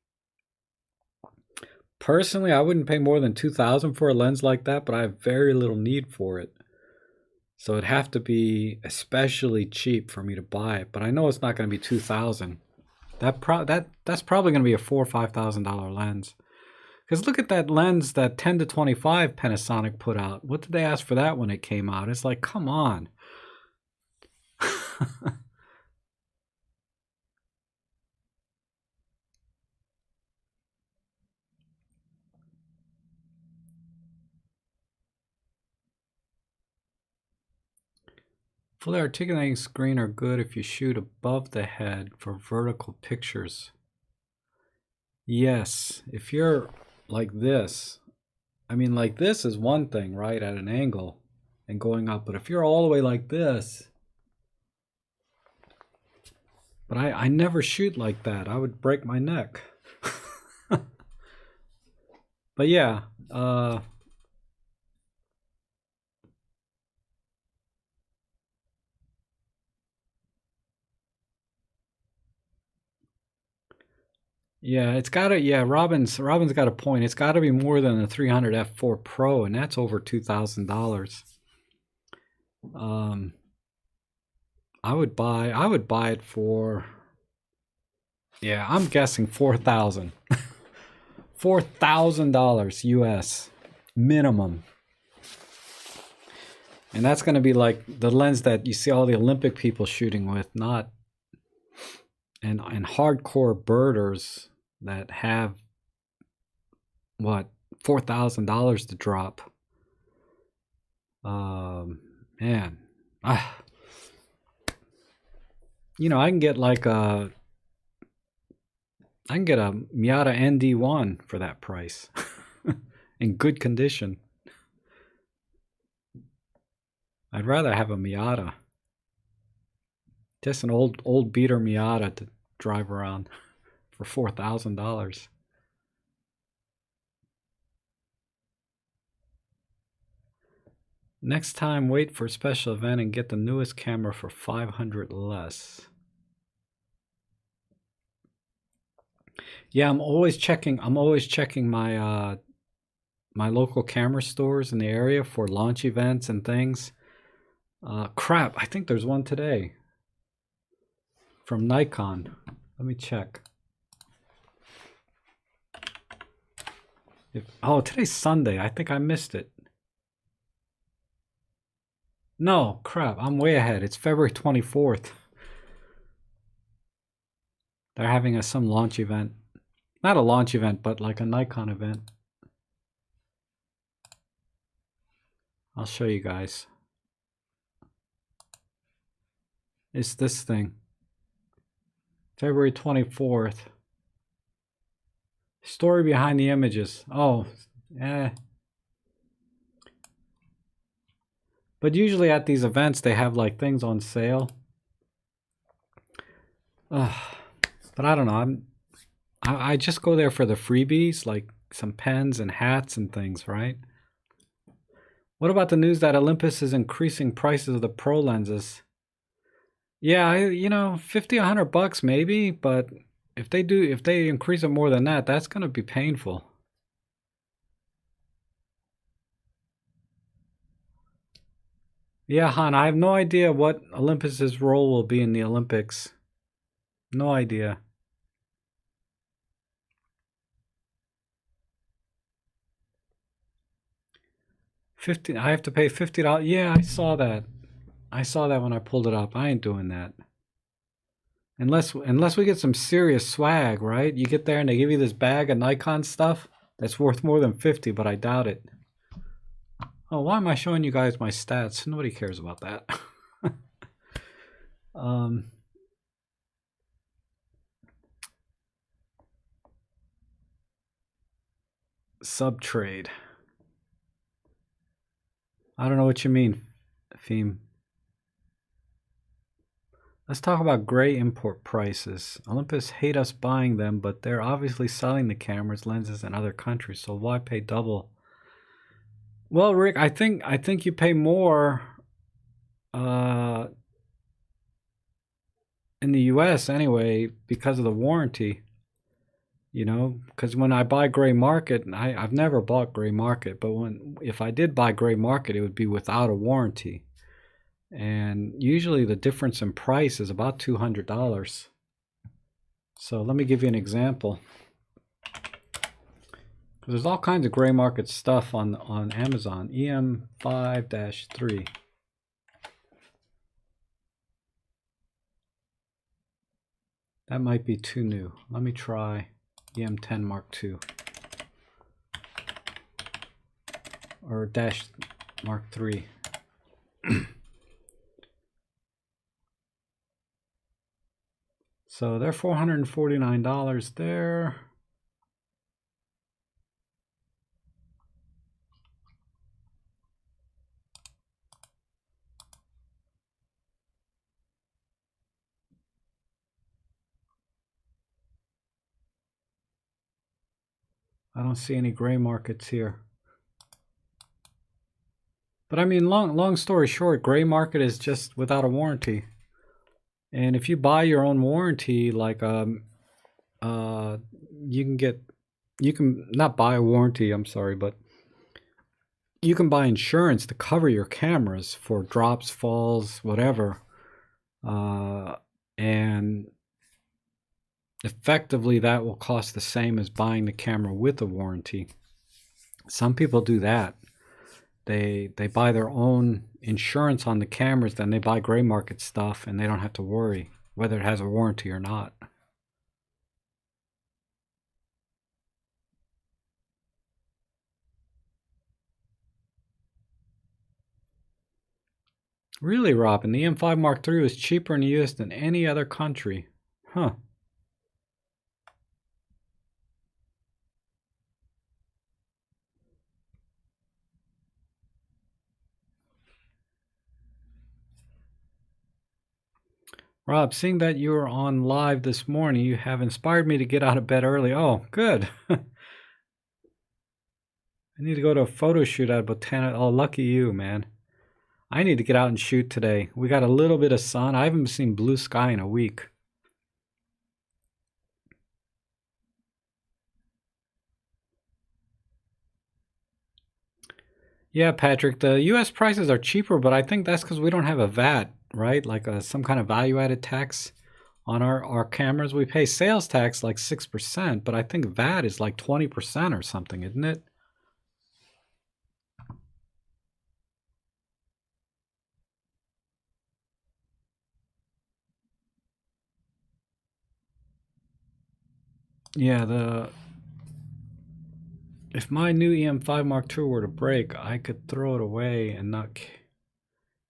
Personally, I wouldn't pay more than $2,000 for a lens like that, but I have very little need for it. So it'd have to be especially cheap for me to buy it. But I know it's not going to be $2,000. That's probably going to be a $4,000 or $5,000 lens. Because look at that lens that 10 to 25 Panasonic put out. What did they ask for that when it came out? It's like, come on. Fully articulating screen are good if you shoot above the head for vertical pictures. Yes, if you're like this, I mean, like this is one thing, right, at an angle and going up. But if you're all the way like this, but I never shoot like that. I would break my neck. But yeah, yeah, it's gotta. Yeah, Robin's got a point. It's got to be more than a 300 f4 Pro, and that's over $2,000. I would buy it for. Yeah, I'm guessing 4,000. $4,000 US minimum. And that's going to be like the lens that you see all the Olympic people shooting with, not and hardcore birders that have what, $4,000 to drop. Man, I can get like I can get a Miata ND1 for that price in good condition. I'd rather have a Miata. Just an old beater Miata to drive around for $4,000. Next time, wait for a special event and get the newest camera for $500 less. Yeah, I'm always checking my my local camera stores in the area for launch events and things. Crap, I think there's one today from Nikon. Let me check. Oh, today's Sunday. I think I missed it. No, crap, I'm way ahead. It's February 24th. They're having some launch event. Not a launch event, but like a Nikon event. I'll show you guys. It's this thing. February 24th. Story behind the images. Oh, eh. But usually at these events, they have like things on sale. But I don't know. I just go there for the freebies, like some pens and hats and things, right? What about the news that Olympus is increasing prices of the pro lenses? Yeah, you know, 50, $100 maybe, but if they increase it more than that, that's going to be painful. Yeah, Han, I have no idea what Olympus's role will be in the Olympics. No idea. 50, I have to pay $50. Yeah, I saw that. I saw that when I pulled it up. I ain't doing that. Unless we get some serious swag, right? You get there and they give you this bag of Nikon stuff that's worth more than 50, but I doubt it. Oh, why am I showing you guys my stats? Nobody cares about that. Subtrade. I don't know what you mean, theme. Let's talk about gray import prices. Olympus hate us buying them, but they're obviously selling the cameras, lenses in other countries, so why pay double? Well, Rick, I think you pay more in the US anyway because of the warranty. You know, because when I buy gray market, I've never bought gray market, but if I did buy gray market, it would be without a warranty. And usually the difference in price is about $200. So let me give you an example. There's all kinds of gray market stuff on Amazon. EM5-3. That might be too new. Let me try EM10 Mark II. Or dash Mark III. So they're $449 there. I don't see any gray markets here. But I mean, long story short, gray market is just without a warranty. And if you buy your own warranty, like you can not buy a warranty, I'm sorry, but you can buy insurance to cover your cameras for drops, falls, whatever. And effectively that will cost the same as buying the camera with a warranty. Some people do that. They buy their own insurance on the cameras, then they buy gray market stuff and they don't have to worry whether it has a warranty or not. Really, Robin, the M5 Mark III was cheaper in the US than any other country. Huh. Rob, seeing that you were on live this morning, you have inspired me to get out of bed early. Oh, good. I need to go to a photo shoot at Botanic. Oh, lucky you, man. I need to get out and shoot today. We got a little bit of sun. I haven't seen blue sky in a week. Yeah, Patrick, the US prices are cheaper, but I think that's because we don't have a VAT, right? Like some kind of value-added tax on our cameras. We pay sales tax like 6%, but I think VAT is like 20% or something, isn't it? Yeah, if my new EM5 Mark II were to break, I could throw it away and not.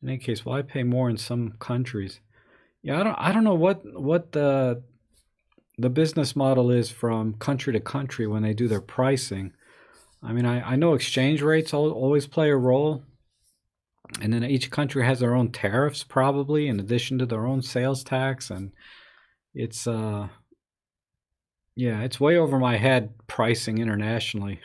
In any case, why pay more in some countries? Yeah, I don't know what the business model is from country to country when they do their pricing. I mean, I know exchange rates always play a role, and then each country has their own tariffs probably in addition to their own sales tax, and it's yeah, it's way over my head pricing internationally.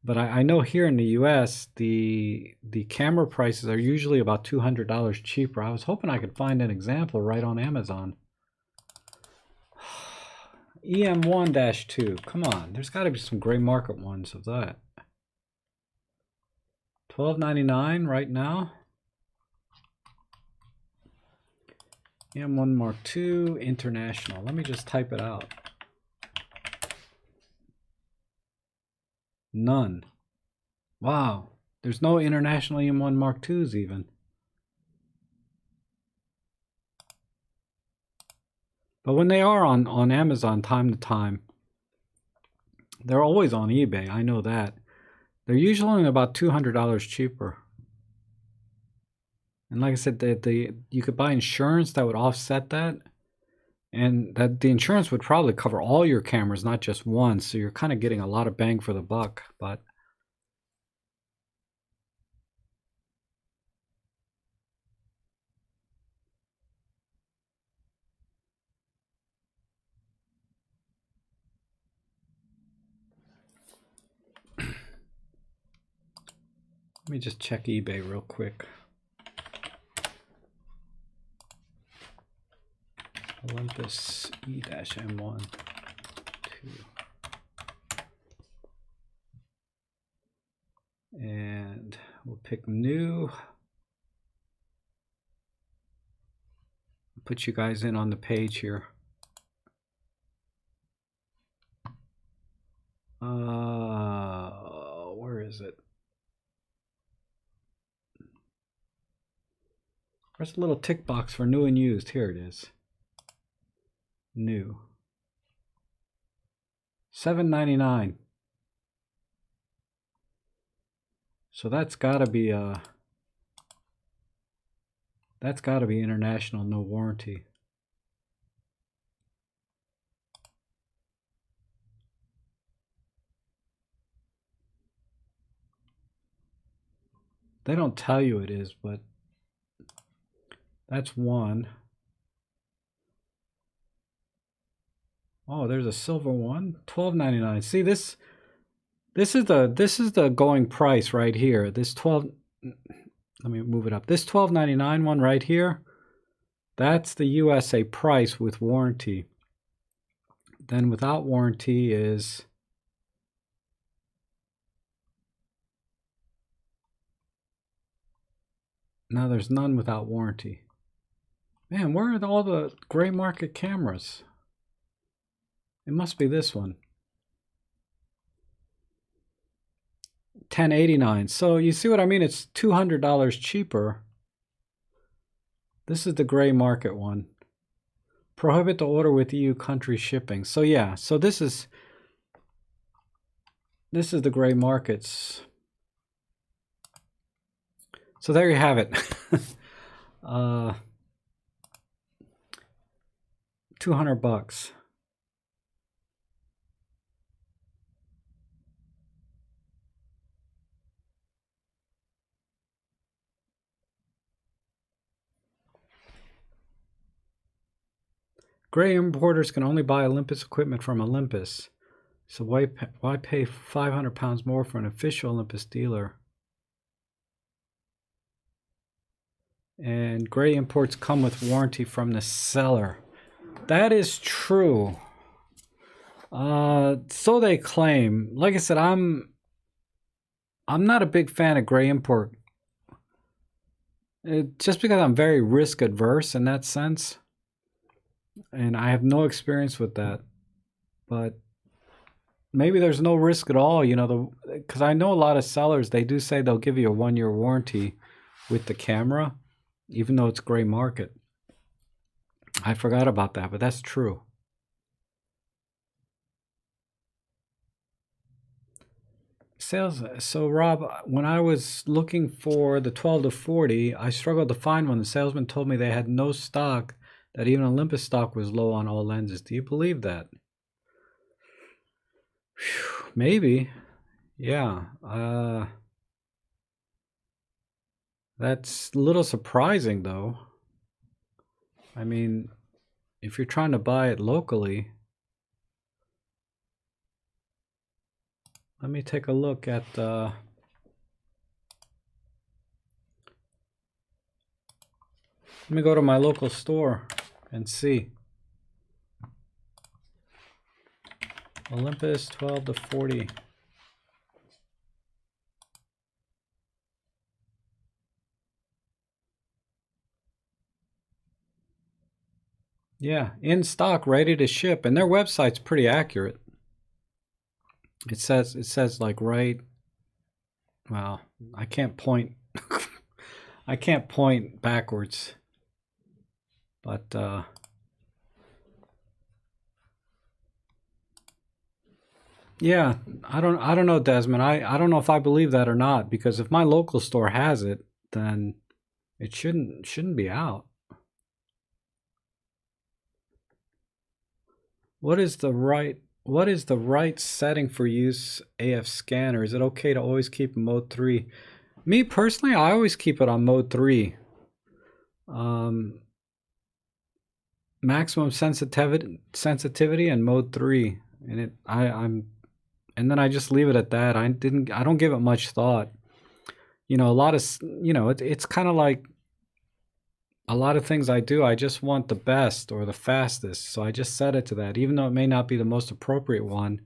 But I know here in the US the camera prices are usually about $200 cheaper. I was hoping I could find an example right on Amazon. EM1-2. Come on, there's got to be some gray market ones of that. $12.99 right now. EM1 Mark II International. Let me just type it out. None. Wow. There's no international EM1 Mark IIs even. But when they are on Amazon time to time, they're always on eBay. I know that. They're usually only about $200 cheaper. And like I said, you could buy insurance that would offset that. And that the insurance would probably cover all your cameras, not just one. So you're kind of getting a lot of bang for the buck. But let me just check eBay real quick. Olympus E-M1 2. And we'll pick new. Put you guys in on the page here. Where is it? Where's the little tick box for new and used? Here it is. New. $7.99. So that's got to be international, no warranty. They don't tell you it is, but that's one. Oh, there's a silver one, $12.99. See, this is the going price right here. This 12. Let me move it up. This $12.99 one right here, that's the USA price with warranty. Then without warranty is now there's none without warranty. Man, where are all the gray market cameras? It must be this one. $10.89. So you see what I mean? It's $200 cheaper. This is the gray market one. Prohibit to order with EU country shipping. So yeah, so this is the gray markets. So there you have it. 200 bucks. Gray importers can only buy Olympus equipment from Olympus. So why pay 500 pounds more for an official Olympus dealer? And gray imports come with warranty from the seller. That is true. So they claim. Like I said, I'm not a big fan of gray import. Just because I'm very risk adverse in that sense. And I have no experience with that. But maybe there's no risk at all, you know, because I know a lot of sellers, they do say they'll give you a 1-year warranty with the camera, even though it's gray market. I forgot about that, but that's true. sales. So Rob, when I was looking for the 12 to 40, I struggled to find one. The salesman told me they had no stock, that even Olympus stock was low on all lenses. Do you believe that? Whew, maybe. Yeah. That's a little surprising though. I mean, if you're trying to buy it locally, let me take a look at let me go to my local store and see. Olympus 12 to 40. Yeah, in stock, ready to ship, and their website's pretty accurate. It says like right. Well, I can't point. I can't point backwards, but yeah, I don't know, Desmond. I don't know if I believe that or not, because if my local store has it, then it shouldn't be out. What is the right setting for use AF scanner? Is it okay to always keep mode 3? Me personally, I always keep it on mode 3. Maximum sensitivity and mode 3. And and then I just leave it at that. I don't give it much thought. A lot of, it's kind of like a lot of things I do, I just want the best or the fastest. So I just set it to that, even though it may not be the most appropriate one.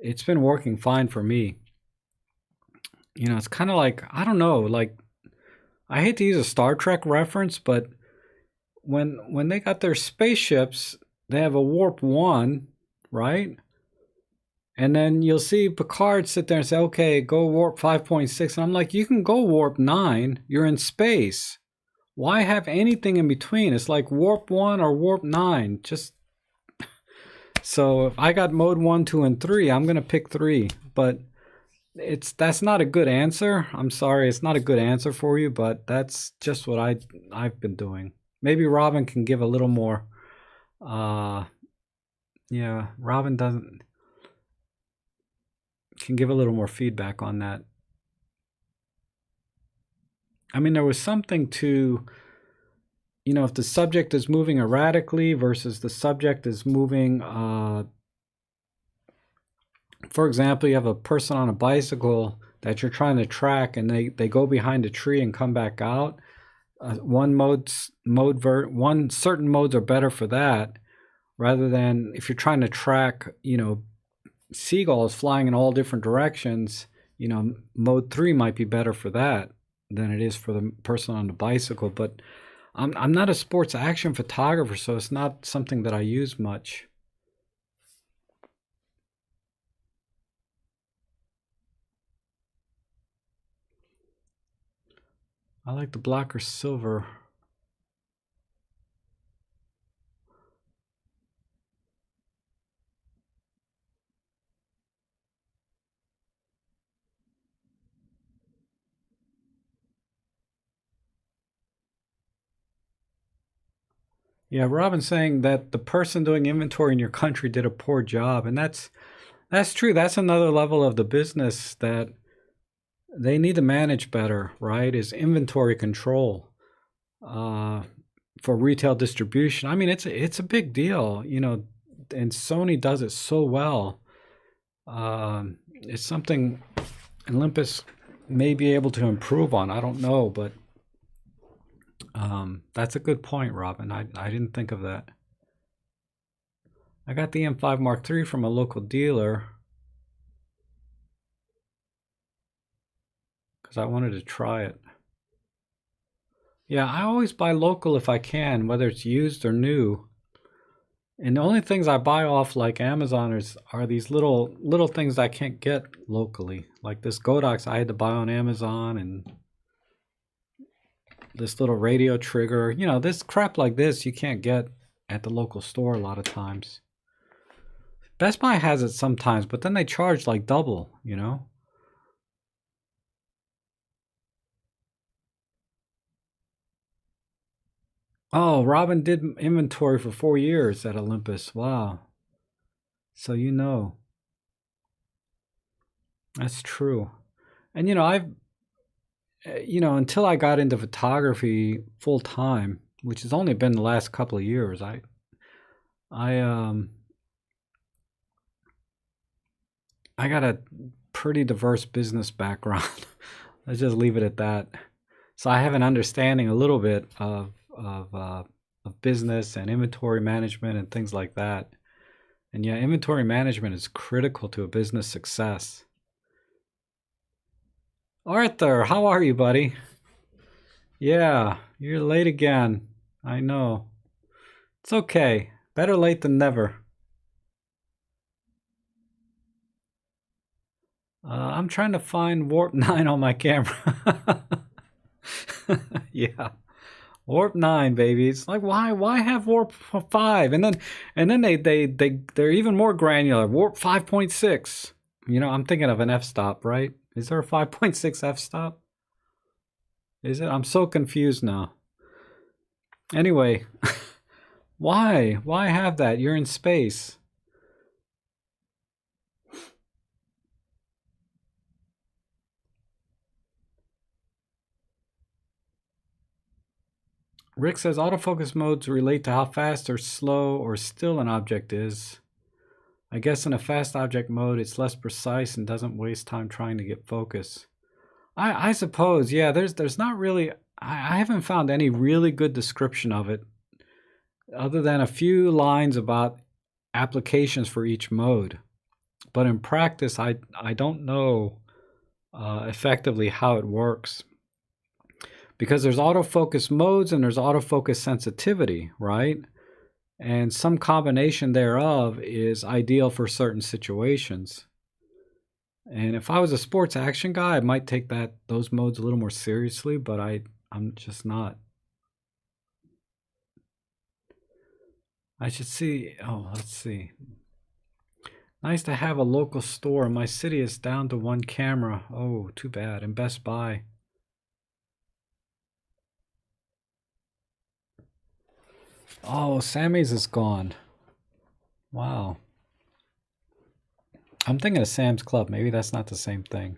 It's been working fine for me. It's kind of like, I don't know, like, I hate to use a Star Trek reference, but when they got their spaceships, they have a warp 1, right? And then you'll see Picard sit there and say, okay, go warp 5.6. And I'm like, you can go warp 9. You're in space. Why have anything in between? It's like warp 1 or warp 9. Just so if I got mode 1, 2, and 3, I'm going to pick 3. But that's not a good answer. I'm sorry, it's not a good answer for you, but that's just what I've been doing. Maybe Robin can give a little more. Yeah, Robin can give a little more feedback on that. I mean, there was something to, if the subject is moving erratically versus the subject is moving, for example, you have a person on a bicycle that you're trying to track, and they go behind a tree and come back out. One certain modes are better for that, rather than if you're trying to track, seagulls flying in all different directions. Mode 3 might be better for that than it is for the person on the bicycle. But I'm not a sports action photographer, so it's not something that I use much. I like the black or silver. Yeah, Robin's saying that the person doing inventory in your country did a poor job, and that's true. That's another level of the business that they need to manage better, right? Is inventory control for retail distribution. I mean, it's a big deal, and Sony does it so well. It's something Olympus may be able to improve on. I don't know, but that's a good point, Robin. I didn't think of that. I got the M5 Mark III from a local dealer because I wanted to try it. Yeah, I always buy local if I can, whether it's used or new. And the only things I buy off like Amazon are these little things I can't get locally. Like this Godox I had to buy on Amazon, and this little radio trigger. This crap like this you can't get at the local store a lot of times. Best Buy has it sometimes, but then they charge like double, you know? Oh, Robin did inventory for 4 years at Olympus. Wow. So you know, that's true. And until I got into photography full time, which has only been the last couple of years, I um I got a pretty diverse business background. Let's just leave it at that. So I have an understanding a little bit of business and inventory management and things like that. And yeah, inventory management is critical to a business success. Arthur, how are you, buddy? Yeah, you're late again. I know. It's okay. Better late than never. I'm trying to find warp 9 on my camera. Yeah. Warp 9, baby. It's like why have warp 5? And then they're even more granular. Warp 5.6. I'm thinking of an f-stop, right? Is there a 5.6 f-stop? Is it? I'm so confused now. Anyway, why? Why have that? You're in space. Rick says autofocus modes relate to how fast or slow or still an object is. I guess in a fast object mode, it's less precise and doesn't waste time trying to get focus. I suppose, yeah. There's not really. I haven't found any really good description of it, other than a few lines about applications for each mode. But in practice, I don't know effectively how it works, because there's autofocus modes and there's autofocus sensitivity, right? And some combination thereof is ideal for certain situations. And if I was a sports action guy, I might take those modes a little more seriously, but I'm just not. I should see. Oh, let's see. Nice to have a local store. My city is down to one camera. Oh, too bad. And Best Buy. Oh, Sammy's is gone. Wow. I'm thinking of Sam's Club. Maybe that's not the same thing.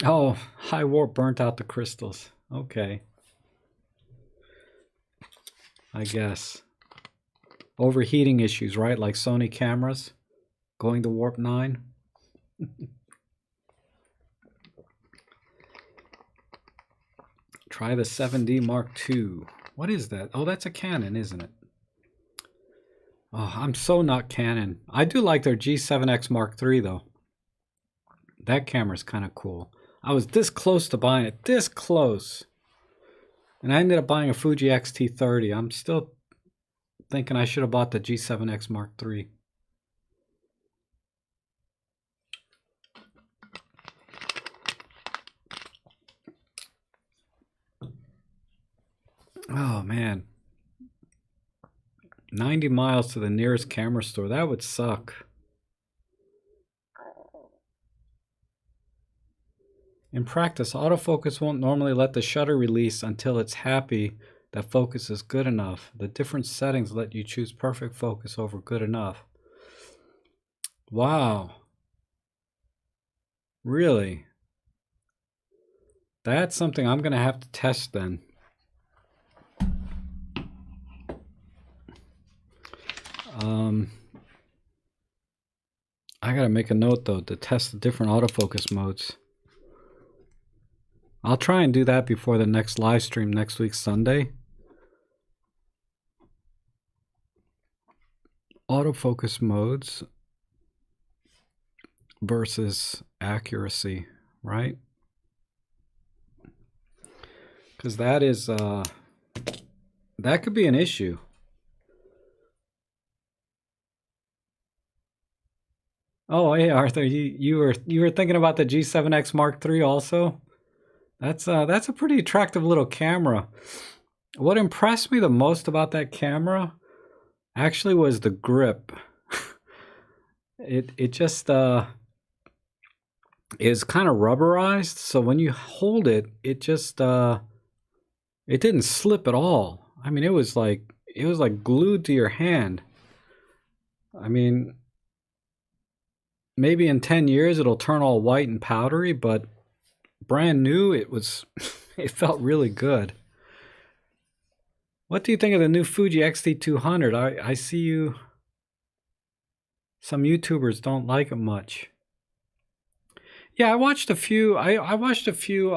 Oh, high warp burnt out the crystals. Okay. I guess. Overheating issues, right? Like Sony cameras going to warp 9. Try the 7D Mark II. What is that? Oh, that's a Canon, isn't it? Oh, I'm so not Canon. I do like their G7X Mark III, though. That camera's kind of cool. I was this close to buying it. This close. And I ended up buying a Fuji X-T30. I'm still thinking I should have bought the G7X Mark III. Oh, man. 90 miles to the nearest camera store. That would suck. In practice, autofocus won't normally let the shutter release until it's happy that focus is good enough. The different settings let you choose perfect focus over good enough. Wow. Really? That's something I'm going to have to test then. I got to make a note, though, to test the different autofocus modes. I'll try and do that before the next live stream next week, Sunday. Autofocus modes versus accuracy, right? Because that is that could be an issue. Oh, hey Arthur, you were thinking about the G7X Mark III also? That's a pretty attractive little camera. What impressed me the most about that camera actually was the grip. It just is kind of rubberized, so when you hold it, it just it didn't slip at all. I mean, it was like glued to your hand. I mean, maybe in 10 years it'll turn all white and powdery, but brand new, it was it felt really good. What do you think of the new Fuji X-T200? I see you some YouTubers don't like it much. Yeah, I watched a few I watched a few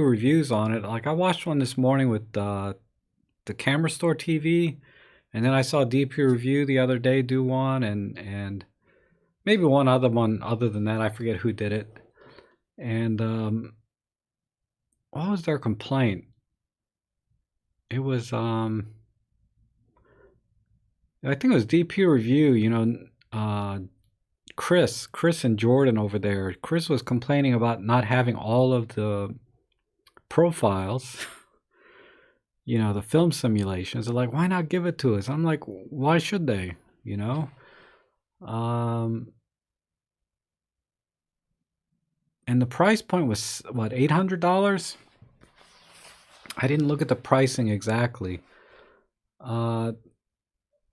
reviews on it. Like I watched one this morning with the Camera Store TV, and then I saw DP Review the other day do one, and maybe one other one other than that. I forget who did it. And what was their complaint? It was I think it was DP Review. Chris and Jordan over there. Chris was complaining about not having all of the profiles. The film simulations. They're like, why not give it to us? I'm like, why should they? You know. Um, and the price point was what, $800? I didn't look at the pricing exactly. Uh,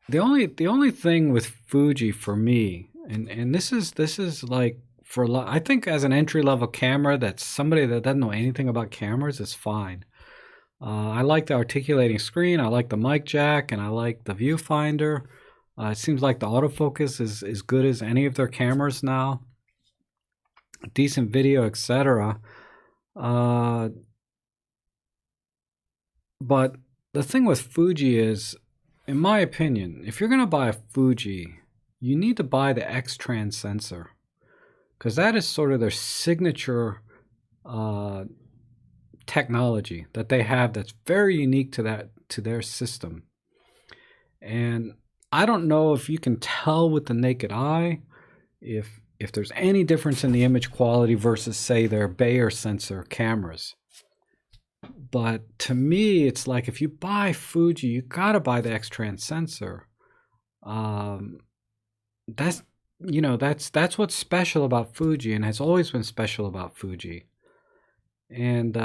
the only thing with Fuji for me, and this is like I think as an entry level camera, that's somebody that doesn't know anything about cameras is fine. I like the articulating screen, I like the mic jack, and I like the viewfinder. It seems like the autofocus is as good as any of their cameras now. Decent video, etc. Uh, but the thing with Fuji is, in my opinion, if you're going to buy a Fuji, you need to buy the X-Trans sensor, because that is sort of their signature technology that they have that's very unique to their system. And I don't know if you can tell with the naked eye if there's any difference in the image quality versus, say, their Bayer sensor cameras. But to me, it's like if you buy Fuji, you gotta buy the X-Trans sensor. Um, that's that's what's special about Fuji, and has always been special about Fuji. And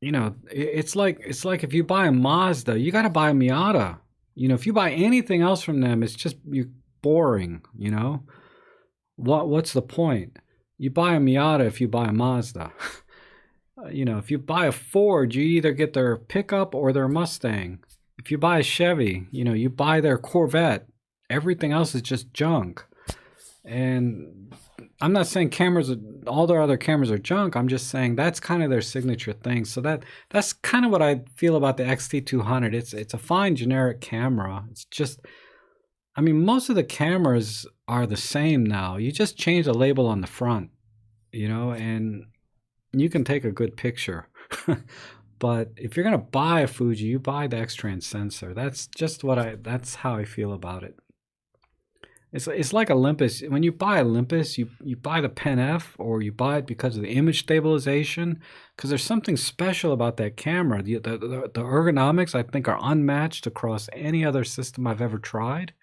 it's like if you buy a Mazda, you gotta buy a Miata. If you buy anything else from them, it's just you boring. What's the point? You buy a Miata if you buy a Mazda. If you buy a Ford, you either get their pickup or their Mustang. If you buy a Chevy, you buy their Corvette. Everything else is just junk. And I'm not saying all their other cameras are junk. I'm just saying that's kind of their signature thing. So that's kind of what I feel about the XT200. It's a fine generic camera. It's just, I mean, most of the cameras are the same now. You just change the label on the front, and you can take a good picture. But if you're gonna buy a Fuji, you buy the X-Trans sensor. That's how I feel about it. It's like Olympus. When you buy Olympus, you buy the Pen F, or you buy it because of the image stabilization, because there's something special about that camera. The ergonomics, I think, are unmatched across any other system I've ever tried.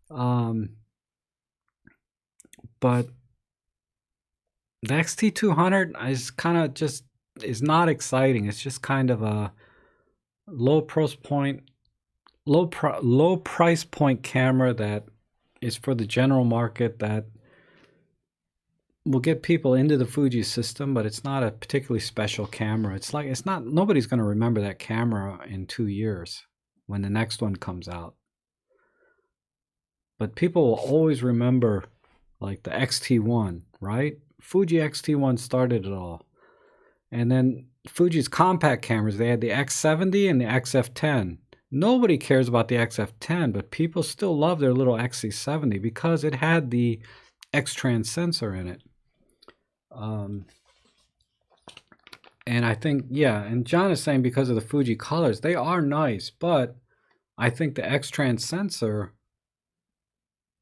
But the XT200 is not exciting. It's just kind of a low price point camera that is for the general market, that will get people into the Fuji system, but it's not a particularly special camera. Nobody's going to remember that camera in 2 years when the next one comes out. But people will always remember like the XT1, right? Fuji XT1 started it all. And then Fuji's compact cameras, they had the X70 and the XF10. Nobody cares about the XF10, but people still love their little XC70 because it had the X-Trans sensor in it. And I think, yeah, and John is saying because of the Fuji colors, they are nice, but I think the X-Trans sensor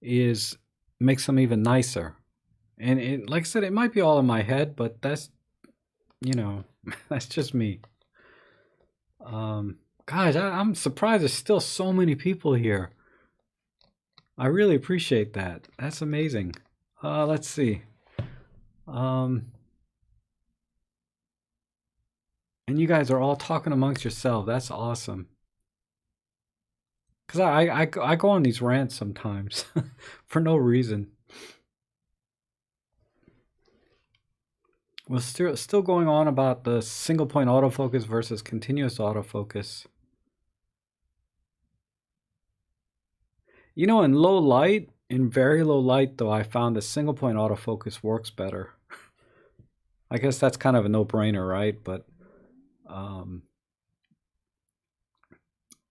makes them even nicer. And like I said, it might be all in my head, but you know, that's just me. Guys, I'm surprised there's still so many people here. I really appreciate that. That's amazing. Let's see. And you guys are all talking amongst yourselves. That's awesome. Because I go on these rants sometimes for no reason. We're still going on about the single point autofocus versus continuous autofocus. You know, in low light, in very low light though, I found the single point autofocus works better. I guess that's kind of a no-brainer, right? But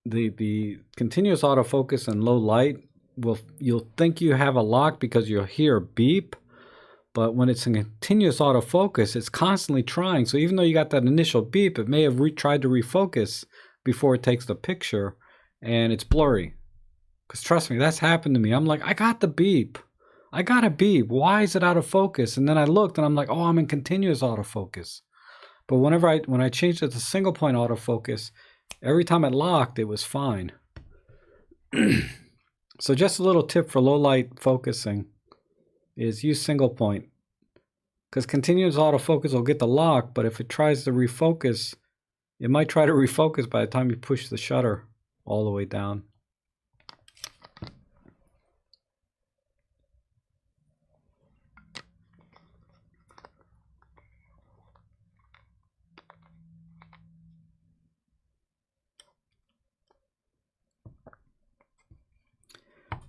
the continuous autofocus in low light you'll think you have a lock because you'll hear a beep, but when it's in continuous autofocus, it's constantly trying. So even though you got that initial beep, it may have tried to refocus before it takes the picture, and it's blurry. Because trust me, that's happened to me. I'm like, I got the beep. I got a beep. Why is it out of focus? And then I looked and I'm like, oh, I'm in continuous autofocus. But when I changed it to single point autofocus, every time it locked, it was fine. So just a little tip for low light focusing is use single point. Because continuous autofocus will get the lock, but if it tries to refocus, it might try to refocus by the time you push the shutter all the way down.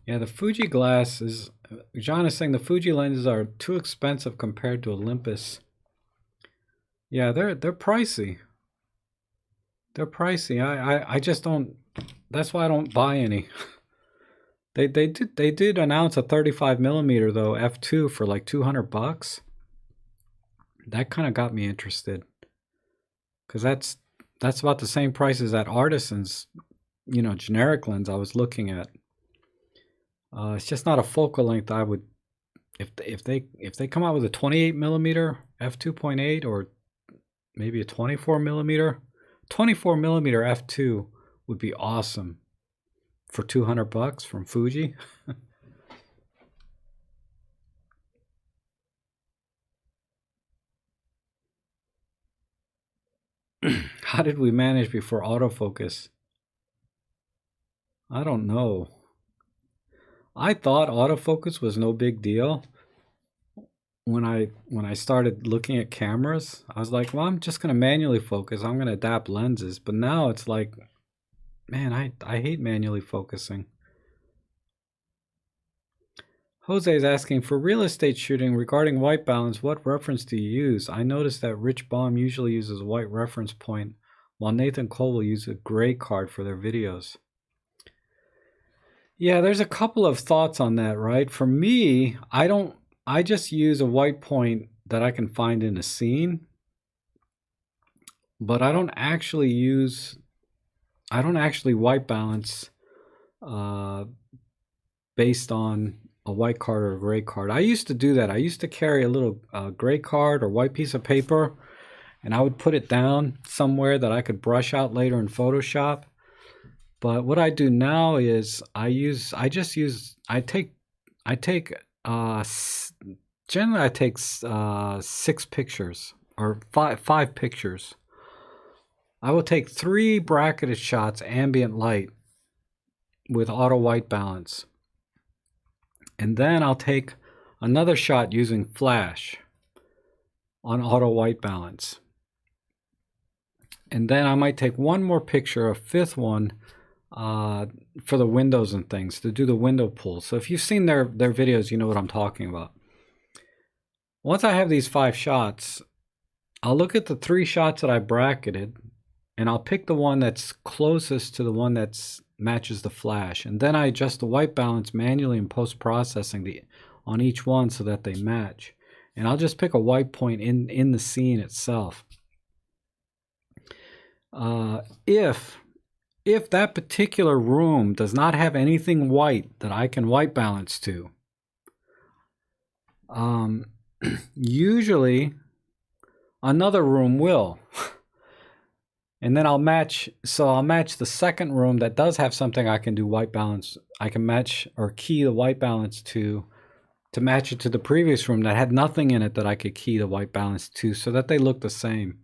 Yeah, the Fuji glass is, John is saying the Fuji lenses are too expensive compared to Olympus. Yeah, they're pricey. They're pricey. I just don't, that's why I don't buy any. They did announce a 35 millimeter though, f2 for like $200. That kind of got me interested. Cause that's about the same price as that Artisan's, you know, generic lens I was looking at. It's just not a focal length I would, if they come out with a 28 millimeter f2.8 or maybe a 24 millimeter f2 would be awesome for $200 from Fuji. How did we manage before autofocus? I don't know. I thought autofocus was no big deal. When I started looking at cameras, I was like, well, I'm just gonna manually focus. I'm gonna adapt lenses. But now it's like, man, I hate manually focusing. Jose is asking, for real estate shooting regarding white balance, what reference do you use? I noticed that Rich Baum usually uses a white reference point, while Nathan Cole will use a gray card for their videos. Yeah, there's a couple of thoughts on that, right? For me, I just use a white point that I can find in a scene, but I don't actually white balance based on a white card or a gray card. I used to do that. I used to carry a little gray card or white piece of paper, and I would put it down somewhere that I could brush out later in Photoshop. But what I do now is generally I take 6 pictures or five pictures. I will take 3 bracketed shots, ambient light, with auto white balance. And then I'll take another shot using flash on auto white balance. And then I might take one more picture, a 5th one, for the windows and things, to do the window pull. So if you've seen their videos, you know what I'm talking about. Once I have these 5 shots, I'll look at the 3 shots that I bracketed, and I'll pick the one that's closest to the one that matches the flash. And then I adjust the white balance manually in post-processing on each one so that they match. And I'll just pick a white point in the scene itself. If that particular room does not have anything white that I can white balance to, usually another room will. And then I'll match the second room that does have something I can do white balance. I can match or key the white balance to match it to the previous room that had nothing in it that I could key the white balance to, so that they look the same.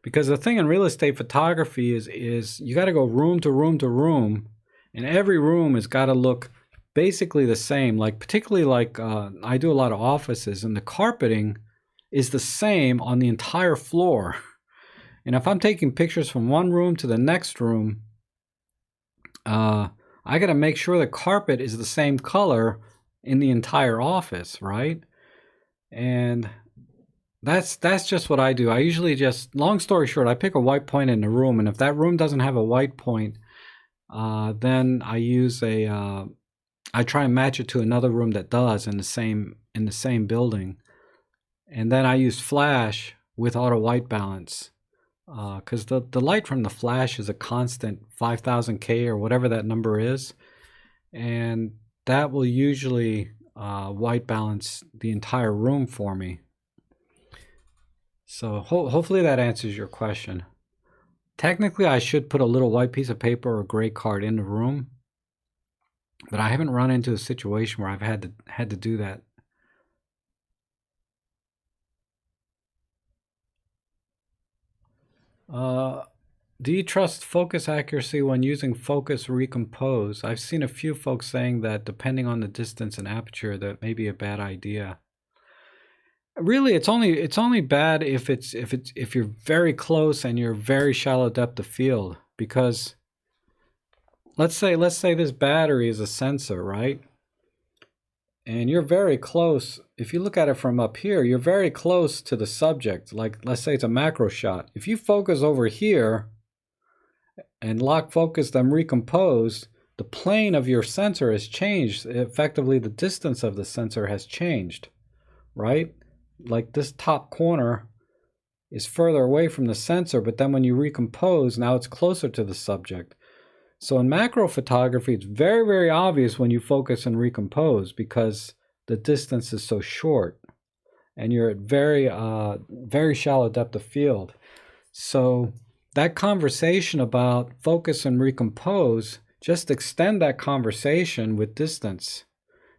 Because the thing in real estate photography is you got to go room to room to room, and every room has got to look basically the same. Like particularly like I do a lot of offices, and the carpeting is the same on the entire floor. And if I'm taking pictures from one room to the next room, I got to make sure the carpet is the same color in the entire office, right? And that's just what I do. I usually just, long story short, I pick a white point in the room, and if that room doesn't have a white point, then I use I try and match it to another room that does in the same building, and then I use flash with auto white balance, because the light from the flash is a constant 5000K or whatever that number is, and that will usually white balance the entire room for me. So hopefully that answers your question. Technically, I should put a little white piece of paper or gray card in the room, but I haven't run into a situation where I've had to do that. Do you trust focus accuracy when using focus recompose? I've seen a few folks saying that depending on the distance and aperture, that may be a bad idea. Really, it's only bad if you're very close and you're very shallow depth of field. Because let's say this battery is a sensor, right? And you're very close. If you look at it from up here, you're very close to the subject. Like, let's say it's a macro shot. If you focus over here and lock focus, then recompose, the plane of your sensor has changed. Effectively, the distance of the sensor has changed, right? Like this top corner is further away from the sensor, but then when you recompose, now it's closer to the subject. So in macro photography, it's very, very obvious when you focus and recompose because the distance is so short and you're at very, very shallow depth of field. So that conversation about focus and recompose, just extend that conversation with distance.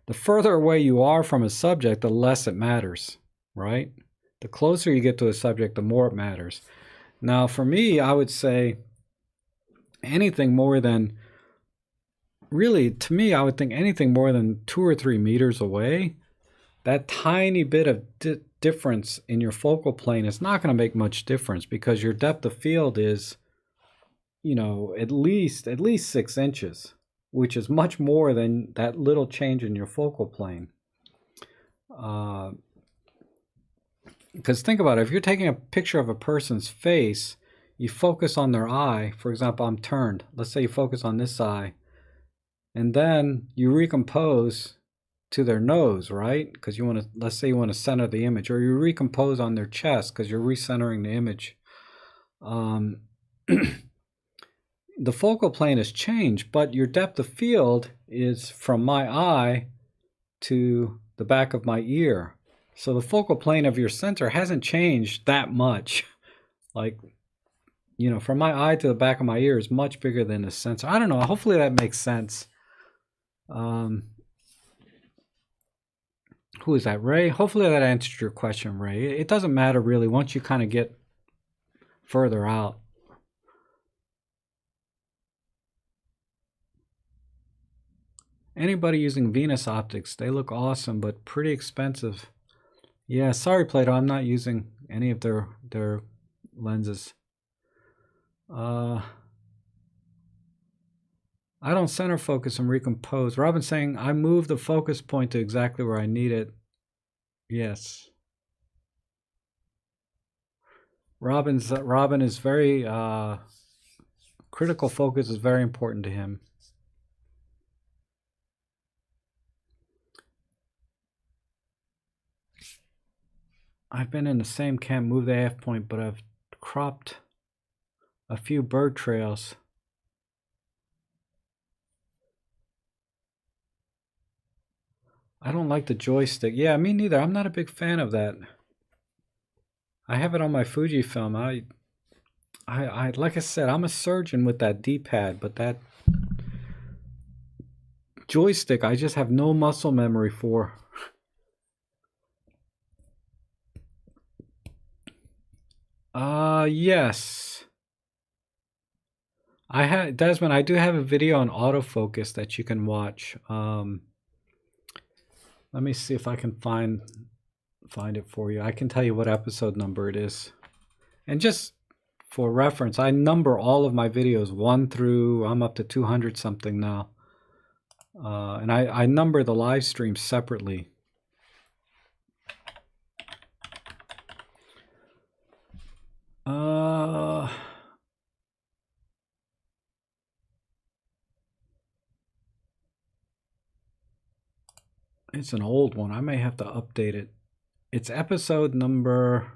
The further away you are from a subject, the less it matters, right? The closer you get to a subject, the more it matters. Now, for me, I would say anything more than, really, to me, I would think anything more than 2 or 3 meters away, that tiny bit of difference in your focal plane is not going to make much difference because your depth of field is, at least 6 inches, which is much more than that little change in your focal plane. Because think about it, if you're taking a picture of a person's face, you focus on their eye. For example, I'm turned. Let's say you focus on this eye, and then you recompose to their nose, right? Because let's say you want to center the image, or you recompose on their chest because you're recentering the image. The focal plane has changed, but your depth of field is from my eye to the back of my ear. So the focal plane of your sensor hasn't changed that much. Like, from my eye to the back of my ear is much bigger than the sensor. I don't know. Hopefully that makes sense. Who is that, Ray? Hopefully that answered your question, Ray. It doesn't matter really once you kind of get further out. Anybody using Venus optics, they look awesome, but pretty expensive. Yeah, sorry, Plato, I'm not using any of their lenses. I don't center focus and recompose. Robin's saying I move the focus point to exactly where I need it. Yes. Robin is very critical focus is very important to him. I've been in the same camp, move the AF point, but I've cropped a few bird trails. I don't like the joystick. Yeah, me neither. I'm not a big fan of that. I have it on my Fujifilm. I like I said, I'm a surgeon with that D-pad, but that joystick I just have no muscle memory for. Yes. I had Desmond, I do have a video on autofocus that you can watch. Let me see if I can find it for you. I can tell you what episode number it is. And just for reference, I number all of my videos 1 through, I'm up to 200 something now. And I number the live streams separately. It's an old one. I may have to update it. It's episode number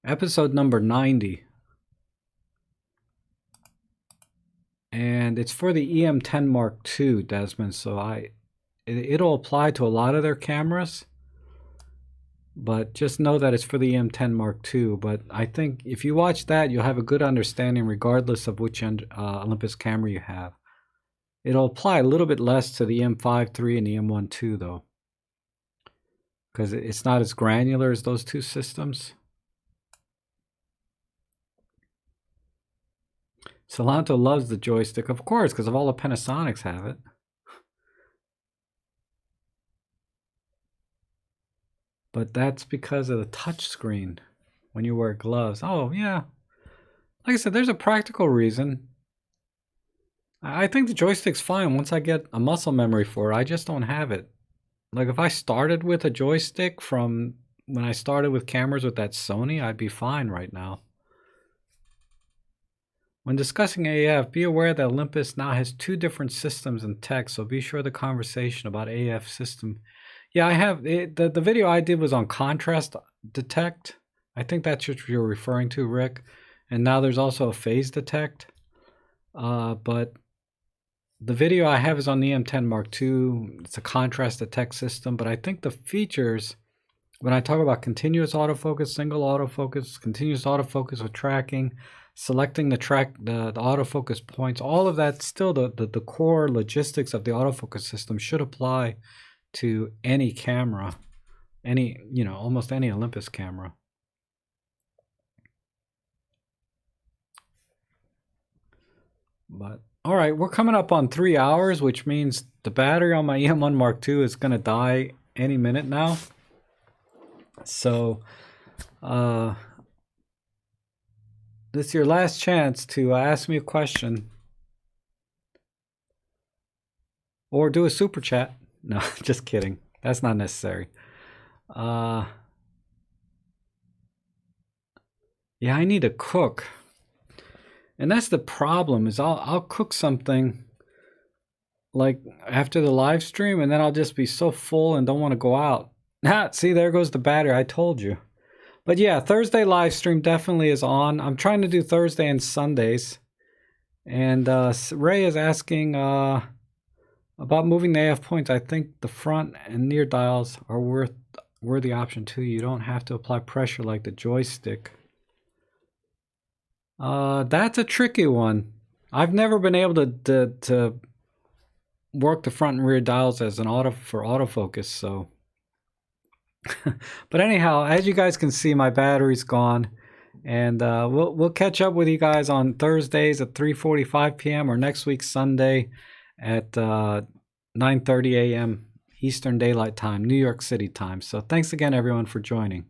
90. And it's for the EM10 Mark II, Desmond. So it'll apply to a lot of their cameras. But just know that it's for the EM10 Mark II. But I think if you watch that, you'll have a good understanding regardless of which Olympus camera you have. It'll apply a little bit less to the EM5 III and the EM1 II, though, because it's not as granular as those two systems. Solanto loves the joystick, of course, because of all the Panasonics have it. But that's because of the touch screen when you wear gloves. Oh, yeah. Like I said, there's a practical reason. I think the joystick's fine once I get a muscle memory for it. I just don't have it. Like if I started with a joystick from when I started with cameras with that Sony, I'd be fine right now. When discussing AF, be aware that Olympus now has 2 different systems and tech, so be sure the conversation about AF system. Yeah, I have it, the video I did was on contrast detect. I think that's what you're referring to, Rick. And now there's also a phase detect. But the video I have is on the EM10 Mark II. It's a contrast detect system, but I think the features, when I talk about continuous autofocus, single autofocus, continuous autofocus with tracking, selecting the autofocus points, all of that, still the core logistics of the autofocus system should apply to any camera, almost any Olympus camera. But all right, we're coming up on 3 hours, which means the battery on my EM1 Mark II is going to die any minute now. So this is your last chance to ask me a question or do a super chat. No, just kidding. That's not necessary. Yeah, I need to cook. And that's the problem, is I'll cook something like after the live stream, and then I'll just be so full and don't want to go out. See, there goes the battery. I told you. But yeah, Thursday live stream definitely is on. I'm trying to do Thursday and Sundays. And Ray is asking about moving the AF points. I think the front and near dials are worthy option too. You don't have to apply pressure like the joystick. That's a tricky one. I've never been able to work the front and rear dials as an autofocus, so. But anyhow, as you guys can see, my battery's gone, and we'll catch up with you guys on Thursdays at 3:45 p.m. or next week Sunday at 9:30 a.m. Eastern Daylight Time, New York City time. So thanks again, everyone, for joining.